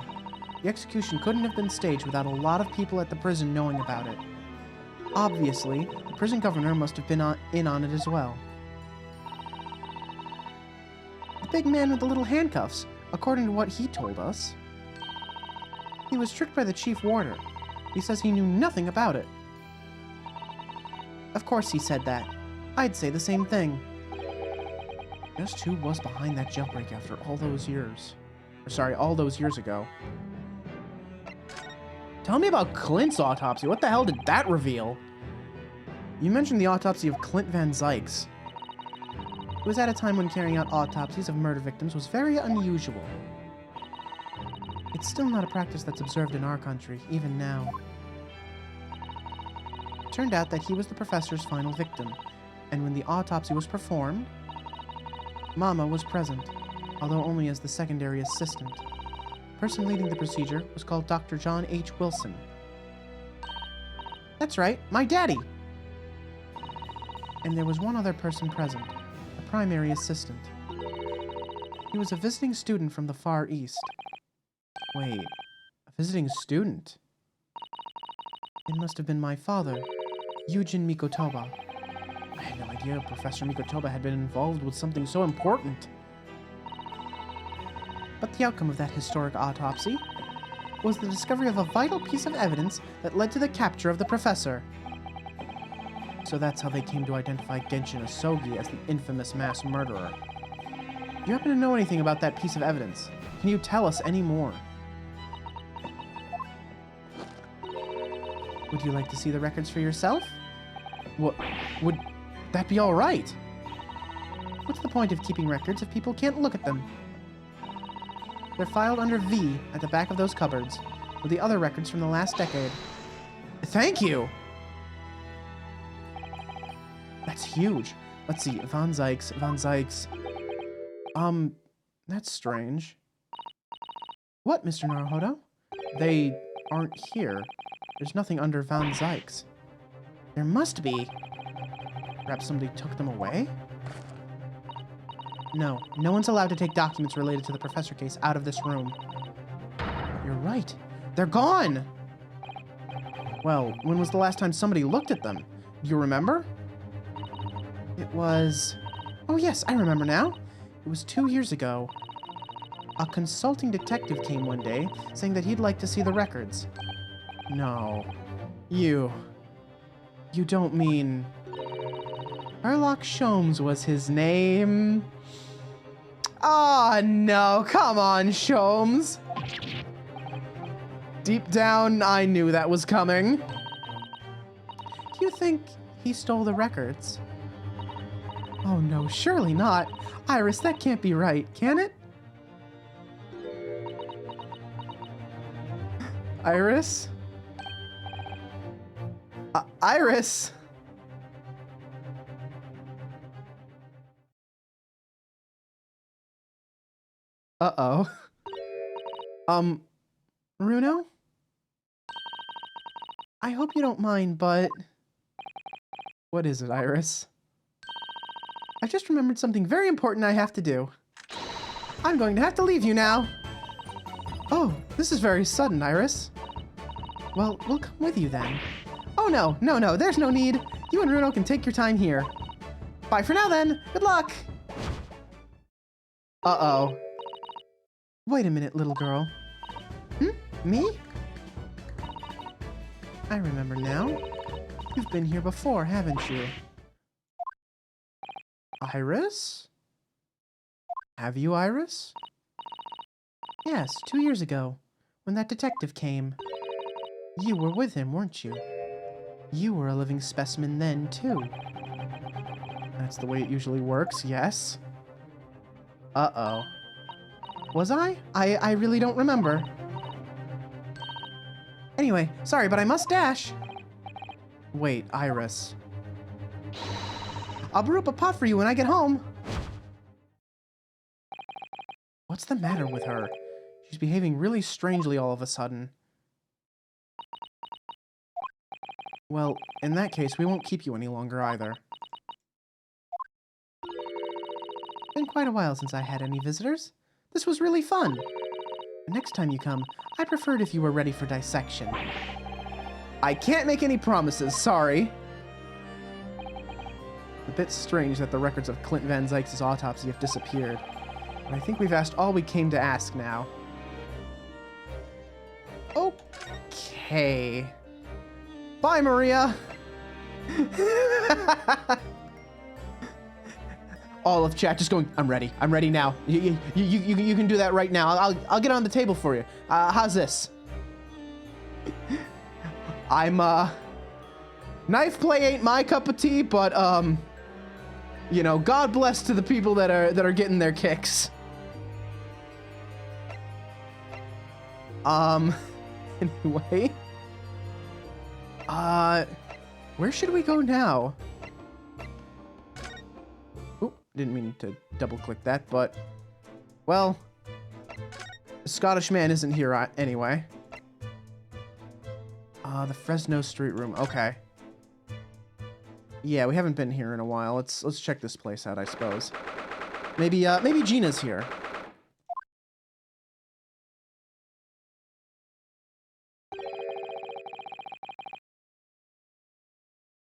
The execution couldn't have been staged without a lot of people at the prison knowing about it. Obviously, the prison governor must have been in on it as well. The big man with the little handcuffs, according to what he told us. He was tricked by the chief warder. He says he knew nothing about it. Of course he said that. I'd say the same thing. Just who was behind that jailbreak after all those years? Or sorry, all those years ago. Tell me about Clint's autopsy. What the hell did that reveal? You mentioned the autopsy of Clint Van Zykes. It was at a time when carrying out autopsies of murder victims was very unusual. It's still not a practice that's observed in our country, even now. It turned out that he was the professor's final victim, and when the autopsy was performed, Mama was present, although only as the secondary assistant. The person leading the procedure was called Dr. John H. Wilson. That's right, my daddy! And there was one other person present, a primary assistant. He was a visiting student from the Far East. Wait, a visiting student? It must have been my father, Eugen Mikotoba. I had no idea Professor Mikotoba had been involved with something so important. But the outcome of that historic autopsy was the discovery of a vital piece of evidence that led to the capture of the professor. So that's how they came to identify Genshin Asogi as the infamous mass murderer. Do you happen to know anything about that piece of evidence? Can you tell us any more? Would you like to see the records for yourself? What? Would that be all right? What's the point of keeping records if people can't look at them? They're filed under V at the back of those cupboards, with the other records from the last decade. Thank you! That's huge. Let's see, Van Zykes. That's strange. What, Mr. Naruhodo? They aren't here. There's nothing under Van Zykes. There must be. Perhaps somebody took them away? No, no one's allowed to take documents related to the professor case out of this room. You're right. They're gone! Well, when was the last time somebody looked at them? Do you remember? It was... Oh yes, I remember now. It was 2 years ago. A consulting detective came one day, saying that he'd like to see the records. No. You don't mean... Sherlock Sholmes was his name. Ah, no, come on, Sholmes. Deep down, I knew that was coming. Do you think he stole the records? Oh no, surely not. Iris, that can't be right, can it? Iris? Iris? Uh-oh. Bruno? I hope you don't mind, but... What is it, Iris? I just remembered something very important I have to do. I'm going to have to leave you now. Oh, this is very sudden, Iris. Well, we'll come with you then. Oh no, there's no need. You and Bruno can take your time here. Bye for now then. Good luck. Uh-oh. Wait a minute, little girl. Me? I remember now. You've been here before, haven't you? Iris? Have you, Iris? Yes, 2 years ago, when that detective came. You were with him, weren't you? You were a living specimen then, too. That's the way it usually works, yes. Uh-oh. Was I? I really don't remember. Anyway, sorry, but I must dash. Wait, Iris. I'll brew up a pot for you when I get home. What's the matter with her? She's behaving really strangely all of a sudden. Well, in that case, we won't keep you any longer either. Been quite a while since I had any visitors. This was really fun. The next time you come, I'd prefer it if you were ready for dissection. I can't make any promises, sorry. A bit strange that the records of Clint Van Zykes' autopsy have disappeared. But I think we've asked all we came to ask now. Okay. Bye, Maria! All of chat just going, I'm ready now. You can do that right now. I'll get on the table for you. How's this? Knife play ain't my cup of tea, but, you know, God bless to the people that are getting their kicks. Anyway. Where should we go now? Oop, didn't mean to double click that, but, well, the Scottish man isn't here anyway. The Fresno Street Room, okay. Yeah, we haven't been here in a while. Let's check this place out, I suppose. Maybe Gina's here.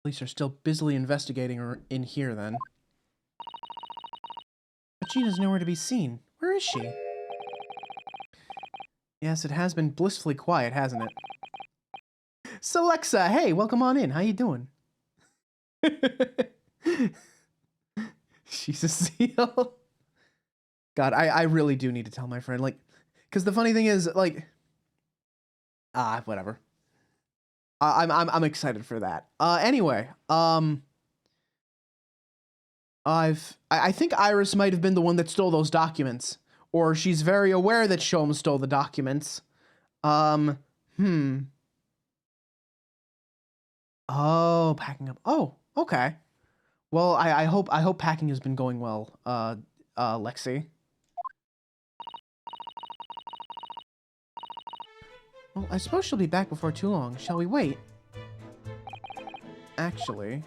Police are still busily investigating her in here, then. But Gina's nowhere to be seen. Where is she? Yes, it has been blissfully quiet, hasn't it? Celexa, hey, welcome on in. How you doing? She's a seal. God, I really do need to tell my friend, like, because the funny thing is, like, whatever. I'm excited for that. Anyway, I think Iris might have been the one that stole those documents, or she's very aware that Shom stole the documents. Oh, packing up. Oh, okay. Well, I hope packing has been going well, Lexi. Well, I suppose she'll be back before too long. Shall we wait? Actually,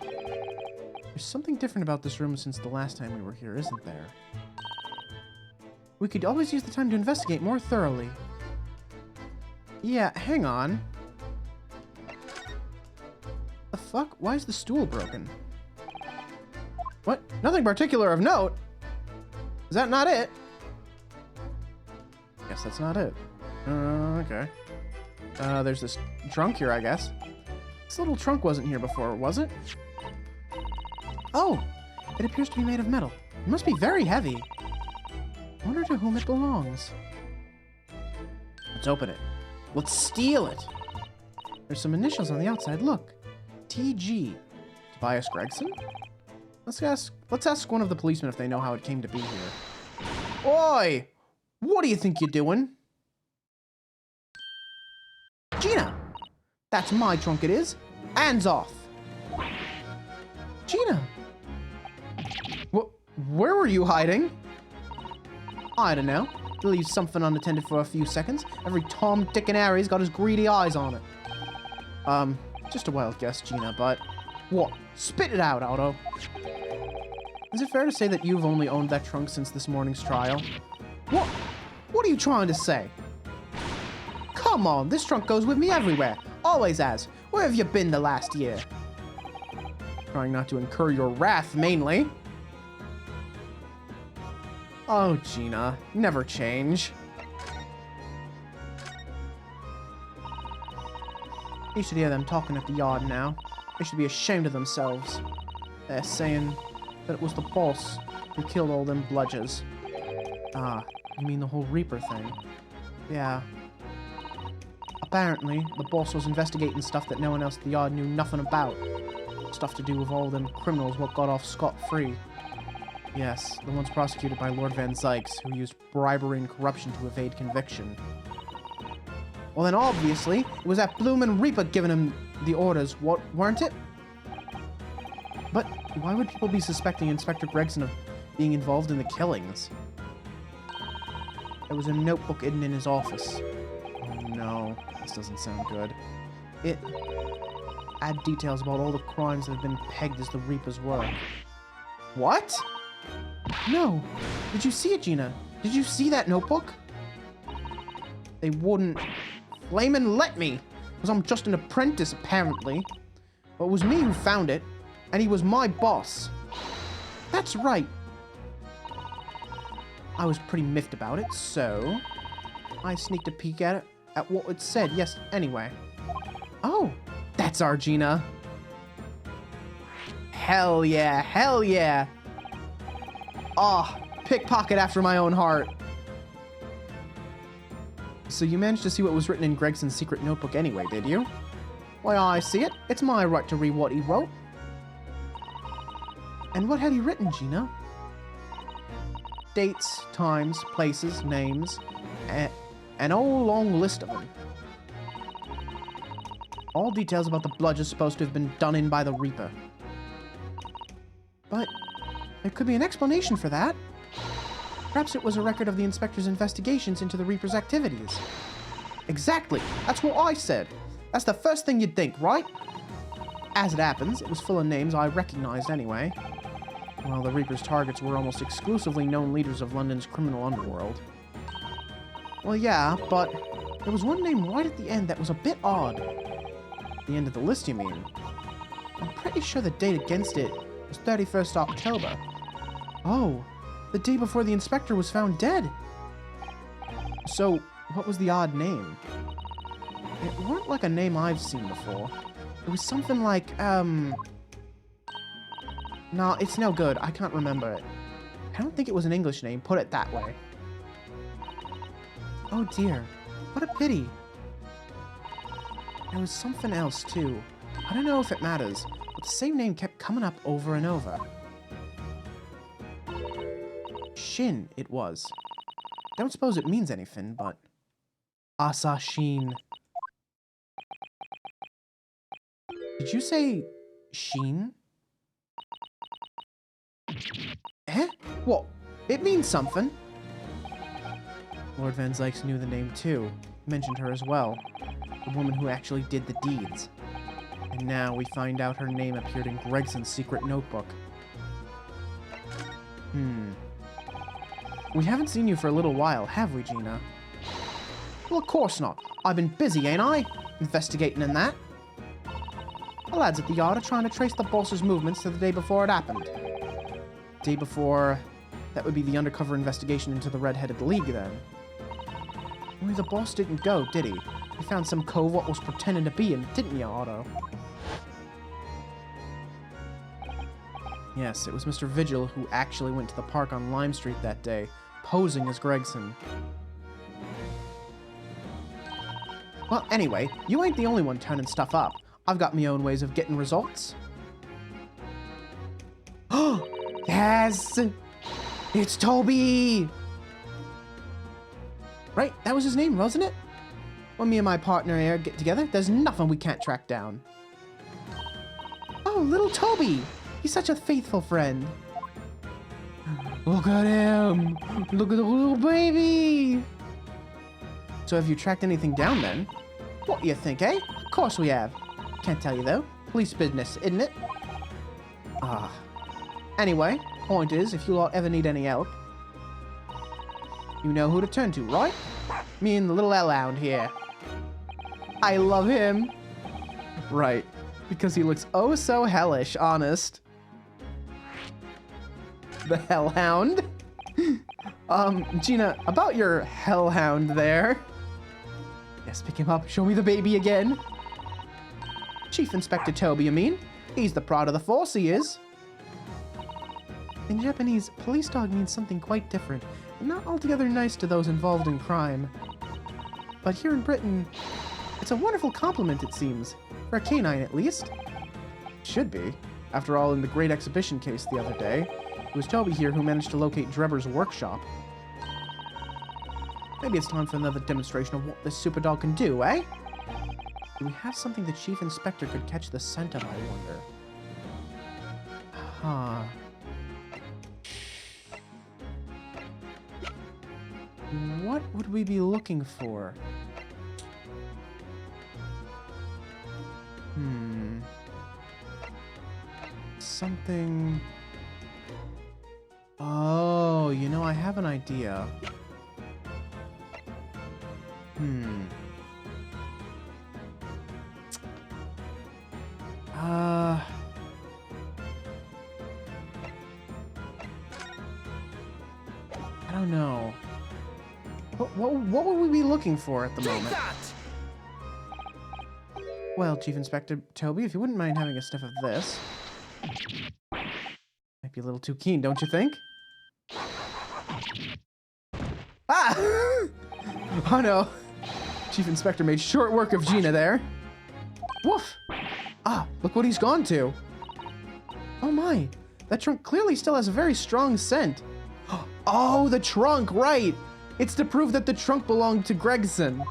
there's something different about this room since the last time we were here, isn't there? We could always use the time to investigate more thoroughly. Yeah, hang on. The fuck? Why is the stool broken? What? Nothing particular of note? Is that not it? Guess that's not it. Okay. There's this trunk here, I guess. This little trunk wasn't here before, was it? Oh! It appears to be made of metal. It must be very heavy. I wonder to whom it belongs. Let's open it. Let's steal it. There's some initials on the outside. Look. TG. Tobias Gregson? Let's ask one of the policemen if they know how it came to be here. Oi! What do you think you're doing? Gina! That's my trunk it is. Hands off. Gina! Where were you hiding? I don't know. To leave something unattended for a few seconds. Every Tom, Dick, and Harry's got his greedy eyes on it. Just a wild guess, Gina, but... What? Spit it out, Otto. Is it fair to say that you've only owned that trunk since this morning's trial? What? What are you trying to say? Come on, this trunk goes with me everywhere. Always has. Where have you been the last year? Trying not to incur your wrath, mainly. Oh, Gina, never change. You should hear them talking at the yard now. They should be ashamed of themselves. They're saying that it was the boss who killed all them bludgers. Ah, you mean the whole Reaper thing? Yeah. Apparently, the boss was investigating stuff that no one else at the yard knew nothing about. Stuff to do with all them criminals what got off scot-free. Yes, the ones prosecuted by Lord Van Zykes, who used bribery and corruption to evade conviction. Well then, obviously, it was that bloomin' Reaper giving him the orders, weren't it? But why would people be suspecting Inspector Gregson of being involved in the killings? There was a notebook hidden in his office. Oh no, this doesn't sound good. It had details about all the crimes that have been pegged as the Reaper's work. What? No. Did you see it, Gina? Did you see that notebook? They wouldn't flamin' let me, because I'm just an apprentice, apparently. But it was me who found it, and he was my boss. That's right. I was pretty miffed about it, so I sneaked a peek at it, at what it said. Yes, anyway. Oh, that's our Gina. Hell yeah, hell yeah. Ah, pickpocket after my own heart. So you managed to see what was written in Gregson's secret notebook anyway, did you? Why, I see it. It's my right to read what he wrote. And what had he written, Gina? Dates, times, places, names, an old long list of them. All details about the bludgers supposed to have been done in by the Reaper. But there could be an explanation for that. Perhaps it was a record of the Inspector's investigations into the Reaper's activities. Exactly! That's what I said! That's the first thing you'd think, right? As it happens, it was full of names I recognized anyway. Well, the Reaper's targets were almost exclusively known leaders of London's criminal underworld. Well, yeah, but there was one name right at the end that was a bit odd. The end of the list, you mean? I'm pretty sure the date against it was 31st October. Oh, the day before the Inspector was found dead. So, what was the odd name? It weren't like a name I've seen before. It was something like, No, it's no good. I can't remember it. I don't think it was an English name, put it that way. Oh dear, what a pity. There was something else, too. I don't know if it matters, but the same name kept coming up over and over. Shin, it was. Don't suppose it means anything, but... Asashin. Did you say... Sheen? Eh? What? It means something. Lord Van Zykes knew the name too. Mentioned her as well. The woman who actually did the deeds. And now we find out her name appeared in Gregson's secret notebook. We haven't seen you for a little while, have we, Gina? Well, of course not. I've been busy, ain't I? Investigating in that. The lads at the yard are trying to trace the boss's movements to the day before it happened. Day before... That would be the undercover investigation into the Red-Headed League, then. Only the boss didn't go, did he? He found some cove what was pretending to be him, didn't you, Otto? Yes, it was Mr. Vigil who actually went to the park on Lime Street that day, posing as Gregson. Well, anyway, you ain't the only one turning stuff up. I've got my own ways of getting results. Oh, yes! It's Toby! Right, that was his name, wasn't it? When me and my partner here get together, there's nothing we can't track down. Oh, little Toby! He's such a faithful friend. Look at him! Look at the little baby! So have you tracked anything down then? What do you think, eh? Of course we have. Can't tell you though. Police business, isn't it? Ah. Anyway, point is, if you lot ever need any help, you know who to turn to, right? Me and the little hellhound here. I love him. Right. Because he looks oh so hellish, honest. The hellhound? Gina, about your hellhound there. Yes, pick him up. Show me the baby again. Chief Inspector Toby, you mean? He's the pride of the force, he is. In Japanese, police dog means something quite different, and not altogether nice to those involved in crime. But here in Britain, it's a wonderful compliment, it seems. For a canine, at least. Should be. After all, in the Great Exhibition case the other day, it was Toby here who managed to locate Drebber's workshop. Maybe it's time for another demonstration of what this super dog can do, eh? Do we have something the Chief Inspector could catch the scent of, I wonder? Huh. What would we be looking for? Something... Oh, you know, I have an idea. I don't know. What would we be looking for at the moment? Well, Chief Inspector Toby, if you wouldn't mind having a sniff of this. Might be a little too keen, don't you think? Ah! Oh no. Chief Inspector made short work of Gina there. Woof! Ah, look what he's gone to. Oh my, that trunk clearly still has a very strong scent. Oh, the trunk, right! It's to prove that the trunk belonged to Gregson.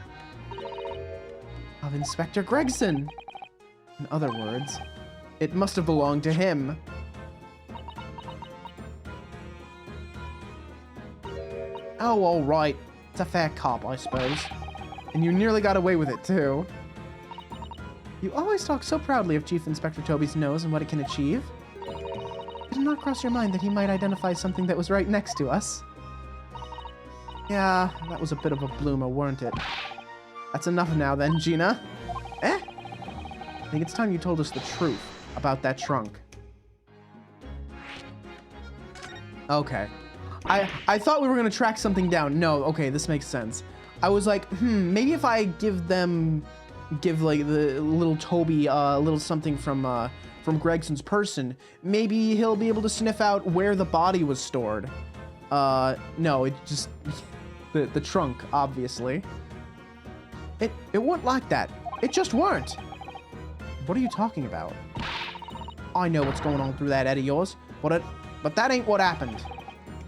Of Inspector Gregson. In other words, it must have belonged to him. Oh, all right. It's a fair cop, I suppose. And you nearly got away with it, too. You always talk so proudly of Chief Inspector Toby's nose and what it can achieve. Did it not cross your mind that he might identify something that was right next to us? Yeah, that was a bit of a bloomer, weren't it? That's enough now then, Gina. Eh? I think it's time you told us the truth about that trunk. Okay. I thought we were gonna track something down. No, okay, this makes sense. I was like, maybe if I give like the little Toby a little something from Gregson's person, maybe he'll be able to sniff out where the body was stored. No, it just the trunk, obviously. It weren't like that. It just weren't. What are you talking about? I know what's going on through that head of yours, but that ain't what happened.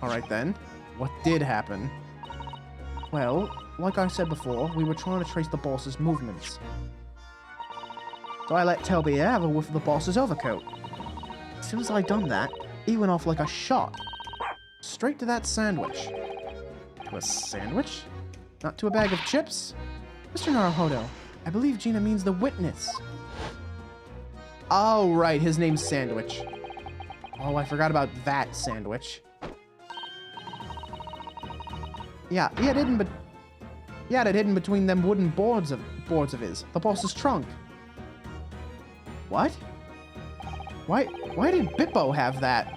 All right then, what did happen? Well, like I said before, we were trying to trace the boss's movements. So I let Toby have a whiff of the boss's overcoat. As soon as I done that, he went off like a shot. Straight to that sandwich. To a sandwich? Not to a bag of chips? Mr. Naruhodo, I believe Gina means the witness. Oh, right, his name's Sandwich. Oh, I forgot about that sandwich. Yeah, he had it hidden between them wooden boards of his. The boss's trunk. What? Why did Bippo have that?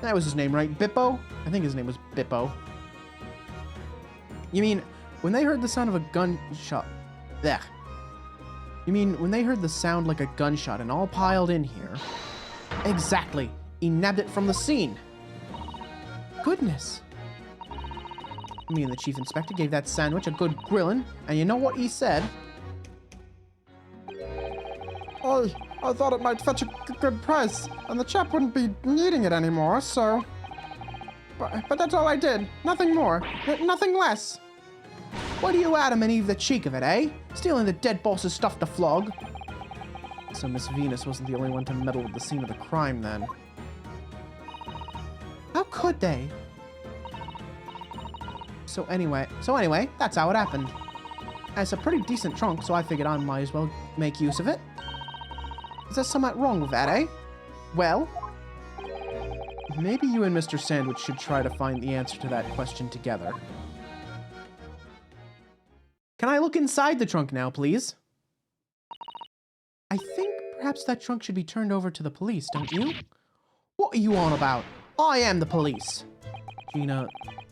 That was his name, right? Bippo? I think his name was Bippo. You mean, when they heard the sound of a gunshot... Blech. You mean, when they heard the sound like a gunshot and all piled in here... Exactly. He nabbed it from the scene. Goodness. Me and the Chief Inspector gave that sandwich a good grilling, and you know what he said? I thought it might fetch a good price, and the chap wouldn't be needing it anymore, so... But that's all I did. Nothing more. Nothing less. What do you Adam and Eve the cheek of it, eh? Stealing the dead boss's stuff to flog. So Miss Venus wasn't the only one to meddle with the scene of the crime, then. How could they? So anyway, that's how it happened. It's a pretty decent trunk, so I figured I might as well make use of it. Is there something wrong with that, eh? Well, maybe you and Mr. Sandwich should try to find the answer to that question together. Can I look inside the trunk now, please? I think perhaps that trunk should be turned over to the police, don't you? What are you on about? I am the police. Gina,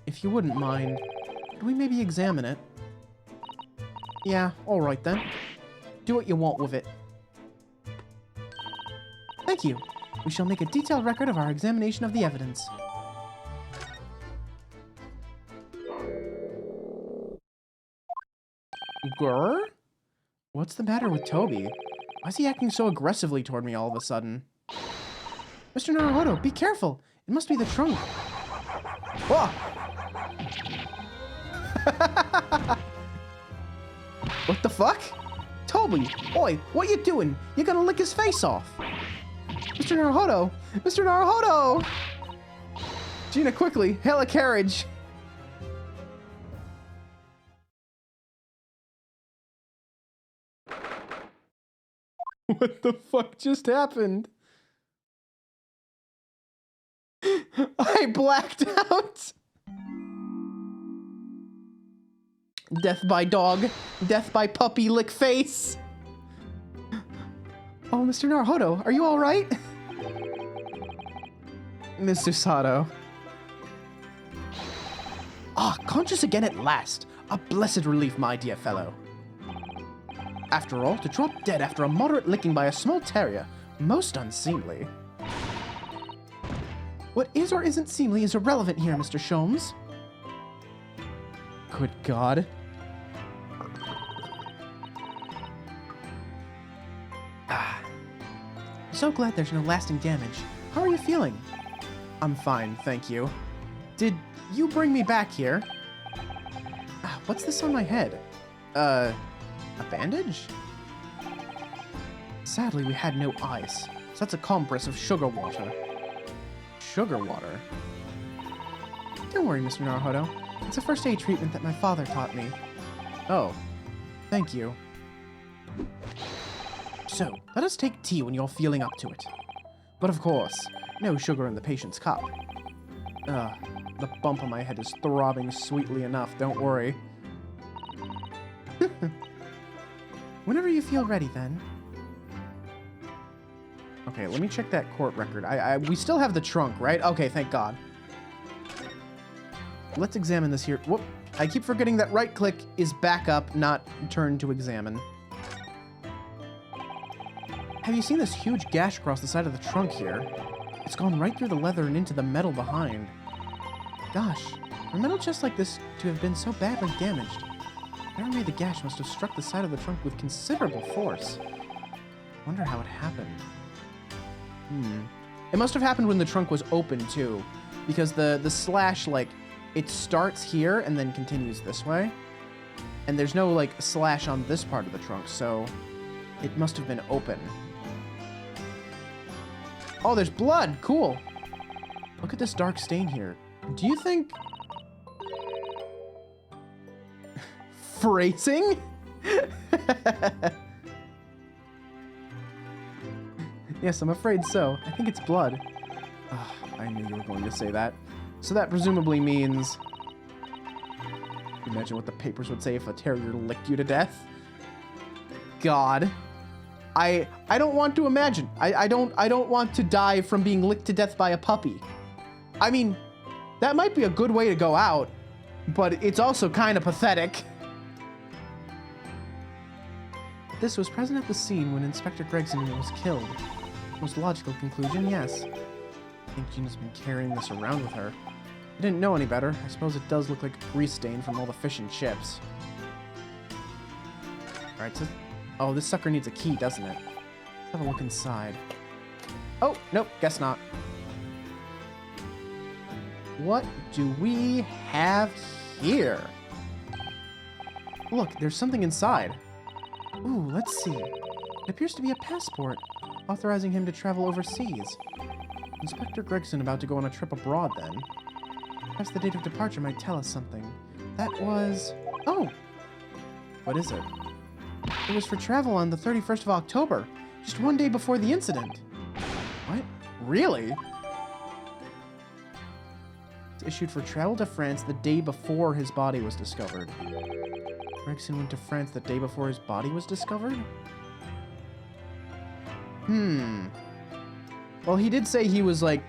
if you wouldn't mind, could we maybe examine it? Yeah, alright then. Do what you want with it. Thank you. We shall make a detailed record of our examination of the evidence. Grr? What's the matter with Toby? Why is he acting so aggressively toward me all of a sudden? Mr. Naruhodo, be careful! It must be the trunk. Whoa! What the fuck? Toby! Oi, what you doing? You're gonna lick his face off! Mr. Naruhodo! Mr. Naruhodo! Gina, quickly, hail a carriage! What the fuck just happened? I blacked out! Death by dog. Death by puppy lick face. Oh, Mr. Naruhodo, are you alright? Mr. Sato. Ah, conscious again at last. A blessed relief, my dear fellow. After all, to drop dead after a moderate licking by a small terrier, most unseemly. What is or isn't seemly is irrelevant here, Mr. Sholmes. Good God. Ah. So glad there's no lasting damage. How are you feeling? I'm fine, thank you. Did you bring me back here? Ah, what's this on my head? A bandage? Sadly, we had no ice, so that's a compress of sugar water. Sugar water? Don't worry, Mr. Naruhodo. It's a first aid treatment that my father taught me. Oh, thank you. So, let us take tea when you're feeling up to it. But of course, no sugar in the patient's cup. The bump on my head is throbbing sweetly enough, don't worry. Whenever you feel ready, then. Okay, let me check that court record. We still have the trunk, right? Okay, thank God. Let's examine this here. Whoop. I keep forgetting that right click is back up, not turn to examine. Have you seen this huge gash across the side of the trunk here? It's gone right through the leather and into the metal behind. Gosh, for a metal chest like this to have been so badly damaged, whoever made the gash must have struck the side of the trunk with considerable force. Wonder how it happened. It must have happened when the trunk was open, too. Because the slash, like, it starts here and then continues this way. And there's no, like, slash on this part of the trunk, so it must have been open. Oh, there's blood! Cool! Look at this dark stain here. Do you think... Phrasing? Yes, I'm afraid so. I think it's blood. I knew you were going to say that. So that presumably means... Imagine what the papers would say if a terrier licked you to death. God. I don't want to imagine. I don't want to die from being licked to death by a puppy. I mean, that might be a good way to go out, but it's also kind of pathetic. This was present at the scene when Inspector Gregson was killed. Most logical conclusion, yes. I think Gina's been carrying this around with her. I didn't know any better. I suppose it does look like a grease stain from all the fish and chips. Alright, so... Oh, this sucker needs a key, doesn't it? Let's have a look inside. Oh, nope, guess not. What do we have here? Look, there's something inside. Ooh, let's see. It appears to be a passport, authorizing him to travel overseas. Inspector Gregson about to go on a trip abroad, then. Perhaps the date of departure might tell us something. That was... Oh! What is it? It was for travel on the 31st of October, just one day before the incident. What? Really? It's issued for travel to France the day before his body was discovered. Gregson went to France the day before his body was discovered? Well, he did say he was, like,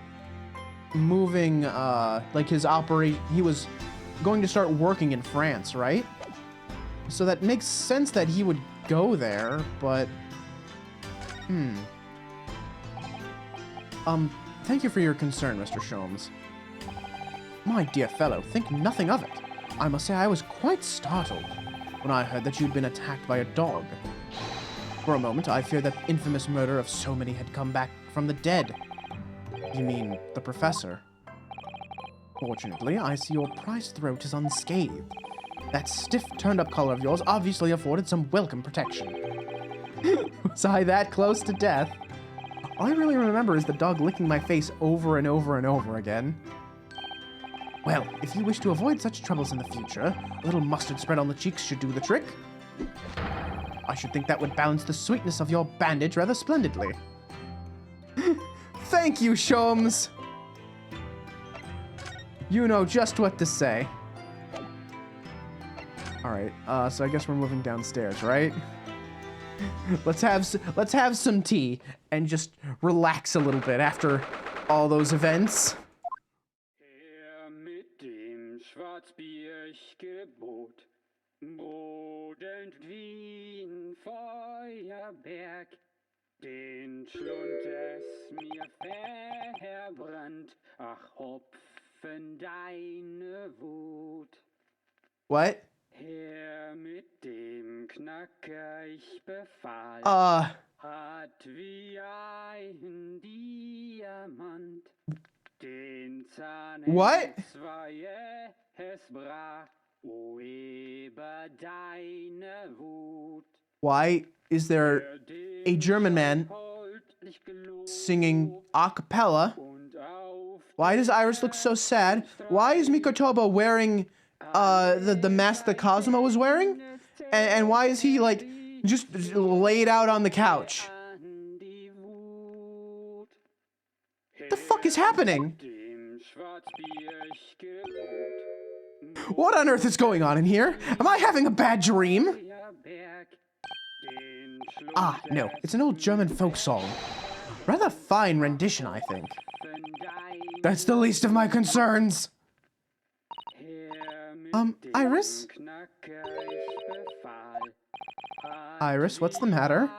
moving, like, his operation... He was going to start working in France, right? So that makes sense that he would go there, but... Thank you for your concern, Mr. Sholmes. My dear fellow, think nothing of it. I must say I was quite startled when I heard that you'd been attacked by a dog. For a moment, I feared that infamous murder of so many had come back from the dead. You mean, the professor? Fortunately, I see your prized throat is unscathed. That stiff, turned-up collar of yours obviously afforded some welcome protection. Was I that close to death? All I really remember is the dog licking my face over and over and over again. Well, if you wish to avoid such troubles in the future, a little mustard spread on the cheeks should do the trick. I should think that would balance the sweetness of your bandage rather splendidly. Thank you, Sholmes! You know just what to say. Alright, so I guess we're moving downstairs, right? Let's have some tea and just relax a little bit after all those events. Mit dem Schwarzbiergebot brodelt wie ein Feuerberg, den Schlund es mir verbrannt, ach Hopfen deine Wut. What? Her mit dem Knacker ich befahl, hat wie ein Diamant den Zahn What? entzwei es brach, o über deine Wut. Why is there a German man singing a cappella? Why does Iris look so sad? Why is Mikotoba wearing the mask that Cosmo was wearing? And why is he, like, just laid out on the couch? What the fuck is happening? What on earth is going on in here? Am I having a bad dream? Ah, no, it's an old German folk song. Rather fine rendition, I think. That's the least of my concerns. Iris? Iris, what's the matter?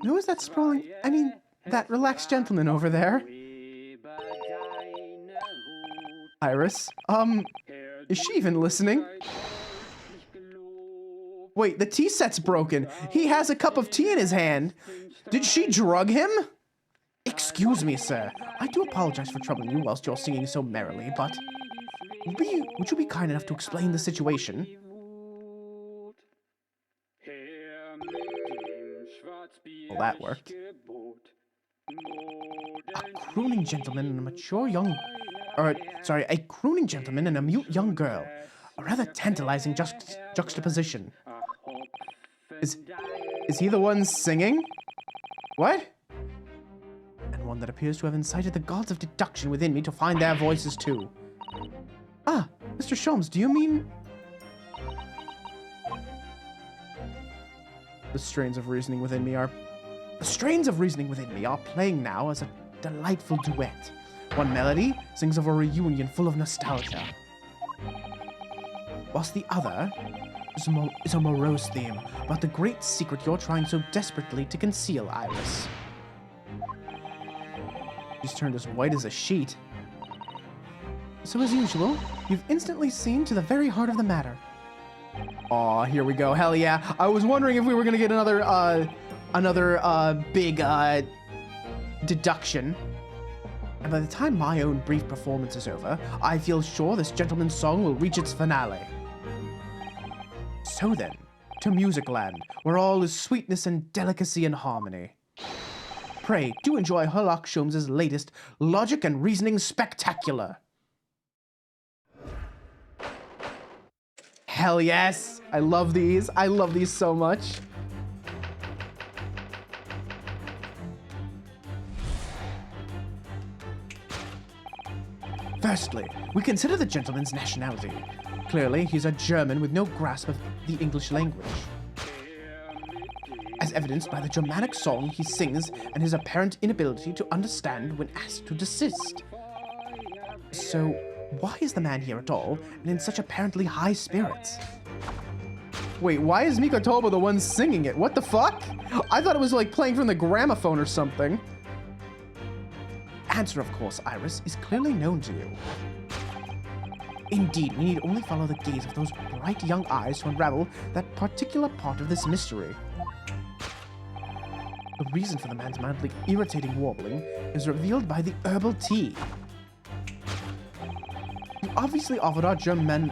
Who is that sprawling, that relaxed gentleman over there? Iris, is she even listening? Wait, the tea set's broken. He has a cup of tea in his hand. Did she drug him? Excuse me, sir. I do apologize for troubling you whilst you're singing so merrily, but... Would you be kind enough to explain the situation? Well, that worked. A crooning gentleman and a mature young... a crooning gentleman and a mute young girl. A rather tantalizing juxtaposition. Is he the one singing? What? And one that appears to have incited the gods of deduction within me to find their voices too. Ah, Mr. Sholmes, do you mean... The strains of reasoning within me are playing now as a delightful duet. One melody sings of a reunion full of nostalgia, whilst the other is a morose theme about the great secret you're trying so desperately to conceal, Iris. She's turned as white as a sheet. So as usual, you've instantly seen to the very heart of the matter. Aw, here we go. Hell yeah. I was wondering if we were gonna get another big deduction. And by the time my own brief performance is over, I feel sure this gentleman's song will reach its finale. So then, to Music Land, where all is sweetness and delicacy and harmony. Pray, do enjoy Sherlock Sholmes' latest Logic and Reasoning Spectacular. Hell yes! I love these. I love these so much. Firstly, we consider the gentleman's nationality. Clearly, he's a German with no grasp of the English language, as evidenced by the Germanic song he sings and his apparent inability to understand when asked to desist. So, why is the man here at all, and in such apparently high spirits? Wait, why is Mikotoba the one singing it? What the fuck? I thought it was like playing from the gramophone or something. Answer, of course, Iris, is clearly known to you. Indeed, we need only follow the gaze of those bright young eyes to unravel that particular part of this mystery. The reason for the man's mildly irritating warbling is revealed by the herbal tea. You obviously offered our German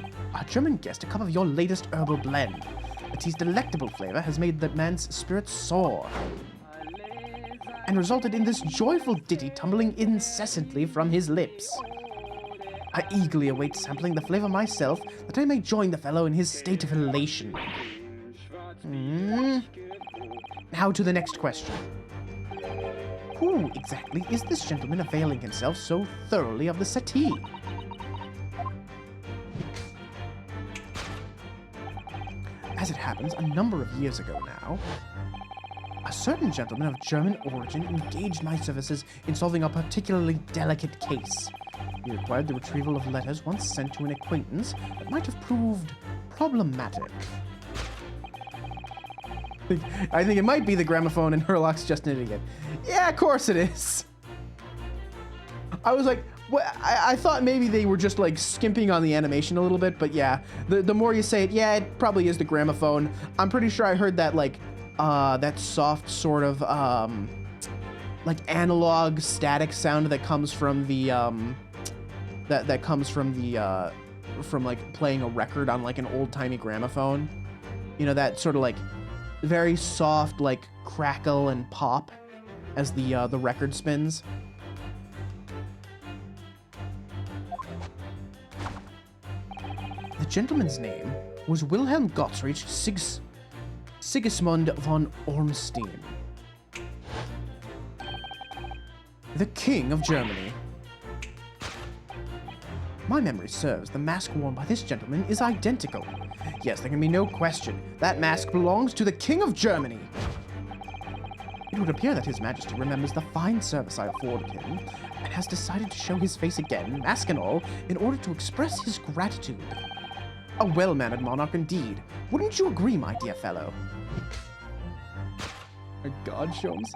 guest a cup of your latest herbal blend. The tea's delectable flavor has made the man's spirits soar, and resulted in this joyful ditty tumbling incessantly from his lips. I eagerly await sampling the flavor myself, that I may join the fellow in his state of elation. Now to the next question. Who exactly is this gentleman availing himself so thoroughly of the settee? As it happens, a number of years ago now, a certain gentleman of German origin engaged my services in solving a particularly delicate case. He required the retrieval of letters once sent to an acquaintance that might have proved problematic. I think it might be the gramophone and Herlock's just an idiot. Yeah, of course it is. I was like, well, I thought maybe they were just like skimping on the animation a little bit, but yeah, the more you say it, yeah, it probably is the gramophone. I'm pretty sure I heard that like, that soft sort of, like analog static sound that comes from the, that comes from the, from like playing a record on like an old-timey gramophone. You know, that sort of like very soft like crackle and pop as the record spins. The gentleman's name was Wilhelm Gottfried Sigismund von Ormstein, the King of Germany. My memory serves, the mask worn by this gentleman is identical. Yes, there can be no question. That mask belongs to the King of Germany. It would appear that His Majesty remembers the fine service I afforded him, and has decided to show his face again, mask and all, in order to express his gratitude. A well-mannered monarch indeed. Wouldn't you agree, my dear fellow? My God, Sholmes.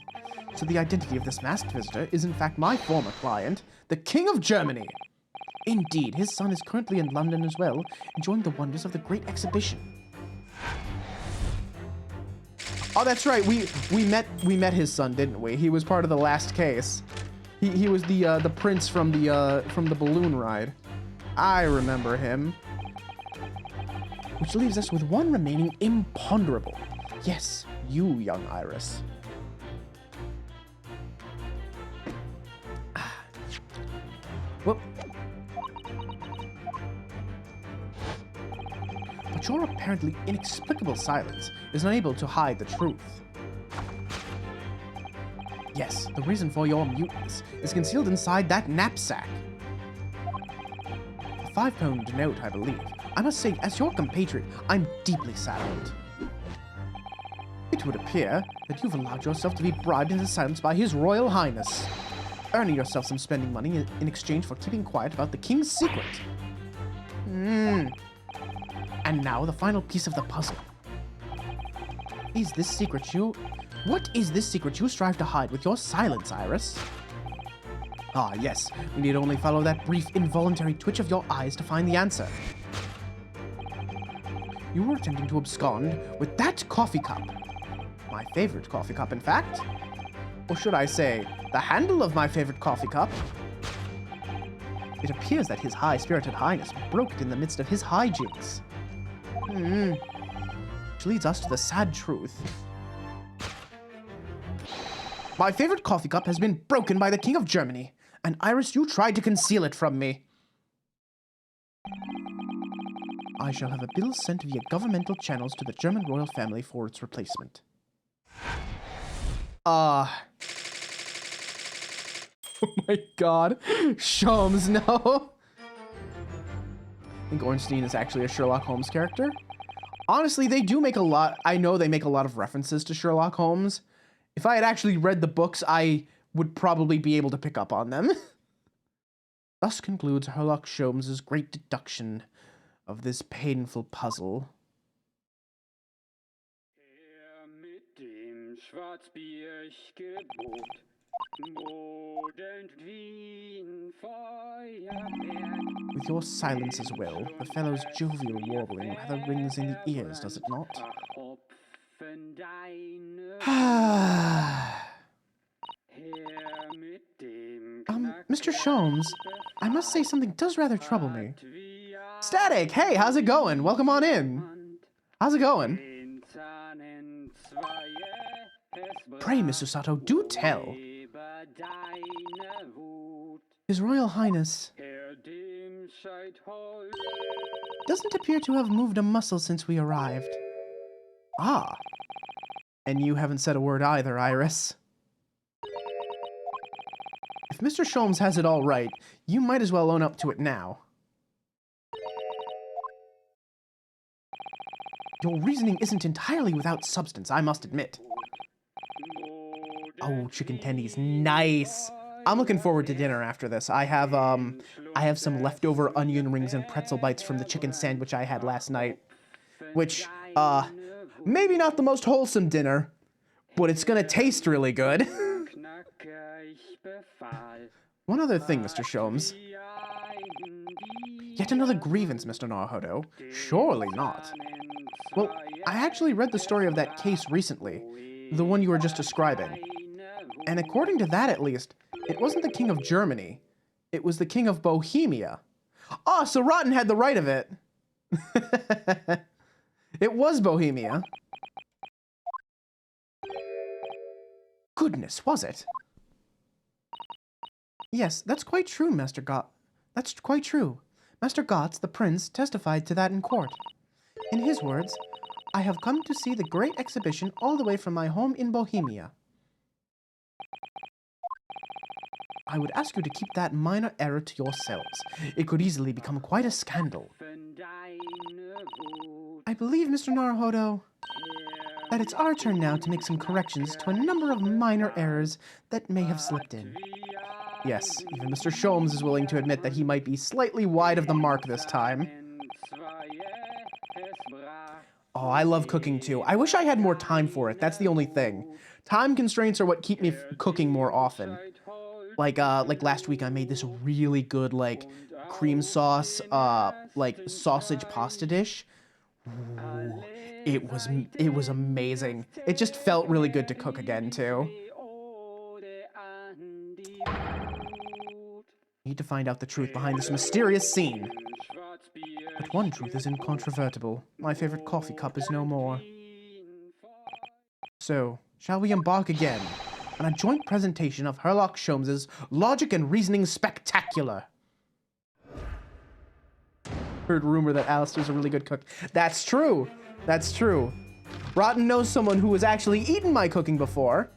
So the identity of this masked visitor is in fact my former client, the King of Germany. Indeed, his son is currently in London as well, enjoying the wonders of the Great Exhibition. Oh, that's right. We met his son, didn't we? He was part of the last case. He was the prince from the balloon ride. I remember him. Which leaves us with one remaining imponderable. Yes, you, young Iris. Well, but your apparently inexplicable silence is unable to hide the truth. Yes, the reason for your muteness is concealed inside that knapsack. A 5-pound note, I believe. I must say, as your compatriot, I'm deeply saddened. It would appear that you've allowed yourself to be bribed into silence by His Royal Highness, earning yourself some spending money in exchange for keeping quiet about the King's secret. And now the final piece of the puzzle. What is this secret you strive to hide with your silence, Iris? Ah, yes, we need only follow that brief involuntary twitch of your eyes to find the answer. You were attempting to abscond with that coffee cup. My favorite coffee cup, in fact. Or should I say, the handle of my favorite coffee cup. It appears that His High-Spirited Highness broke it in the midst of his hijinks. Which leads us to the sad truth. My favorite coffee cup has been broken by the King of Germany. And Iris, you tried to conceal it from me. I shall have a bill sent via governmental channels to the German royal family for its replacement. Oh my god. Sholmes, no. I think Ornstein is actually a Sherlock Holmes character. Honestly, they do make a lot... I know they make a lot of references to Sherlock Holmes. If I had actually read the books, I would probably be able to pick up on them. Thus concludes Sherlock Holmes's great deduction of this painful puzzle. Mit dem Schwarzbiergebot modend wie ein Feuerwerk. With your silence as well, the fellow's jovial warbling rather rings in the ears, does it not? Ach, Hopfen, deine Herr mit dem Mr. Sholmes, I must say something does rather trouble me. Static, hey, how's it going? Welcome on in. How's it going? Pray, Mr. Sato, do tell. His Royal Highness doesn't appear to have moved a muscle since we arrived. Ah. And you haven't said a word either, Iris. If Mr. Sholmes has it all right, you might as well own up to it now. Your reasoning isn't entirely without substance, I must admit. Oh, chicken tendies, nice. I'm looking forward to dinner after this. I have some leftover onion rings and pretzel bites from the chicken sandwich I had last night. Which, maybe not the most wholesome dinner, but it's gonna taste really good. One other thing, Mr. Sholmes. Yet another grievance, Mr. Naruhodo. Surely not. Well, I actually read the story of that case recently, the one you were just describing. And according to that, at least, it wasn't the King of Germany. It was the King of Bohemia. Oh, so Rotten had the right of it. It was Bohemia. Goodness, was it? Yes, that's quite true, Master Gott. That's quite true. Master Gotz, the prince, testified to that in court. In his words, I have come to see the great exhibition all the way from my home in Bohemia. I would ask you to keep that minor error to yourselves. It could easily become quite a scandal. I believe, Mr. Naruhodo, that it's our turn now to make some corrections to a number of minor errors that may have slipped in. Yes, even Mr. Sholmes is willing to admit that he might be slightly wide of the mark this time. Oh, I love cooking too. I wish I had more time for it. That's the only thing. Time constraints are what keep me cooking more often. Like last week I made this really good, like, cream sauce, like, sausage pasta dish. Ooh, it was amazing. It just felt really good to cook again, too. Need to find out the truth behind this mysterious scene. But one truth is incontrovertible. My favorite coffee cup is no more. So, shall we embark again on a joint presentation of Sherlock Holmes's Logic and Reasoning Spectacular? Heard rumor that Alistair's a really good cook. That's true. That's true. Rotten knows someone who has actually eaten my cooking before.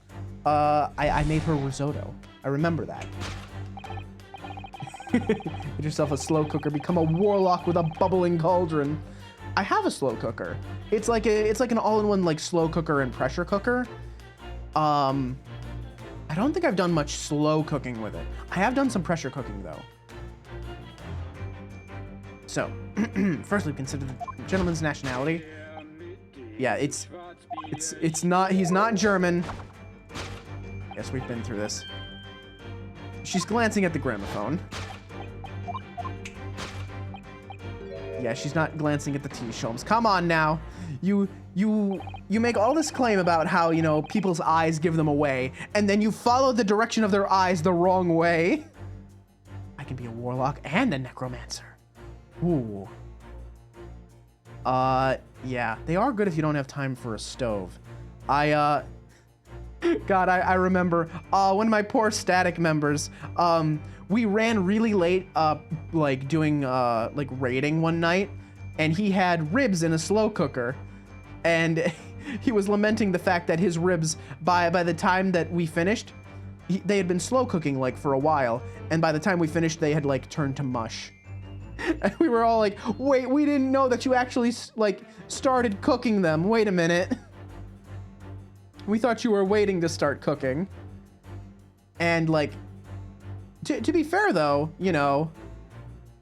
I made her risotto. I remember that. Get yourself a slow cooker. Become a warlock with a bubbling cauldron. I have a slow cooker. It's like an all-in-one like slow cooker and pressure cooker. I don't think I've done much slow cooking with it. I have done some pressure cooking though. So, firstly, consider the gentleman's nationality. Yeah, it's not. He's not German. Yes, we've been through this. She's glancing at the gramophone. Yeah, she's not glancing at the tea, Sholmes. Come on now. You make all this claim about how, you know, people's eyes give them away, and then you follow the direction of their eyes the wrong way. I can be a warlock and a necromancer. Ooh. Yeah, they are good if you don't have time for a stove. God, I remember one of my poor static members. We ran really late, like doing like raiding one night, and he had ribs in a slow cooker, and he was lamenting the fact that his ribs, by the time that we finished, they had been slow cooking like for a while, and by the time we finished, they had like turned to mush. And we were all like, "Wait, we didn't know that you actually like started cooking them. Wait a minute." We thought you were waiting to start cooking. And like, to be fair though, you know,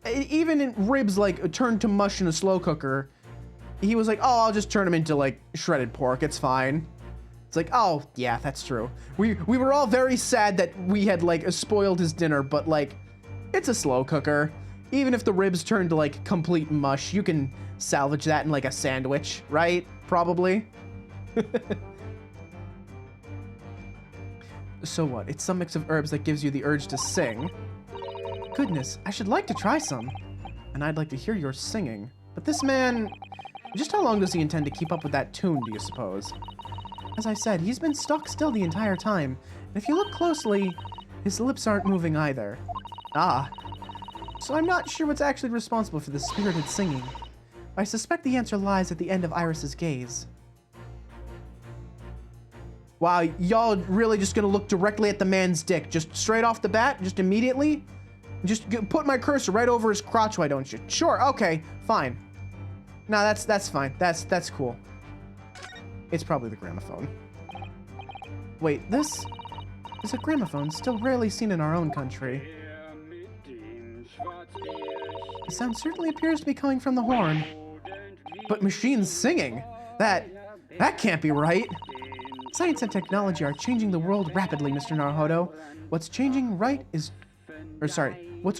even in ribs like turned to mush in a slow cooker, he was like, "Oh, I'll just turn them into like shredded pork. It's fine." It's like, "Oh yeah, that's true." We were all very sad that we had like spoiled his dinner, but like, it's a slow cooker. Even if the ribs turn to like complete mush, you can salvage that in like a sandwich, right? Probably. So what? It's some mix of herbs that gives you the urge to sing. Goodness, I should like to try some. And I'd like to hear your singing. But this man... Just how long does he intend to keep up with that tune, do you suppose? As I said, he's been stock still the entire time. And if you look closely, his lips aren't moving either. Ah. So I'm not sure what's actually responsible for this spirited singing. I suspect the answer lies at the end of Iris's gaze. Wow, y'all really just gonna look directly at the man's dick, just straight off the bat, just immediately? Just put my cursor right over his crotch, why don't you? Sure, okay, fine. No, that's fine. That's cool. It's probably the gramophone. Wait, this is a gramophone still rarely seen in our own country. The sound certainly appears to be coming from the horn. But machines singing? That can't be right. Science and technology are changing the world rapidly, Mr. Naruhodo. What's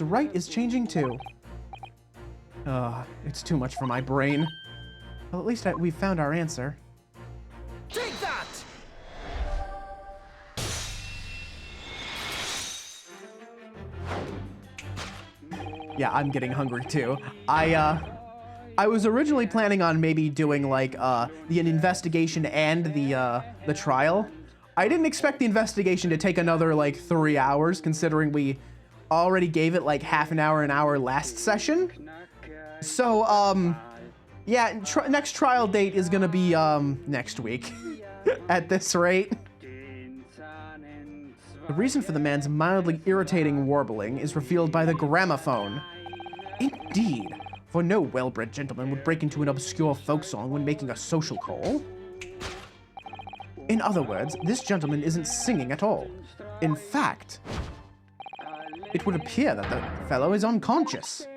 right is changing too. It's too much for my brain. Well, at least we found our answer. Take that! Yeah, I'm getting hungry too. I was originally planning on maybe doing like an investigation and the trial. I didn't expect the investigation to take another like 3 hours, considering we already gave it like half an hour last session. So yeah, next trial date is gonna be next week. At this rate. The reason for the man's mildly irritating warbling is revealed by the gramophone. Indeed. For no well-bred gentleman would break into an obscure folk song when making a social call. In other words, this gentleman isn't singing at all. In fact, it would appear that the fellow is unconscious.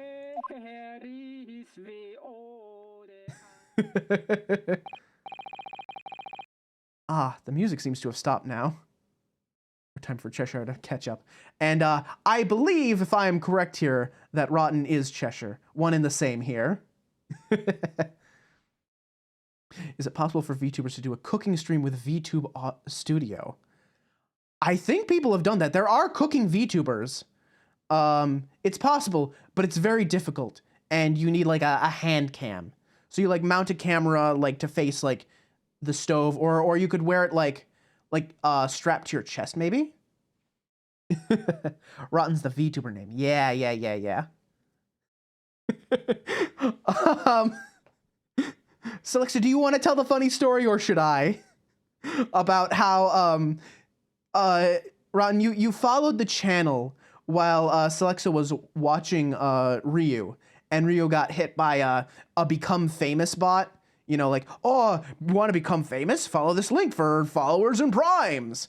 Ah, the music seems to have stopped now. Time for Cheshire to catch up. And I believe, if I am correct here, that Rotten is Cheshire. One and the same here. Is it possible for VTubers to do a cooking stream with VTube Studio? I think people have done that. There are cooking VTubers. It's possible, but it's very difficult. And you need like a hand cam. So you like mount a camera like to face like the stove, or you could wear it like strapped to your chest, maybe? Rotten's the VTuber name. Yeah. So, Alexa, do you want to tell the funny story, or should I? About how, Rotten, you followed the channel while Celexa was watching Ryu, and Ryu got hit by a Become Famous bot. You know, like, "Oh, you want to become famous? Follow this link for followers and primes."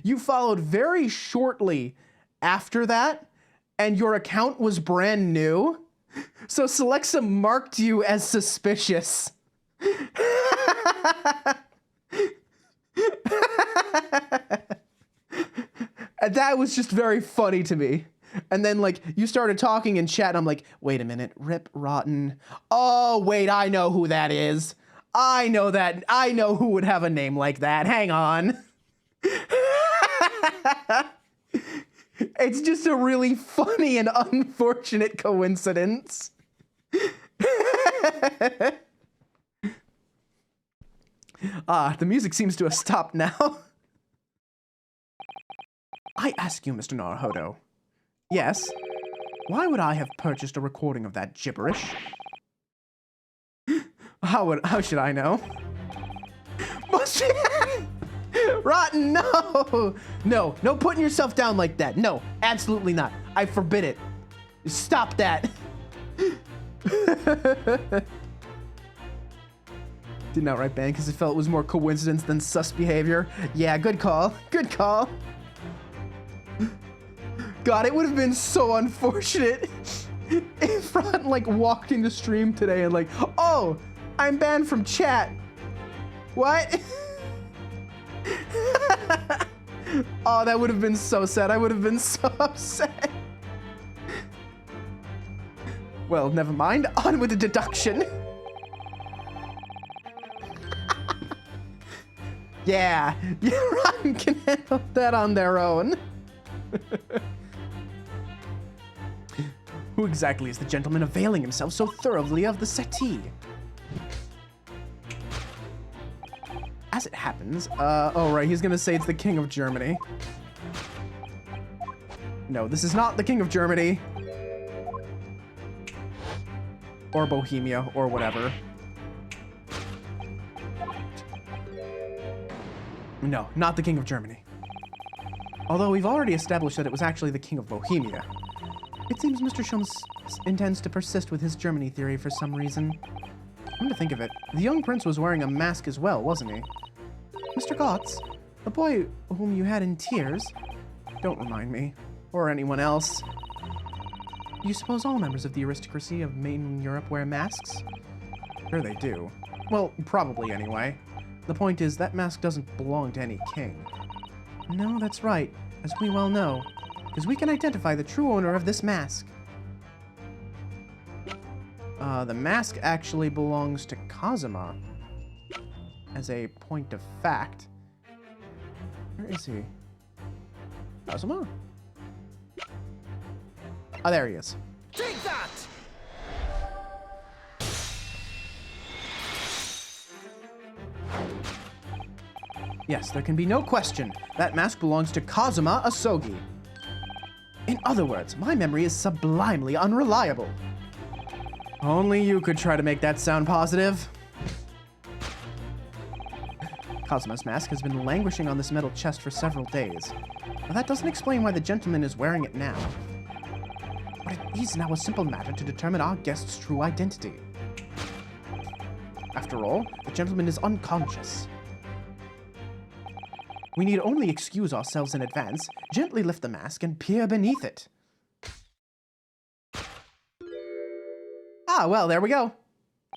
You followed very shortly after that, and your account was brand new. So Celexa marked you as suspicious. And that was just very funny to me. And then, like, you started talking in chat, and I'm like, wait a minute, Rip Rotten. Oh, wait, I know who that is. I know that. I know who would have a name like that. Hang on. It's just a really funny and unfortunate coincidence. The music seems to have stopped now. I ask you, Mr. Naruhodo. Yes? Why would I have purchased a recording of that gibberish? How should I know? Rotten, no! No putting yourself down like that. No, absolutely not. I forbid it. Stop that. Didn't outright ban because it felt it was more coincidence than sus behavior. Yeah, good call. Good call. God, it would have been so unfortunate if Rotten like walked into stream today and like, oh, I'm banned from chat. What? Oh, that would have been so sad. I would have been so upset. Well, never mind. On with the deduction. Yeah, Rotten can handle that on their own. Who exactly is the gentleman availing himself so thoroughly of the settee? As it happens, oh right, he's gonna say it's the King of Germany. No, this is not the King of Germany. Or Bohemia, or whatever. No, not the King of Germany. Although we've already established that it was actually the King of Bohemia. It seems Mr. Shums intends to persist with his Germany theory for some reason. Come to think of it, the young prince was wearing a mask as well, wasn't he? Mr. Gotts, the boy whom you had in tears? Don't remind me. Or anyone else. You suppose all members of the aristocracy of mainland Europe wear masks? Sure they do. Well, probably anyway. The point is, that mask doesn't belong to any king. No, that's right, as we well know, because we can identify the true owner of this mask. The mask actually belongs to Kazuma. As a point of fact. Where is he? Kazuma? Oh, there he is. Take that! Yes, there can be no question. That mask belongs to Kazuma Asogi. In other words, my memory is sublimely unreliable. Only you could try to make that sound positive. Kazuma's mask has been languishing on this metal chest for several days. But that doesn't explain why the gentleman is wearing it now. But it is now a simple matter to determine our guest's true identity. After all, the gentleman is unconscious. We need only excuse ourselves in advance, gently lift the mask, and peer beneath it. Ah, well, there we go.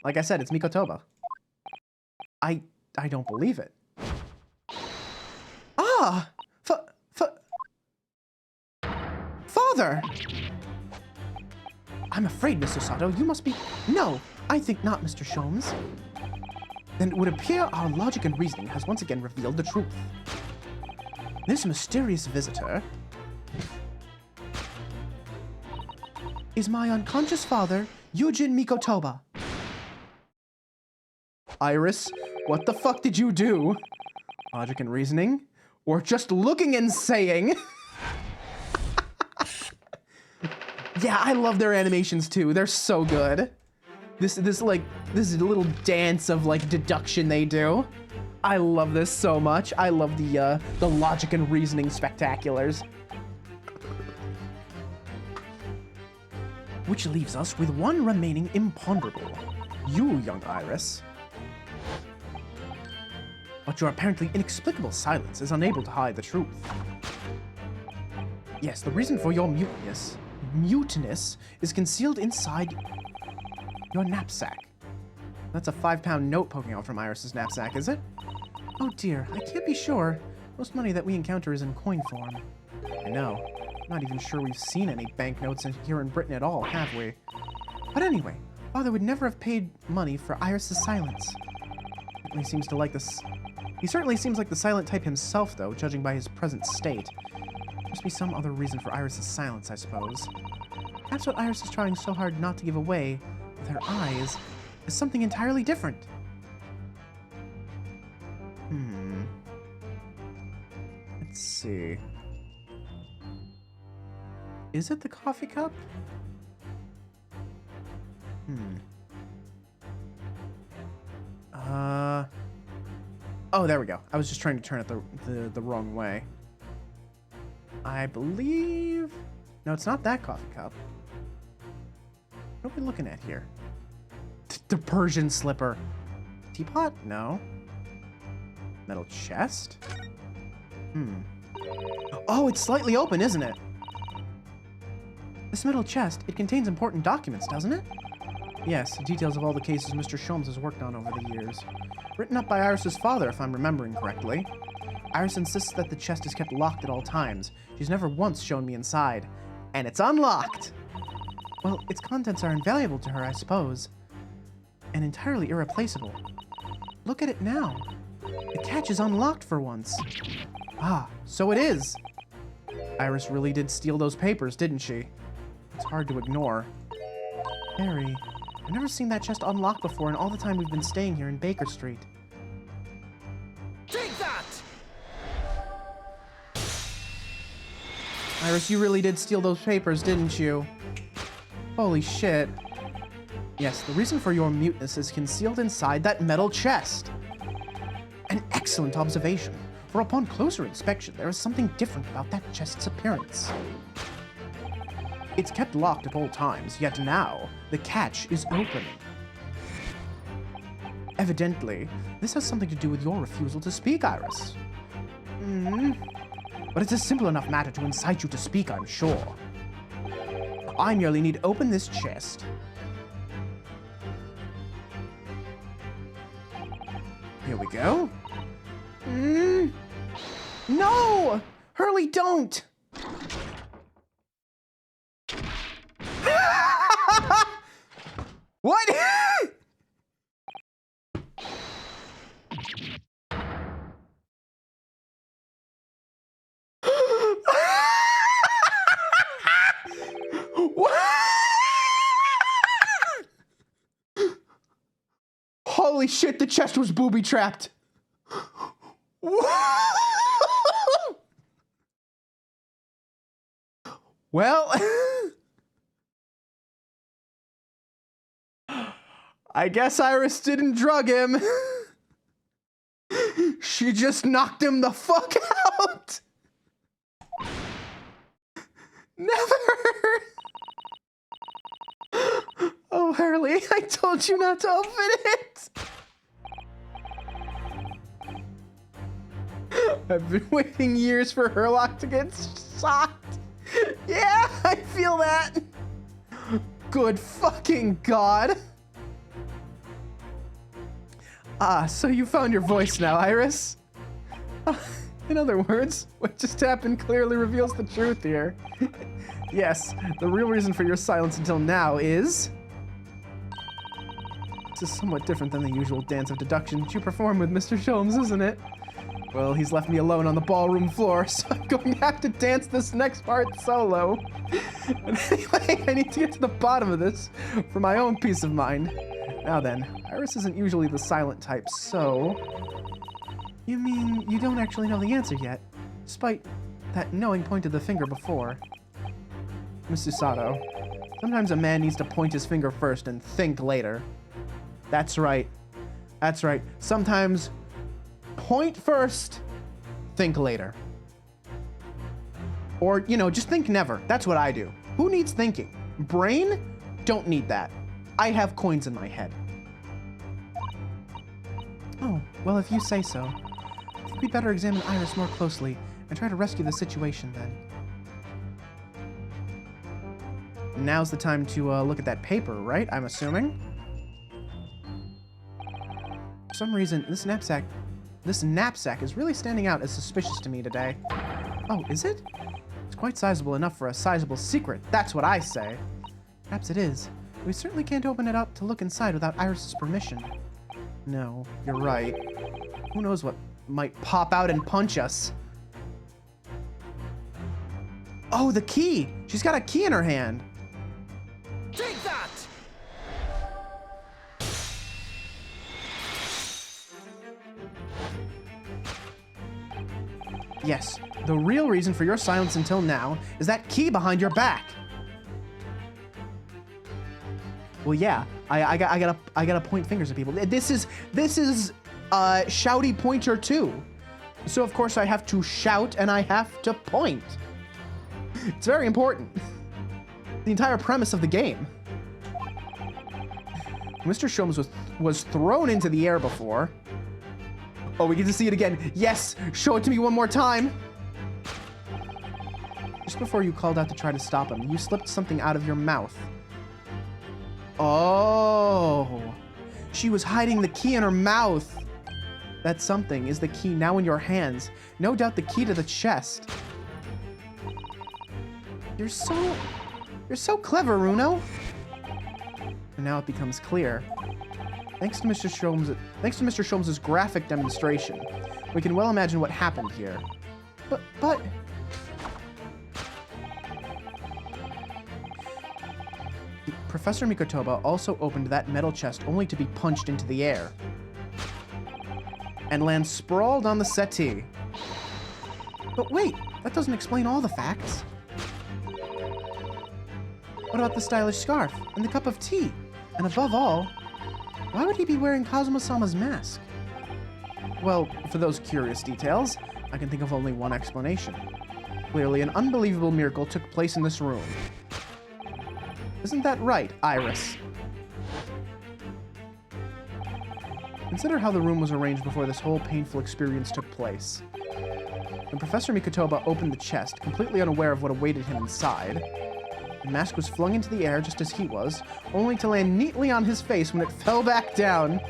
Like I said, it's Mikotoba. I don't believe it. Ah! Father! I'm afraid, Mr. Sato, you must be... No, I think not, Mr. Sholmes. Then it would appear our logic and reasoning has once again revealed the truth. This mysterious visitor is my unconscious father, Yujin Mikotoba. Iris, what the fuck did you do? Logic and reasoning? Or just looking and saying? Yeah, I love their animations too. They're so good. This little dance of like deduction they do. I love this so much. I love the logic and reasoning spectaculars. Which leaves us with one remaining imponderable. You, young Iris. But your apparently inexplicable silence is unable to hide the truth. Yes, the reason for your mutinous is concealed inside your knapsack. That's a 5-pound note poking out from Iris's knapsack, is it? Oh dear, I can't be sure. Most money that we encounter is in coin form. I know. Not even sure we've seen any banknotes here in Britain at all, have we? But anyway, Father would never have paid money for Iris's silence. He certainly seems like the silent type himself, though, judging by his present state. Must be some other reason for Iris's silence, I suppose. Perhaps what Iris is trying so hard not to give away with her eyes is something entirely different. Let's see. Is it the coffee cup? Oh, there we go. I was just trying to turn it the wrong way. I believe... No, it's not that coffee cup. What are we looking at here? The Persian slipper. Teapot? No. Metal chest? Oh, it's slightly open, isn't it? This metal chest, it contains important documents, doesn't it? Yes, details of all the cases Mr. Sholmes has worked on over the years. Written up by Iris's father, if I'm remembering correctly. Iris insists that the chest is kept locked at all times. She's never once shown me inside. And it's unlocked! Well, its contents are invaluable to her, I suppose. And entirely irreplaceable. Look at it now. The catch is unlocked for once. Ah, so it is. Iris really did steal those papers, didn't she? It's hard to ignore. Very. I've never seen that chest unlocked before in all the time we've been staying here in Baker Street. Take that! Iris, you really did steal those papers, didn't you? Holy shit. Yes, the reason for your muteness is concealed inside that metal chest. An excellent observation, for upon closer inspection, there is something different about that chest's appearance. It's kept locked at all times, yet now, the catch is open. Evidently, this has something to do with your refusal to speak, Iris. But it's a simple enough matter to incite you to speak, I'm sure. I merely need to open this chest. Here we go. No! Hurley, don't! What? What? Holy shit, the chest was booby-trapped. Well, I guess Iris didn't drug him. She just knocked him the fuck out. Never. Oh, Hurley, I told you not to open it. I've been waiting years for Herlock to get socked. Yeah, I feel that. Good fucking God. Ah, so you found your voice now, Iris? In other words, what just happened clearly reveals the truth here. Yes, the real reason for your silence until now is... This is somewhat different than the usual dance of deduction that you perform with Mr. Sholmes, isn't it? Well, he's left me alone on the ballroom floor, so I'm going to have to dance this next part solo. And anyway, I need to get to the bottom of this for my own peace of mind. Now then, Iris isn't usually the silent type, so... You mean you don't actually know the answer yet, despite that knowing point of the finger before? Miss Susato, sometimes a man needs to point his finger first and think later. That's right. That's right. Sometimes point first, think later. Or, you know, just think never. That's what I do. Who needs thinking? Brain? Don't need that. I have coins in my head. Oh, well, if you say so. I think we'd better examine Iris more closely and try to rescue the situation then. Now's the time to look at that paper, right? I'm assuming. For some reason, this knapsack is really standing out as suspicious to me today. Oh, is it? It's quite sizable enough for a sizable secret. That's what I say. Perhaps it is. We certainly can't open it up to look inside without Iris's permission. No, you're right. Who knows what might pop out and punch us? Oh, the key! She's got a key in her hand. Take that! Yes, The real reason for your silence until now is that key behind your back. Well, yeah, I gotta point fingers at people. This is shouty pointer too. So of course I have to shout and I have to point. It's very important. The entire premise of the game. Mr. Sholmes was thrown into the air before. Oh, we get to see it again. Yes, show it to me one more time. Just before you called out to try to stop him, you slipped something out of your mouth. Oh, she was hiding the key in her mouth. That something is the key now in your hands. No doubt the key to the chest. You're so clever, Runo. And now it becomes clear. Thanks to Mr. Sholmes' graphic demonstration, we can well imagine what happened here. But Professor Mikotoba also opened that metal chest only to be punched into the air and land sprawled on the settee. But wait, that doesn't explain all the facts. What about the stylish scarf and the cup of tea? And above all, why would he be wearing Kazuma-sama's mask? Well, for those curious details, I can think of only one explanation. Clearly, an unbelievable miracle took place in this room. Isn't that right, Iris? Consider how the room was arranged before this whole painful experience took place. When Professor Mikotoba opened the chest, completely unaware of what awaited him inside, the mask was flung into the air just as he was, only to land neatly on his face when it fell back down.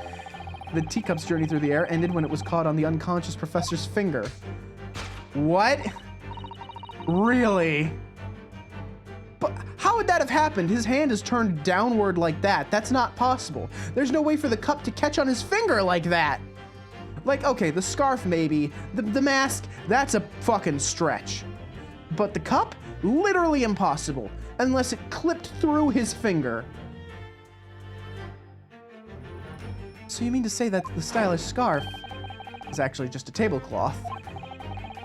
The teacup's journey through the air ended when it was caught on the unconscious professor's finger. What? Really? But how would that have happened? His hand is turned downward like that. That's not possible. There's no way for the cup to catch on his finger like that. Like, okay, the scarf maybe. The mask, that's a fucking stretch. But the cup? Literally impossible. Unless it clipped through his finger. So you mean to say that the stylish scarf is actually just a tablecloth?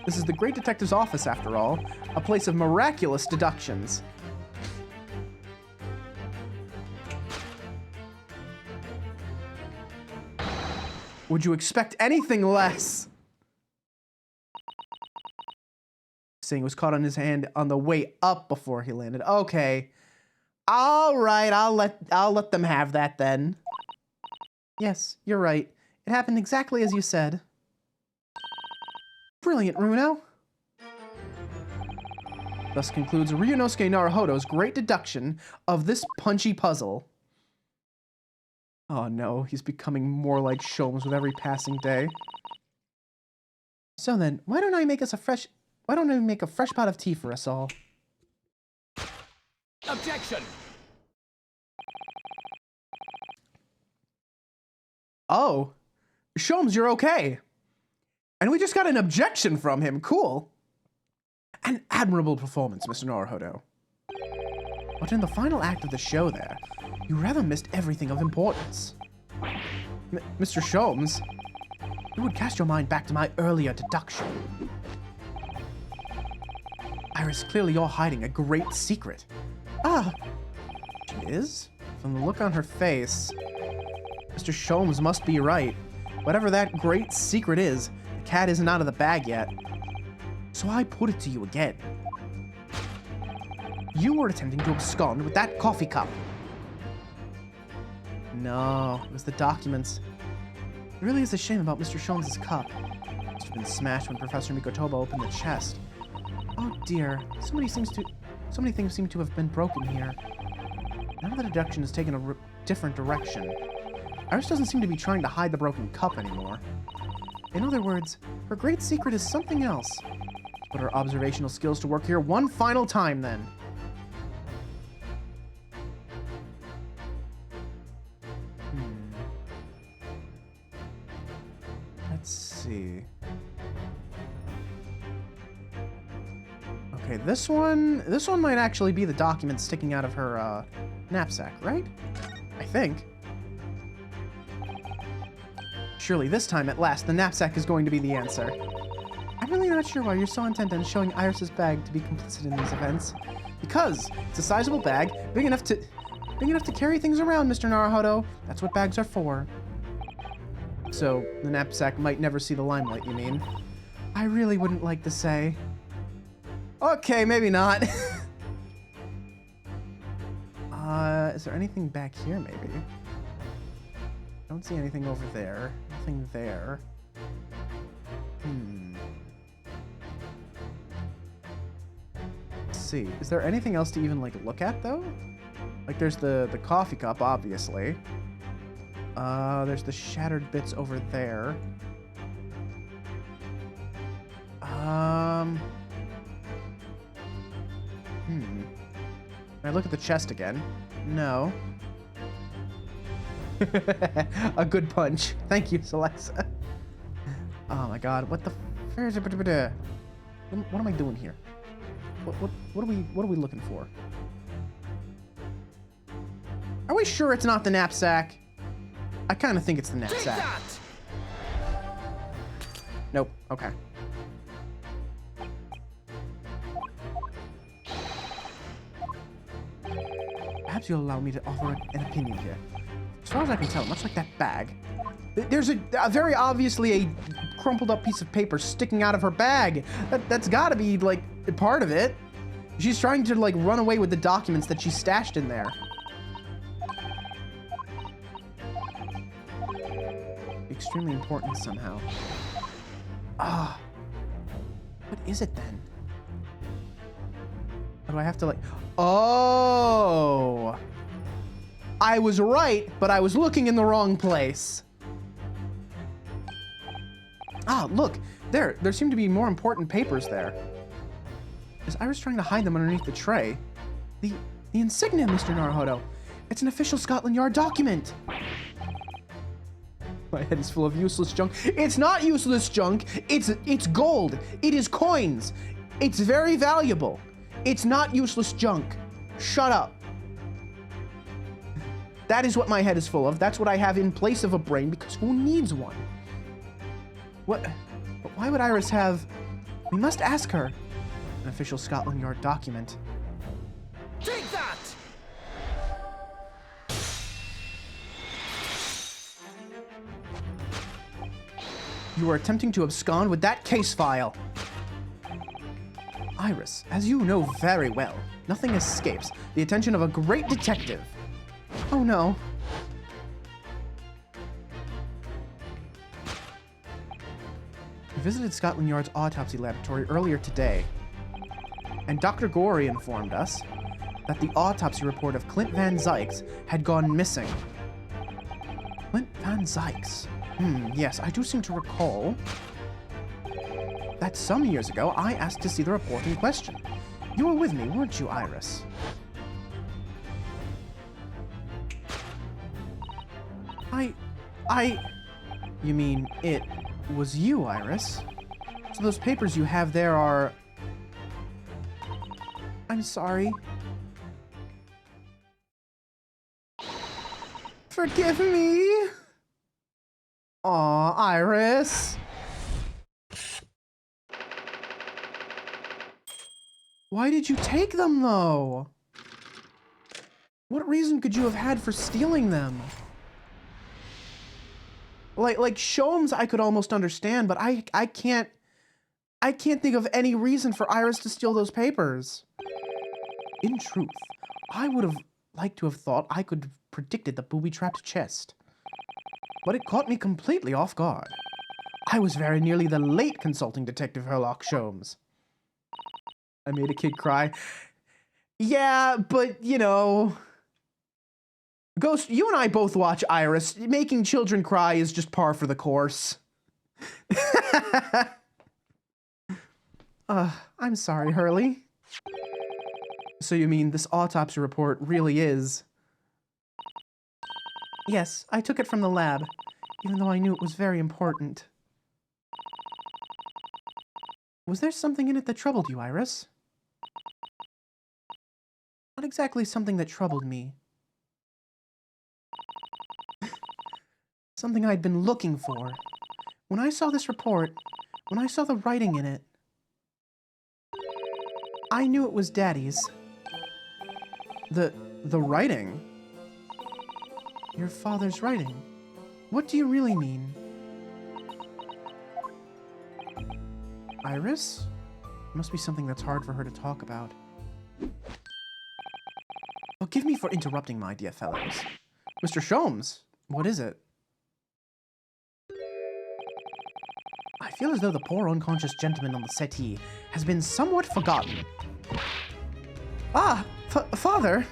This is the great detective's office, after all. A place of miraculous deductions. Would you expect anything less? Saying was caught on his hand on the way up before he landed. Okay. All right, I'll let them have that then. Yes, you're right. It happened exactly as you said. Brilliant, Runo. Thus concludes Ryunosuke Naruhodo's great deduction of this punchy puzzle. Oh no, he's becoming more like Sholmes with every passing day. So then, why don't I make a fresh pot of tea for us all? Objection! Oh, Sholmes, you're okay. And we just got an objection from him. Cool. An admirable performance, Mr. Naruhodo. But in the final act of the show there, you rather missed everything of importance. Mr. Sholmes, you would cast your mind back to my earlier deduction. Iris, clearly you're hiding a great secret. Ah, she is? From the look on her face, Mr. Sholmes must be right. Whatever that great secret is, the cat isn't out of the bag yet. So I put it to you again. You were attempting to abscond with that coffee cup. No, it was the documents. It really is a shame about Mr. Sholmes' cup. It must have been smashed when Professor Mikotoba opened the chest. Oh dear, so many things seem to have been broken here. Now the deduction has taken a different direction. Iris doesn't seem to be trying to hide the broken cup anymore. In other words, her great secret is something else. Let's put her observational skills to work here one final time then. Let's see. Okay, this one might actually be the document sticking out of her knapsack, right? I think. Surely this time at last, the knapsack is going to be the answer. I'm really not sure why you're so intent on showing Iris's bag to be complicit in these events. Because it's a sizable bag, big enough to carry things around, Mr. Naruhodo. That's what bags are for. So, the knapsack might never see the limelight, you mean? I really wouldn't like to say. Okay, maybe not. Is there anything back here, maybe? Don't see anything over there. Nothing there. Let's see. Is there anything else to even, like, look at, though? Like, there's the coffee cup, obviously. There's the shattered bits over there. Can I look at the chest again? No. A good punch. Thank you, Celexa. Oh my god, what the what am I doing here? What are we looking for? Are we sure it's not the knapsack? I kind of think it's the knapsack. Nope. Okay. Perhaps you'll allow me to offer an opinion here. As far as I can tell, much like that bag, there's a very obviously a crumpled up piece of paper sticking out of her bag. That's got to be, like, part of it. She's trying to, like, run away with the documents that she stashed in there. Extremely important somehow. Ah. What is it then? Or do I have to, like... Oh! I was right, but I was looking in the wrong place. Ah, look. There seem to be more important papers there. Is Iris trying to hide them underneath the tray? The insignia, Mr. Naruhodo. It's an official Scotland Yard document. My head is full of useless junk. It's not useless junk. It's gold. It is coins. It's very valuable. It's not useless junk. Shut up. That is what my head is full of. That's what I have in place of a brain, because who needs one? What? But why would Iris have... We must ask her. An official Scotland Yard document. Take that! You are attempting to abscond with that case file. Iris, as you know very well, nothing escapes the attention of a great detective. Oh no. We visited Scotland Yard's autopsy laboratory earlier today, and Dr. Gorey informed us that the autopsy report of Clint Van Zykes had gone missing. Clint Van Zykes? Yes, I do seem to recall that some years ago I asked to see the report in question. You were with me, weren't you, Iris? You mean it was you, Iris? So those papers you have there are... I'm sorry. Forgive me? Aw, Iris. Why did you take them, though? What reason could you have had for stealing them? Like Sholmes I could almost understand, but I can't think of any reason for Iris to steal those papers. In truth, I would have liked to have thought I could have predicted the booby-trapped chest. But it caught me completely off guard. I was very nearly the late consulting detective Herlock Sholmes. I made a kid cry. Yeah, but, you know... Ghost, you and I both watch Iris. Making children cry is just par for the course. I'm sorry, Hurley. So you mean this autopsy report really is... Yes, I took it from the lab, even though I knew it was very important. Was there something in it that troubled you, Iris? Not exactly something that troubled me. Something I'd been looking for. When I saw this report, when I saw the writing in it, I knew it was Daddy's. The writing? Your father's writing? What do you really mean? Iris? Must be something that's hard for her to talk about. Forgive me for interrupting, my dear fellows. Mr. Sholmes, what is it? I feel as though the poor unconscious gentleman on the settee has been somewhat forgotten. Ah, Father!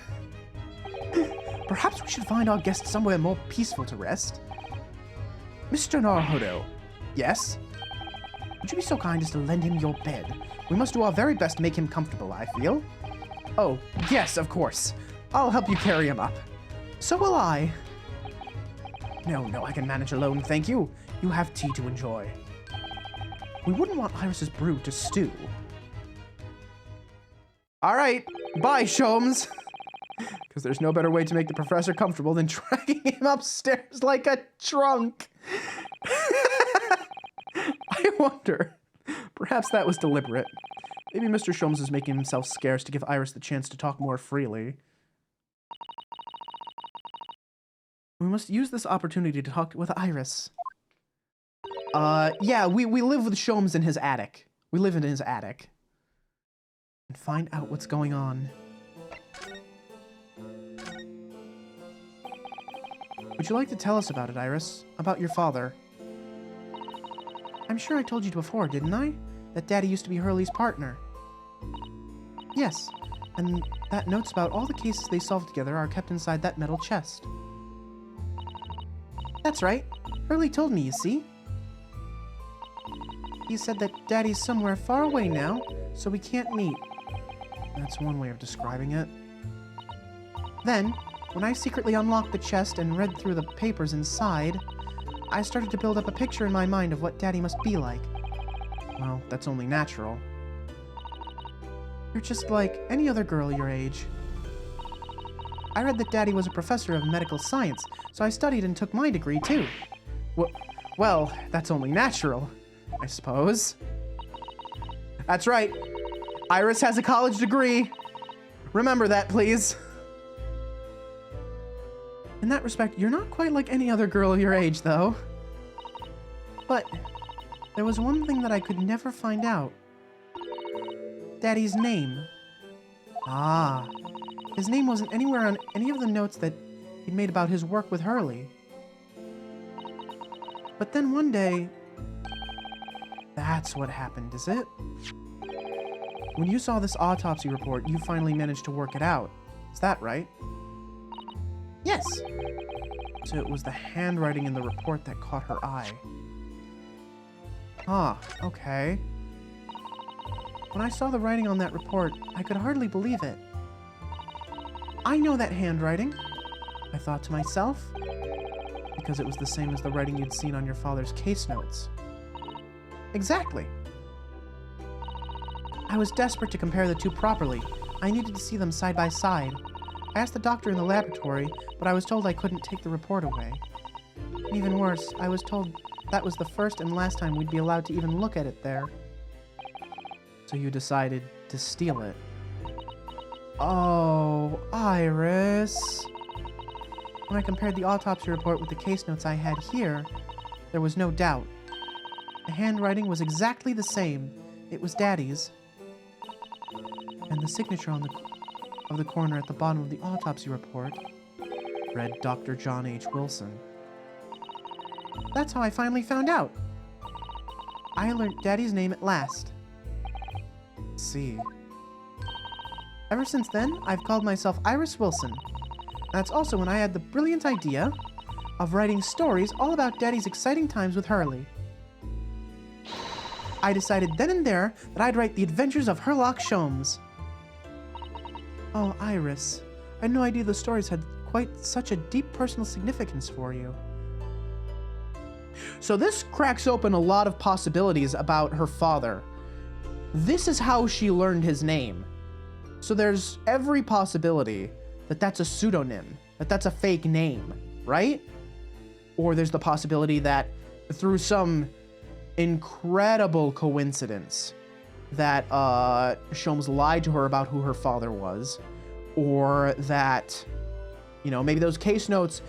Perhaps we should find our guest somewhere more peaceful to rest. Mr. Naruhodo, yes? Would you be so kind as to lend him your bed? We must do our very best to make him comfortable, I feel. Oh, yes, of course. I'll help you carry him up. So will I. No, I can manage alone, thank you. You have tea to enjoy. We wouldn't want Iris's brood to stew. All right, bye, Sholmes. Because there's no better way to make the professor comfortable than dragging him upstairs like a trunk. I wonder. Perhaps that was deliberate. Maybe Mr. Sholmes is making himself scarce to give Iris the chance to talk more freely. We must use this opportunity to talk with Iris. Yeah, we live with Sholmes in his attic. We live in his attic. And find out what's going on. Would you like to tell us about it, Iris? About your father? I'm sure I told you before, didn't I? That Daddy used to be Hurley's partner. Yes, and that notes about all the cases they solved together are kept inside that metal chest. That's right. Hurley told me, you see. He said that Daddy's somewhere far away now, so we can't meet. That's one way of describing it. Then, when I secretly unlocked the chest and read through the papers inside, I started to build up a picture in my mind of what Daddy must be like. Well, that's only natural. You're just like any other girl your age. I read that Daddy was a professor of medical science, so I studied and took my degree too. Well, that's only natural, I suppose. That's right. Iris has a college degree. Remember that, please. In that respect, you're not quite like any other girl your age, though. But there was one thing that I could never find out. Daddy's name. Ah, his name wasn't anywhere on any of the notes that he'd made about his work with Hurley. But then one day... That's what happened, is it? When you saw this autopsy report, you finally managed to work it out. Is that right? Yes. So it was the handwriting in the report that caught her eye. Ah, okay. When I saw the writing on that report, I could hardly believe it. I know that handwriting, I thought to myself, because it was the same as the writing you'd seen on your father's case notes. Exactly. I was desperate to compare the two properly. I needed to see them side by side. I asked the doctor in the laboratory, but I was told I couldn't take the report away. Even worse, I was told that was the first and last time we'd be allowed to even look at it there. So you decided to steal it. Oh, Iris. When I compared the autopsy report with the case notes I had here, there was no doubt. The handwriting was exactly the same. It was Daddy's. And the signature on the corner at the bottom of the autopsy report read Dr. John H. Wilson. That's how I finally found out. I learned Daddy's name at last. See. Ever since then, I've called myself Iris Wilson. That's also when I had the brilliant idea of writing stories all about Daddy's exciting times with Hurley. I decided then and there that I'd write The Adventures of Herlock Sholmes. Oh, Iris, I had no idea the stories had quite such a deep personal significance for you. So this cracks open a lot of possibilities about her father. This is how she learned his name. So there's every possibility that that's a pseudonym, that that's a fake name, right? Or there's the possibility that through some incredible coincidence that Sholmes lied to her about who her father was, or that, you know, maybe those case notes,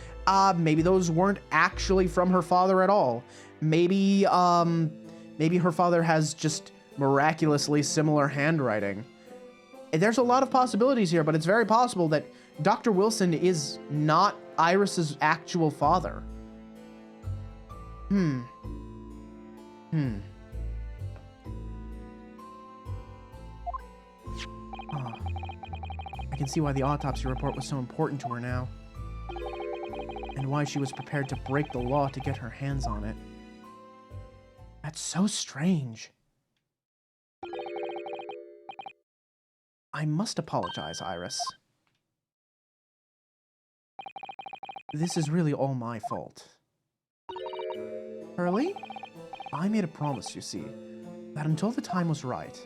maybe those weren't actually from her father at all. Maybe maybe her father has just miraculously similar handwriting. There's a lot of possibilities here, but it's very possible that Dr. Wilson is not Iris's actual father. I can see why the autopsy report was so important to her now. And why she was prepared to break the law to get her hands on it. That's so strange. I must apologize, Iris. This is really all my fault. Hurley? I made a promise, you see, that until the time was right,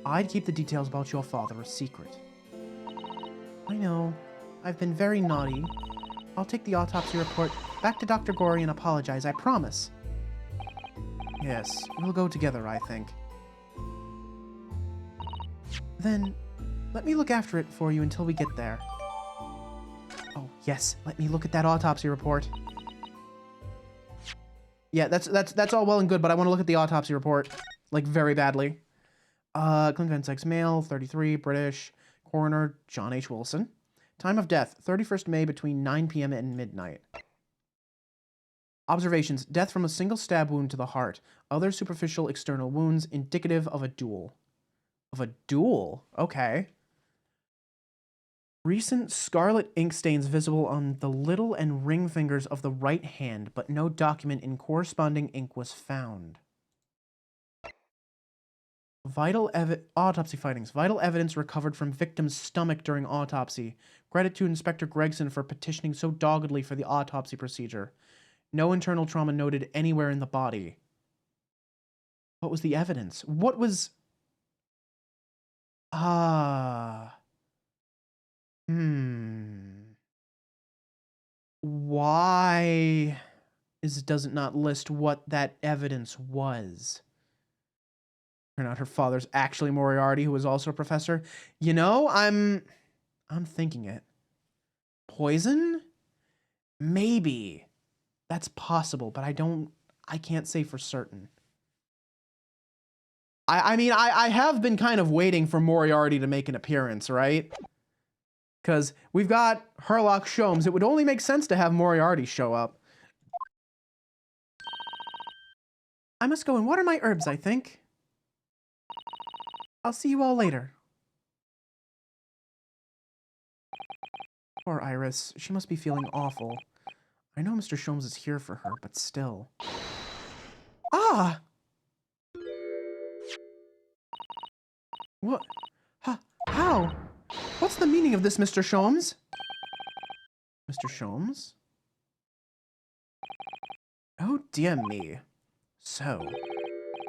I'd keep the details about your father a secret. I know. I've been very naughty. I'll take the autopsy report back to Dr. Gorey and apologize, I promise. Yes, we'll go together, I think. Then, let me look after it for you until we get there. Oh, yes, let me look at that autopsy report. Yeah, that's all well and good, but I want to look at the autopsy report, like, very badly. Clint Van Sykes, male, 33, British, coroner, John H. Wilson. Time of death, 31st May between 9 p.m. and midnight. Observations, death from a single stab wound to the heart. Other superficial external wounds indicative of a duel. Of a duel? Okay. Recent scarlet ink stains visible on the little and ring fingers of the right hand, but no document in corresponding ink was found. Autopsy findings. Vital evidence recovered from victim's stomach during autopsy. Credit to Inspector Gregson for petitioning so doggedly for the autopsy procedure. No internal trauma noted anywhere in the body. What was the evidence? What was... Why does it not list what that evidence was? Turned out her father's actually Moriarty, who was also a professor. You know, I'm thinking it. Poison? Maybe. That's possible, but I can't say for certain. I mean, I have been kind of waiting for Moriarty to make an appearance, right? Because we've got Herlock Sholmes. It would only make sense to have Moriarty show up. I must go and water my herbs, I think. I'll see you all later. Poor Iris. She must be feeling awful. I know Mr. Sholmes is here for her, but still. Ah! What? How? What's the meaning of this, Mr. Sholmes? Mr. Sholmes? Oh, dear me. So,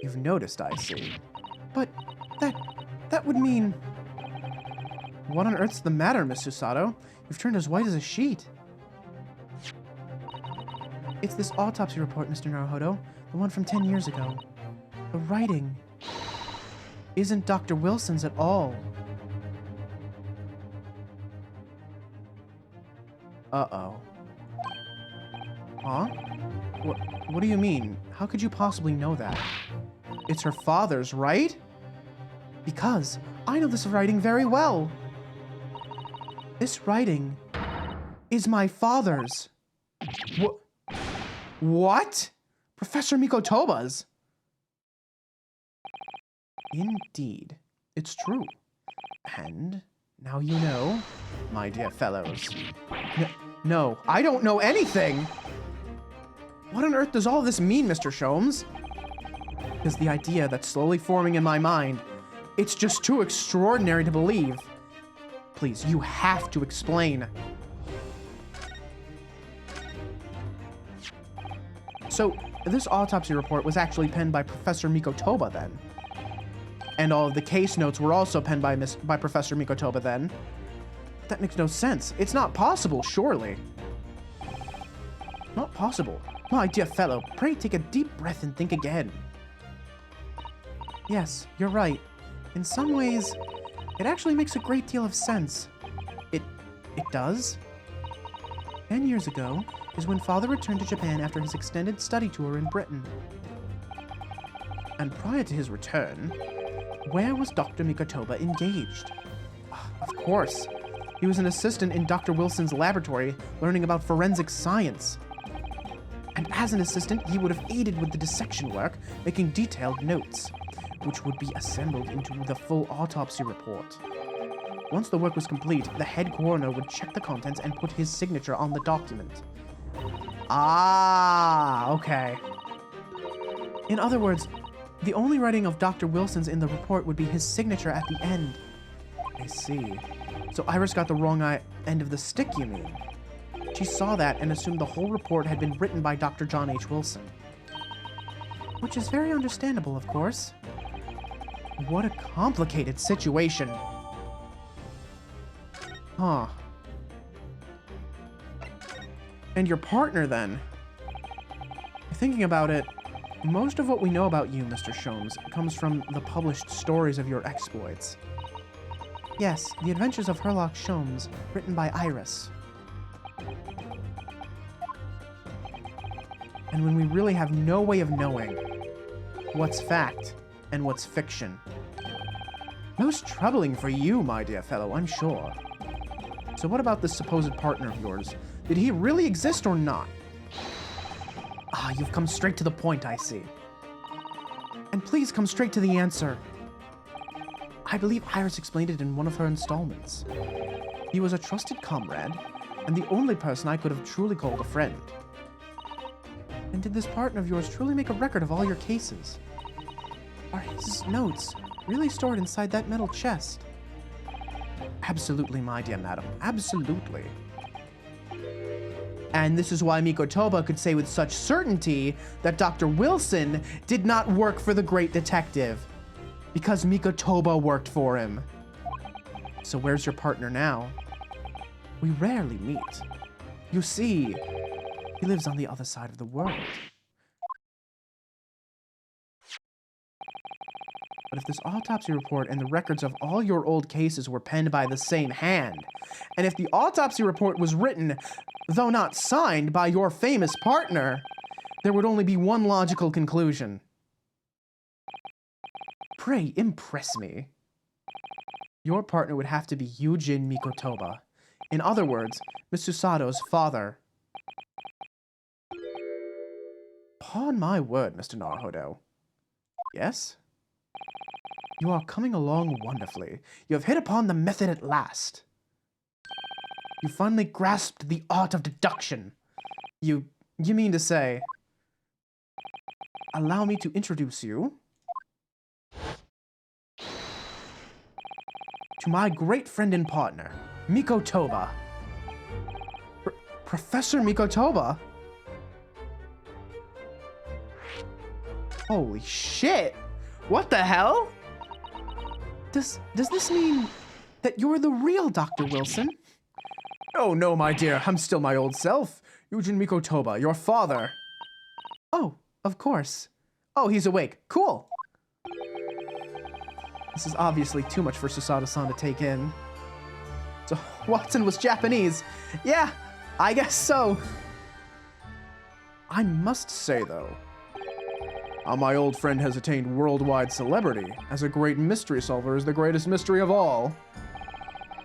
you've noticed, I see. But that would mean... What on earth's the matter, Miss Susato? You've turned as white as a sheet. It's this autopsy report, Mr. Naruhodo. The one from 10 years ago. The writing isn't Dr. Wilson's at all. Uh-oh. Huh? What do you mean? How could you possibly know that? It's her father's, right? Because I know this writing very well. This writing is my father's. What? Professor Mikotoba's? Indeed. It's true. And now you know, my dear fellows. No, I don't know anything! What on earth does all this mean, Mr. Sholmes? Because the idea that's slowly forming in my mind, it's just too extraordinary to believe. Please, you have to explain. So, this autopsy report was actually penned by Professor Mikotoba then. And all of the case notes were also penned by Professor Mikotoba then. That makes no sense. It's not possible, surely. Not possible. My dear fellow, pray take a deep breath and think again. Yes, you're right. In some ways, it actually makes a great deal of sense. It does? 10 years ago is when Father returned to Japan after his extended study tour in Britain. And prior to his return, where was Dr. Mikotoba engaged? Of course. He was an assistant in Dr. Wilson's laboratory, learning about forensic science. And as an assistant, he would have aided with the dissection work, making detailed notes, which would be assembled into the full autopsy report. Once the work was complete, the head coroner would check the contents and put his signature on the document. Ah, okay. In other words, the only writing of Dr. Wilson's in the report would be his signature at the end. I see. So Iris got the wrong end of the stick, you mean? She saw that and assumed the whole report had been written by Dr. John H. Wilson. Which is very understandable, of course. What a complicated situation. Huh. And your partner, then? Thinking about it, most of what we know about you, Mr. Sholmes, comes from the published stories of your exploits. Yes, The Adventures of Herlock Sholmes, written by Iris. And when we really have no way of knowing what's fact and what's fiction. Most troubling for you, my dear fellow, I'm sure. So what about this supposed partner of yours? Did he really exist or not? Ah, you've come straight to the point, I see. And please come straight to the answer. I believe Iris explained it in one of her installments. He was a trusted comrade, and the only person I could have truly called a friend. And did this partner of yours truly make a record of all your cases? Are his notes really stored inside that metal chest? Absolutely, my dear madam. Absolutely. And this is why Mikotoba could say with such certainty that Dr. Wilson did not work for the great detective. Because Mikotoba worked for him. So where's your partner now? We rarely meet. You see, he lives on the other side of the world. But if this autopsy report and the records of all your old cases were penned by the same hand, and if the autopsy report was written, though not signed, by your famous partner, there would only be one logical conclusion. Pray, impress me. Your partner would have to be Yujin Mikotoba. In other words, Miss Susato's father. Upon my word, Mr. Naruhodo. Yes? You are coming along wonderfully. You have hit upon the method at last. You finally grasped the art of deduction. You mean to say... Allow me to introduce you to my great friend and partner, Mikotoba. Professor Mikotoba? Holy shit! What the hell? Does this mean that you're the real Dr. Wilson? Oh no, my dear, I'm still my old self. Yujin Mikotoba, your father. Oh, of course. Oh, he's awake. Cool. This is obviously too much for Susato-san to take in. So, Watson was Japanese. Yeah, I guess so. I must say, though, how my old friend has attained worldwide celebrity as a great mystery solver is the greatest mystery of all.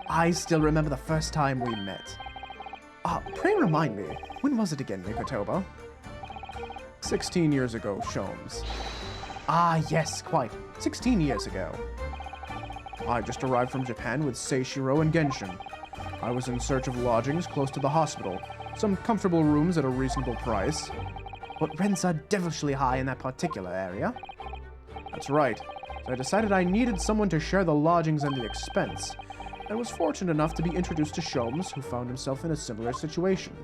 I still remember the first time we met. Pray remind me, when was it again, Mikotoba? 16 years ago, Sholmes. Ah, yes, quite. 16 years ago. I just arrived from Japan with Seishiro and Genshin. I was in search of lodgings close to the hospital, some comfortable rooms at a reasonable price. But rents are devilishly high in that particular area. That's right. So I decided I needed someone to share the lodgings and the expense, and was fortunate enough to be introduced to Sholmes, who found himself in a similar situation.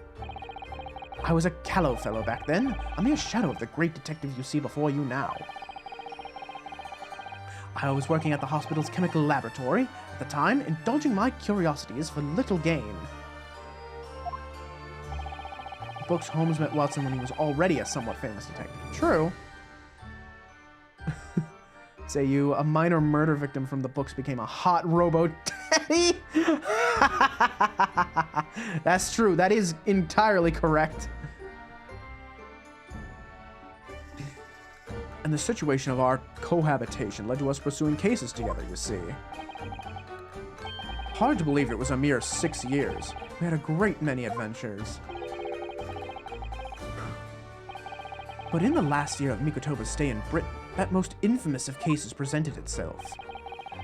I was a callow fellow back then, a mere shadow of the great detective you see before you now. I was working at the hospital's chemical laboratory at the time, indulging my curiosities for little gain. books, Holmes met Watson when he was already a somewhat famous detective. True. Say you, a minor murder victim from the books, became a hot robo-daddy? That's true. That is entirely correct. And the situation of our cohabitation led to us pursuing cases together, you see. Hard to believe it was a mere 6 years. We had a great many adventures. But in the last year of Mikotoba's stay in Britain, that most infamous of cases presented itself.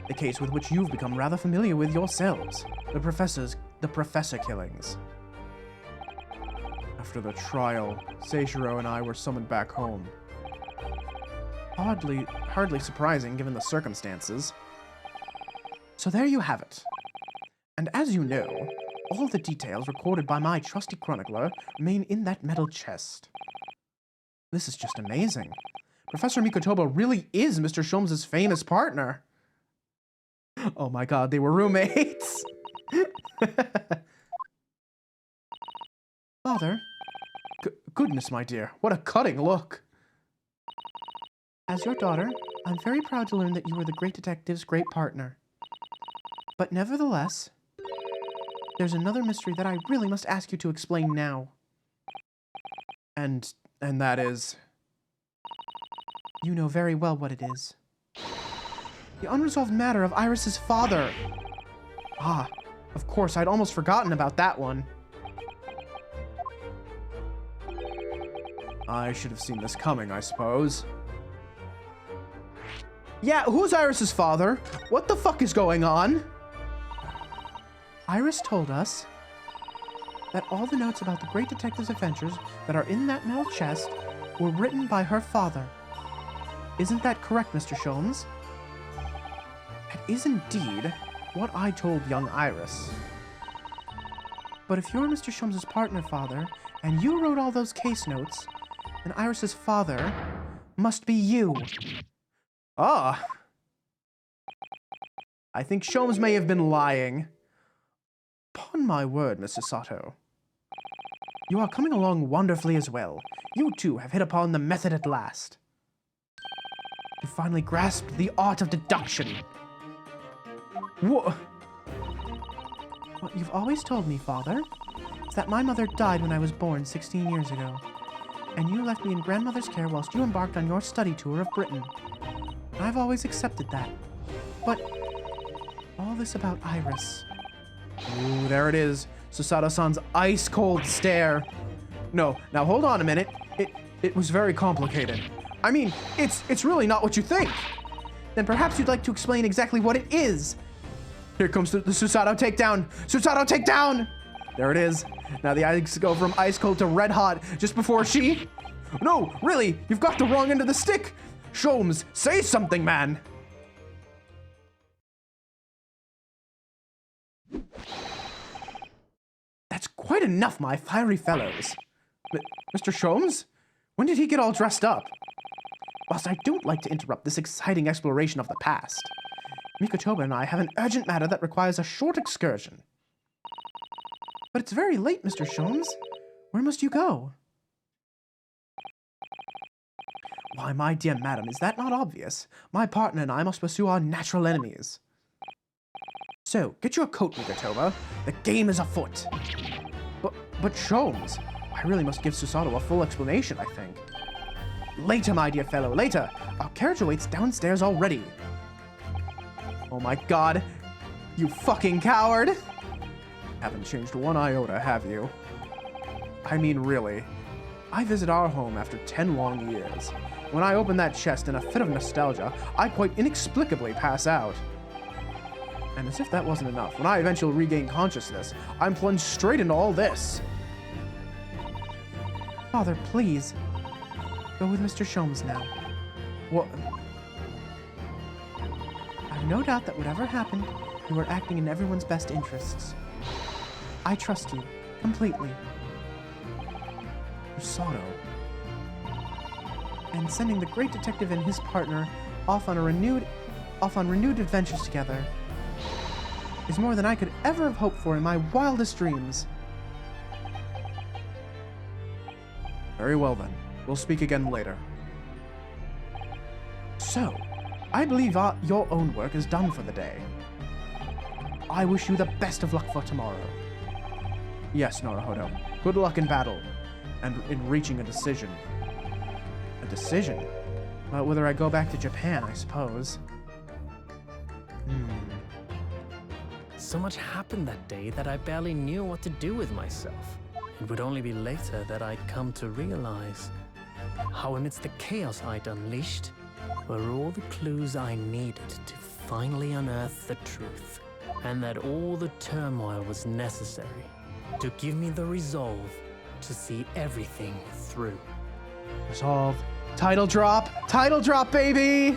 The case with which you've become rather familiar with yourselves. The professor killings. After the trial, Seishiro and I were summoned back home. Hardly surprising given the circumstances. So there you have it. And as you know, all the details recorded by my trusty chronicler remain in that metal chest. This is just amazing. Professor Mikotoba really is Mr. Sholmes' famous partner. Oh my god, they were roommates! Father? Goodness, my dear, what a cutting look! As your daughter, I'm very proud to learn that you were the great detective's great partner. But nevertheless, there's another mystery that I really must ask you to explain now. And that is... You know very well what it is. The unresolved matter of Iris's father. Ah, of course, I'd almost forgotten about that one. I should have seen this coming, I suppose. Yeah, who's Iris's father? What the fuck is going on? Iris told us that all the notes about the great detective's adventures that are in that metal chest were written by her father. Isn't that correct, Mr. Sholmes? That is indeed what I told young Iris. But if you're Mr. Sholmes' partner, Father, and you wrote all those case notes, then Iris's father must be you. Ah. I think Sholmes may have been lying. Upon my word, Mr. Sato. You are coming along wonderfully as well. You too have hit upon the method at last. You finally grasped the art of deduction. What you've always told me, Father, is that my mother died when I was born 16 years ago, and you left me in grandmother's care whilst you embarked on your study tour of Britain. I've always accepted that. But all this about Iris. Ooh, there it is. Susato-san's ice-cold stare. No, now hold on a minute. It was very complicated. I mean, it's really not what you think. Then perhaps you'd like to explain exactly what it is. Here comes the Susato takedown. Susato takedown! There it is. Now the ice go from ice cold to red hot just before she... No, really, you've got the wrong end of the stick. Sholmes, say something, man. That's quite enough, my fiery fellows. Mr. Sholmes? When did he get all dressed up? Whilst I don't like to interrupt this exciting exploration of the past, Mikotoba and I have an urgent matter that requires a short excursion. But it's very late, Mr. Sholmes. Where must you go? Why, my dear madam, is that not obvious? My partner and I must pursue our natural enemies. So, get your coat, Mikotoba. The game is afoot. But Sholmes, I really must give Susato a full explanation, I think. Later, my dear fellow, later. Our carriage awaits downstairs already. Oh my god. You fucking coward. Haven't changed one iota, have you? I mean, really. I visit our home after 10 long years. When I open that chest in a fit of nostalgia, I quite inexplicably pass out. And as if that wasn't enough, when I eventually regain consciousness, I'm plunged straight into all this. Father, please. Go with Mr. Sholmes now. What? I've no doubt that whatever happened, you were acting in everyone's best interests. I trust you, completely. Susato. And sending the great detective and his partner off on renewed adventures together is more than I could ever have hoped for in my wildest dreams. Very well then. We'll speak again later. So, I believe your own work is done for the day. I wish you the best of luck for tomorrow. Yes, Naruhodo. Good luck in battle, and in reaching a decision. A decision? About whether I go back to Japan, I suppose. So much happened that day that I barely knew what to do with myself. It would only be later that I'd come to realize how amidst the chaos I'd unleashed were all the clues I needed to finally unearth the truth, and that all the turmoil was necessary to give me the resolve to see everything through. Resolve. Title drop! Title drop, baby!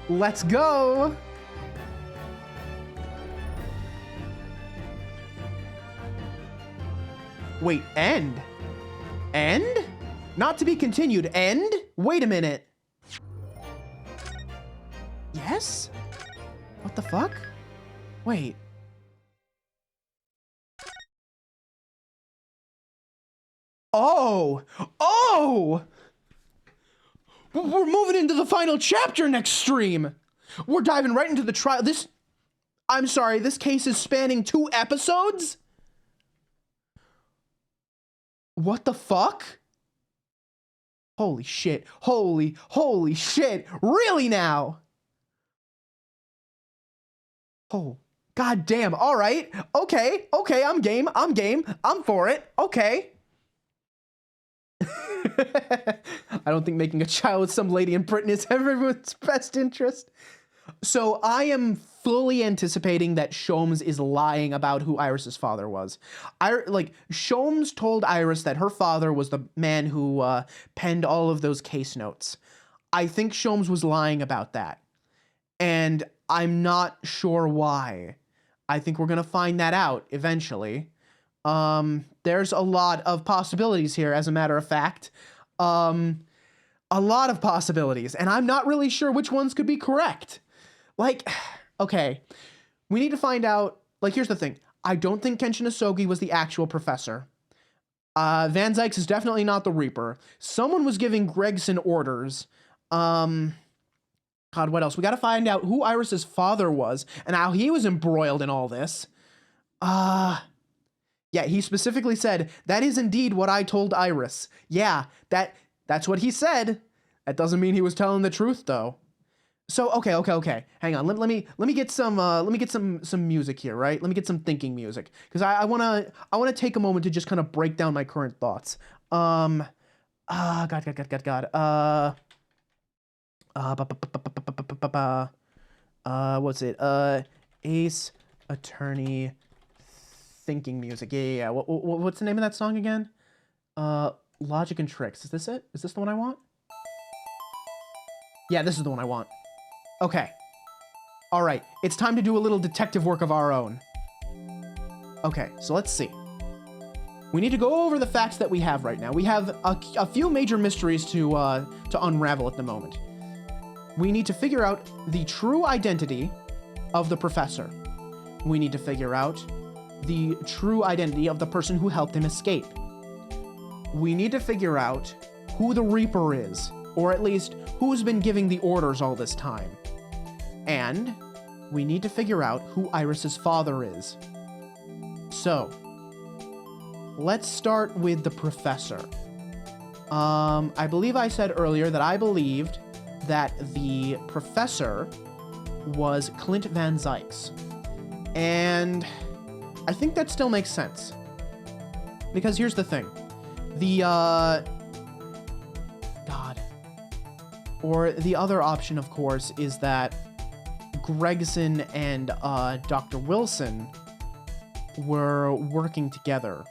Let's go! Wait, end? End? Not to be continued. End? Wait a minute. Yes? What the fuck? Wait. Oh! Oh! We're moving into the final chapter next stream! We're diving right into the trial. I'm sorry, this case is spanning 2 episodes? What the fuck? Holy shit. Holy shit. Really now? Oh, god damn. All right. Okay, I'm game. I'm for it. Okay. I don't think making a child with some lady in Britain is everyone's best interest. So I am fully anticipating that Sholmes is lying about who Iris's father was. Sholmes told Iris that her father was the man who penned all of those case notes. I think Sholmes was lying about that. And I'm not sure why. I think we're gonna find that out eventually. There's a lot of possibilities here, as a matter of fact. A lot of possibilities, and I'm not really sure which ones could be correct. Okay, we need to find out, here's the thing. I don't think Kenshin Asogi was the actual professor. Van Zykes is definitely not the Reaper. Someone was giving Gregson orders. God, what else? We gotta find out who Iris's father was, and how he was embroiled in all this. Yeah, he specifically said, that is indeed what I told Iris. Yeah, that's what he said. That doesn't mean he was telling the truth, though. So, okay. Hang on. Let me get some music here, right? Let me get some thinking music, because I wanna take a moment to just kind of break down my current thoughts. God. What's it? Ace Attorney thinking music. Yeah. What's the name of that song again? Logic and Tricks. Is this it? Is this the one I want? Yeah, this is the one I want. Okay. All right. It's time to do a little detective work of our own. Okay, so let's see. We need to go over the facts that we have right now. We have a few major mysteries to unravel at the moment. We need to figure out the true identity of the professor. We need to figure out the true identity of the person who helped him escape. We need to figure out who the Reaper is, or at least who's been giving the orders all this time. And we need to figure out who Iris's father is. So, let's start with the professor. I believe I said earlier that I believed that the professor was Clint Van Zykes. And I think that still makes sense. Because here's the thing. Or the other option, of course, is that Gregson and Dr. Wilson were working together,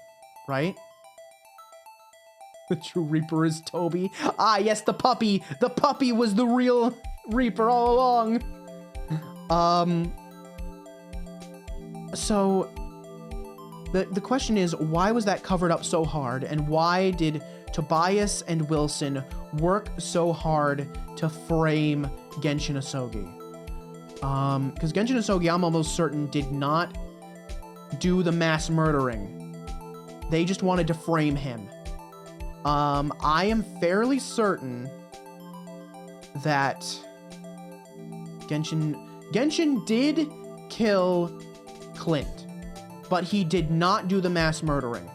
right? The true Reaper is Toby. Ah, yes, the puppy. The puppy was the real Reaper all along. So the question is, why was that covered up so hard, and why did Tobias and Wilson work so hard to frame Genshin Asogi? Because Genshin Asogi, I'm almost certain, did not do the mass murdering. They just wanted to frame him. I am fairly certain that Genshin did kill Clint, but he did not do the mass murdering.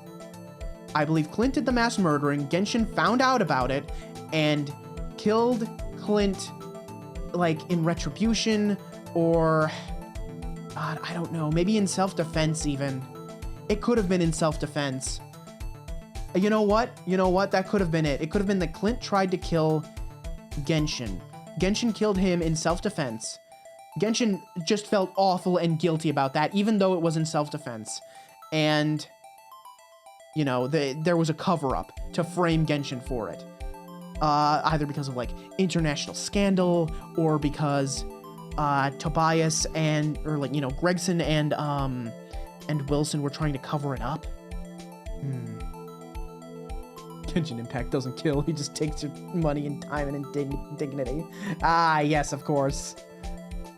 I believe Clint did the mass murdering. Genshin found out about it and killed Clint, like, in retribution, or God, I don't know, maybe in self-defense even. It could have been in self-defense. You know what? That could have been it. It could have been that Clint tried to kill Genshin. Genshin killed him in self-defense. Genshin just felt awful and guilty about that, even though it was in self-defense. And, you know, there was a cover-up to frame Genshin for it. Either because of, like, international scandal, or because Tobias Gregson and Wilson were trying to cover it up. Genshin Impact doesn't kill, he just takes your money and time and dignity. Ah, yes, of course.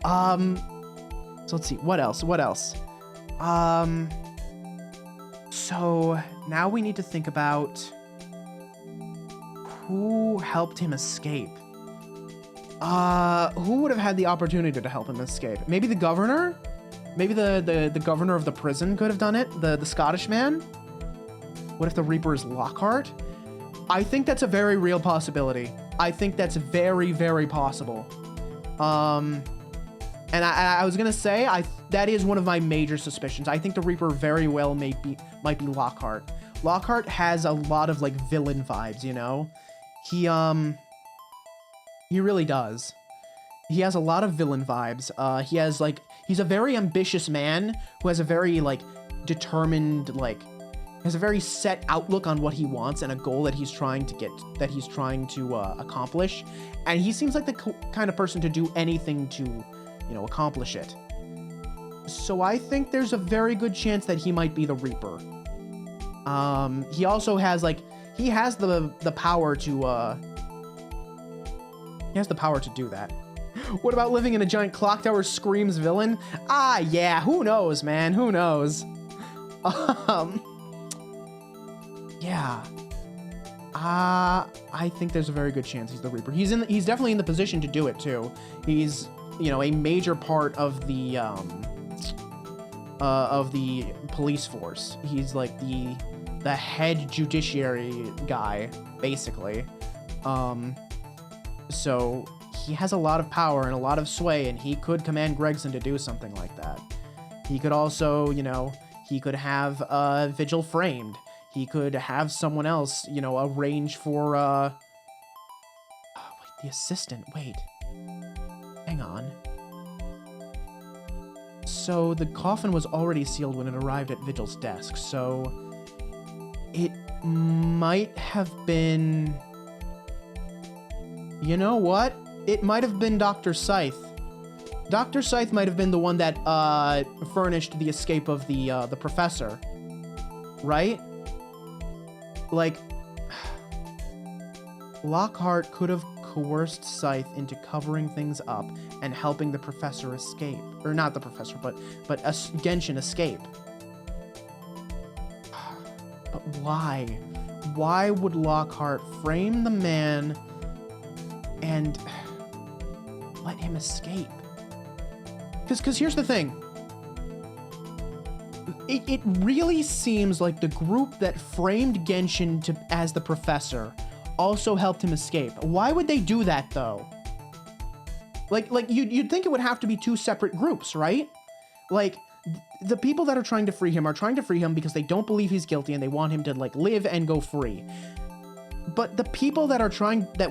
So let's see, what else? So now we need to think about who helped him escape. Who would have had the opportunity to help him escape? Maybe the governor? Maybe the governor of the prison could have done it? The Scottish man? What if the Reaper is Lockhart? I think that's a very real possibility. I think that's very, very possible. And I was gonna say, that is one of my major suspicions. I think the Reaper very well might be Lockhart. Lockhart has a lot of, like, villain vibes, you know? He really does. He has a lot of villain vibes. He's a very ambitious man who has a very, like, determined, like, has a very set outlook on what he wants and a goal that he's trying to accomplish. And he seems like the kind of person to do anything to, you know, accomplish it. So I think there's a very good chance that he might be the Reaper. He also has, like, he has the power to, do that. What about living in a giant clock tower screams villain? Ah, yeah, who knows, man, who knows? Yeah. I think there's a very good chance he's the Reaper. He's definitely in the position to do it too. He's, you know, a major part of the police force. He's like the head judiciary guy, basically. So he has a lot of power and a lot of sway, and he could command Gregson to do something like that. He could also, you know, he could have Vigil framed. He could have someone else, you know, arrange for, wait, the assistant, wait. Hang on. So the coffin was already sealed when it arrived at Vigil's desk, so it might have been... You know what? It might have been Dr. Scythe. Dr. Scythe might have been the one that furnished the escape of the professor, right? Like, Lockhart could have coerced Scythe into covering things up and helping the professor escape, or not the professor, but Genshin escape. But why? Why would Lockhart frame the man and let him escape? Because here's the thing. It really seems like the group that framed Genshin as the professor also helped him escape. Why would they do that, though? Like you'd think it would have to be two separate groups, right? Like, the people that are trying to free him because they don't believe he's guilty and they want him to, like, live and go free. But the people that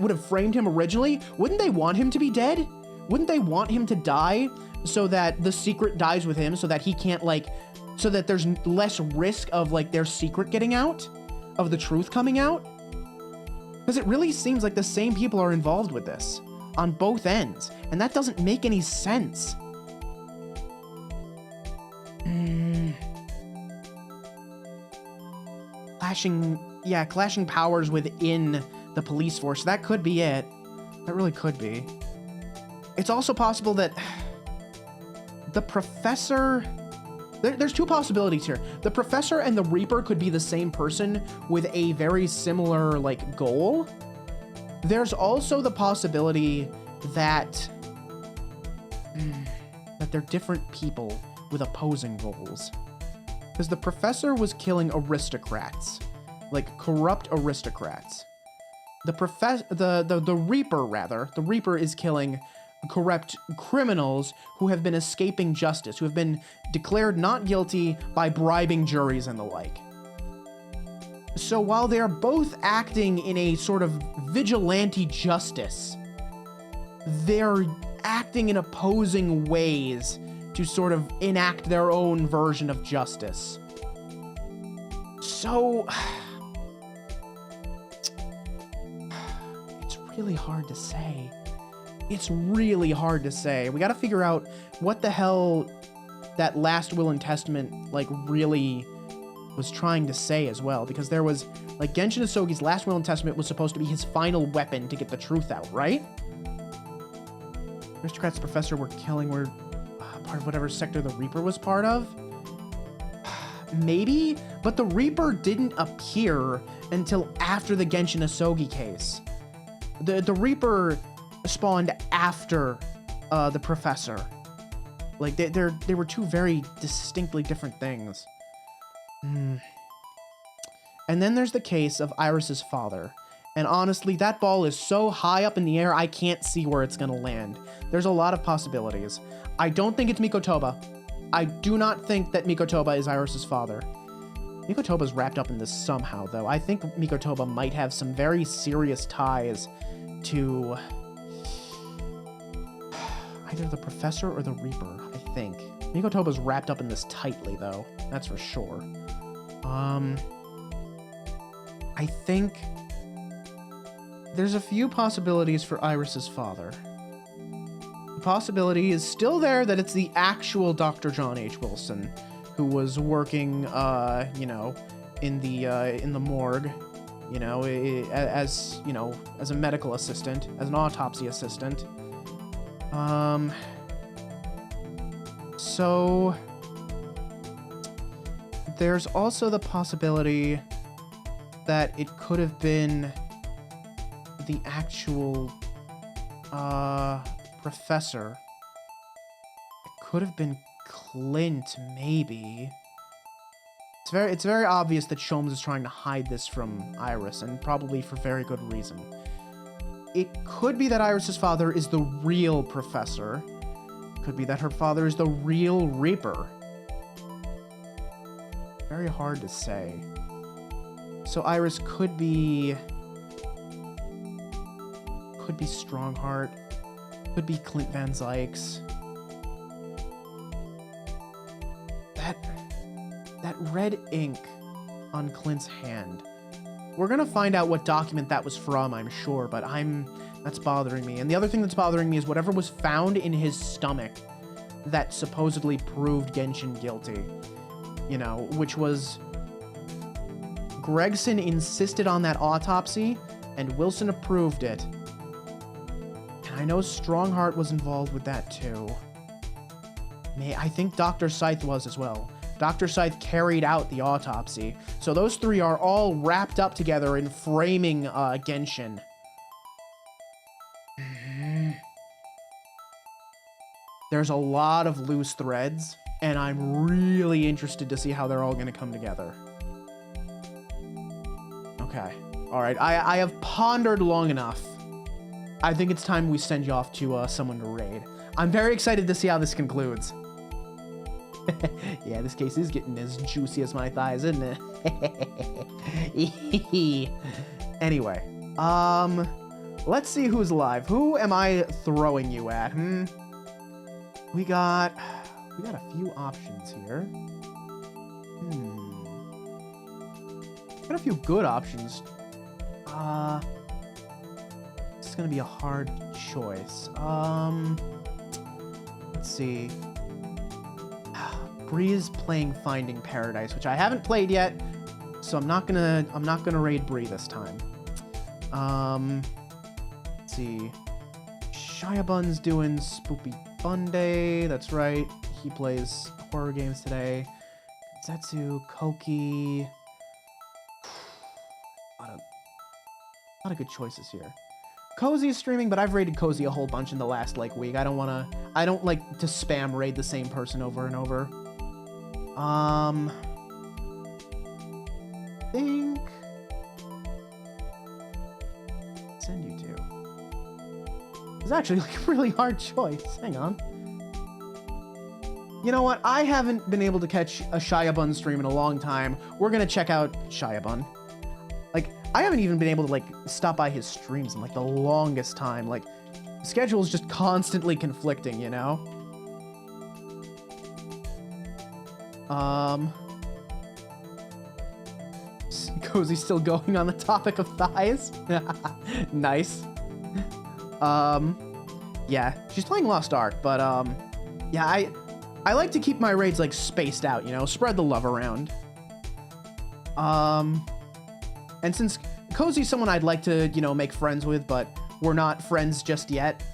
would have framed him originally, wouldn't they want him to be dead? Wouldn't they want him to die so that the secret dies with him, so that he can't, like, so that there's less risk of, like, their secret getting out, of the truth coming out? Because it really seems like the same people are involved with this on both ends, and that doesn't make any sense. Clashing powers within the police force. That could be it. That really could be. It's also possible that the professor There's two possibilities here. The Professor and the Reaper could be the same person with a very similar, like, goal. There's also the possibility that they're different people with opposing goals. Because the Professor was killing aristocrats, like corrupt aristocrats. The Reaper is killing corrupt criminals who have been escaping justice, who have been declared not guilty by bribing juries and the like. So while they're both acting in a sort of vigilante justice, they're acting in opposing ways to sort of enact their own version of justice. So it's really hard to say. It's really hard to say. We gotta figure out what the hell that last will and testament, like, really was trying to say as well. Because there was, like, Genshin Asogi's last will and testament was supposed to be his final weapon to get the truth out, right? Aristocrats Professor were killing were part of whatever sector the Reaper was part of? Maybe? But the Reaper didn't appear until after the Genshin Asogi case. The Reaper spawned after the Professor. Like, they were two very distinctly different things. And then there's the case of Iris's father. And honestly, that ball is so high up in the air, I can't see where it's gonna land. There's a lot of possibilities. I don't think it's Mikotoba. I do not think that Mikotoba is Iris's father. Mikotoba's wrapped up in this somehow, though. I think Mikotoba might have some very serious ties to either the Professor or the Reaper, I think. Mikotoba's wrapped up in this tightly, though. That's for sure. I think there's a few possibilities for Iris's father. The possibility is still there that it's the actual Dr. John H. Wilson who was working, you know, in the morgue, you know, as a medical assistant, as an autopsy assistant. So there's also the possibility that it could have been the actual Professor. It could have been Clint, maybe. It's very obvious that Sholmes is trying to hide this from Iris, and probably for very good reason. It could be that Iris's father is the real Professor. Could be that her father is the real Reaper. Very hard to say. So Iris could be Strongheart, could be Clint Van Zykes. That red ink on Clint's hand. We're gonna find out what document that was from, I'm sure, but that's bothering me. And the other thing that's bothering me is whatever was found in his stomach that supposedly proved Genshin guilty. You know, which was Gregson insisted on that autopsy, and Wilson approved it. And I know Strongheart was involved with that too. I think Dr. Scythe was as well. Dr. Scythe carried out the autopsy. So those three are all wrapped up together in framing Genshin. There's a lot of loose threads, and I'm really interested to see how they're all going to come together. Okay. All right. I have pondered long enough. I think it's time we send you off to someone to raid. I'm very excited to see how this concludes. Yeah, this case is getting as juicy as my thighs, isn't it? Anyway, let's see who's alive. Who am I throwing you at? We got a few options here. Got a few good options. This is gonna be a hard choice. Let's see. Bree's playing Finding Paradise, which I haven't played yet, so I'm not gonna raid Bree this time. Let's see. Shiabun's doing Spoopy Fun Day. That's right. he plays horror games today. Zetsu, Koki. A lot of good choices here. Cozy is streaming, but I've raided Cozy a whole bunch in the last like week. I don't like to spam raid the same person over and over. Think send you to. It's actually like a really hard choice. Hang on. You know what? I haven't been able to catch a Shia stream in a long time. We're gonna check out Shia. Like, I haven't even been able to like stop by his streams in like the longest time. Like, schedule's just constantly conflicting, you know? Cozy's still going on the topic of thighs. Nice. Yeah, she's playing Lost Ark, but yeah, I like to keep my raids like spaced out, you know, spread the love around. And since Cozy's someone I'd like to, you know, make friends with, but we're not friends just yet,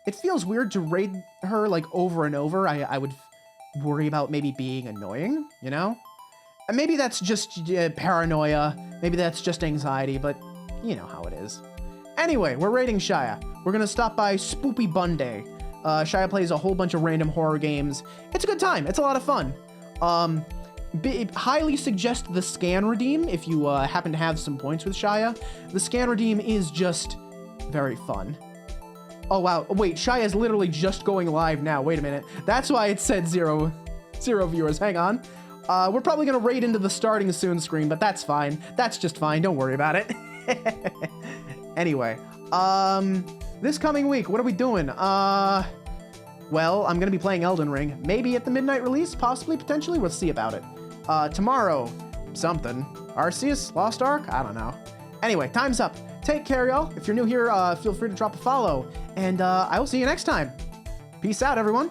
it feels weird to raid her like over and over. I would worry about maybe being annoying, you know? And maybe that's just paranoia, maybe that's just anxiety, but you know how it is. Anyway, we're raiding Shia. We're gonna stop by Spoopy Bunday. Shia plays a whole bunch of random horror games. It's a good time. It's a lot of fun. Highly suggest the scan redeem if you happen to have some points with Shia. The scan redeem is just very fun. Oh wow, wait, Shia is literally just going live now. Wait a minute. That's why it said zero viewers. Hang on. We're probably gonna raid into the starting soon screen, but that's fine. That's just fine. Don't worry about it. Anyway, this coming week, what are we doing? Well, I'm gonna be playing Elden Ring. Maybe at the midnight release, possibly, potentially. We'll see about it. Tomorrow, something. Arceus? Lost Ark? I don't know. Anyway, time's up. Take care, y'all. If you're new here, feel free to drop a follow. And I will see you next time. Peace out, everyone.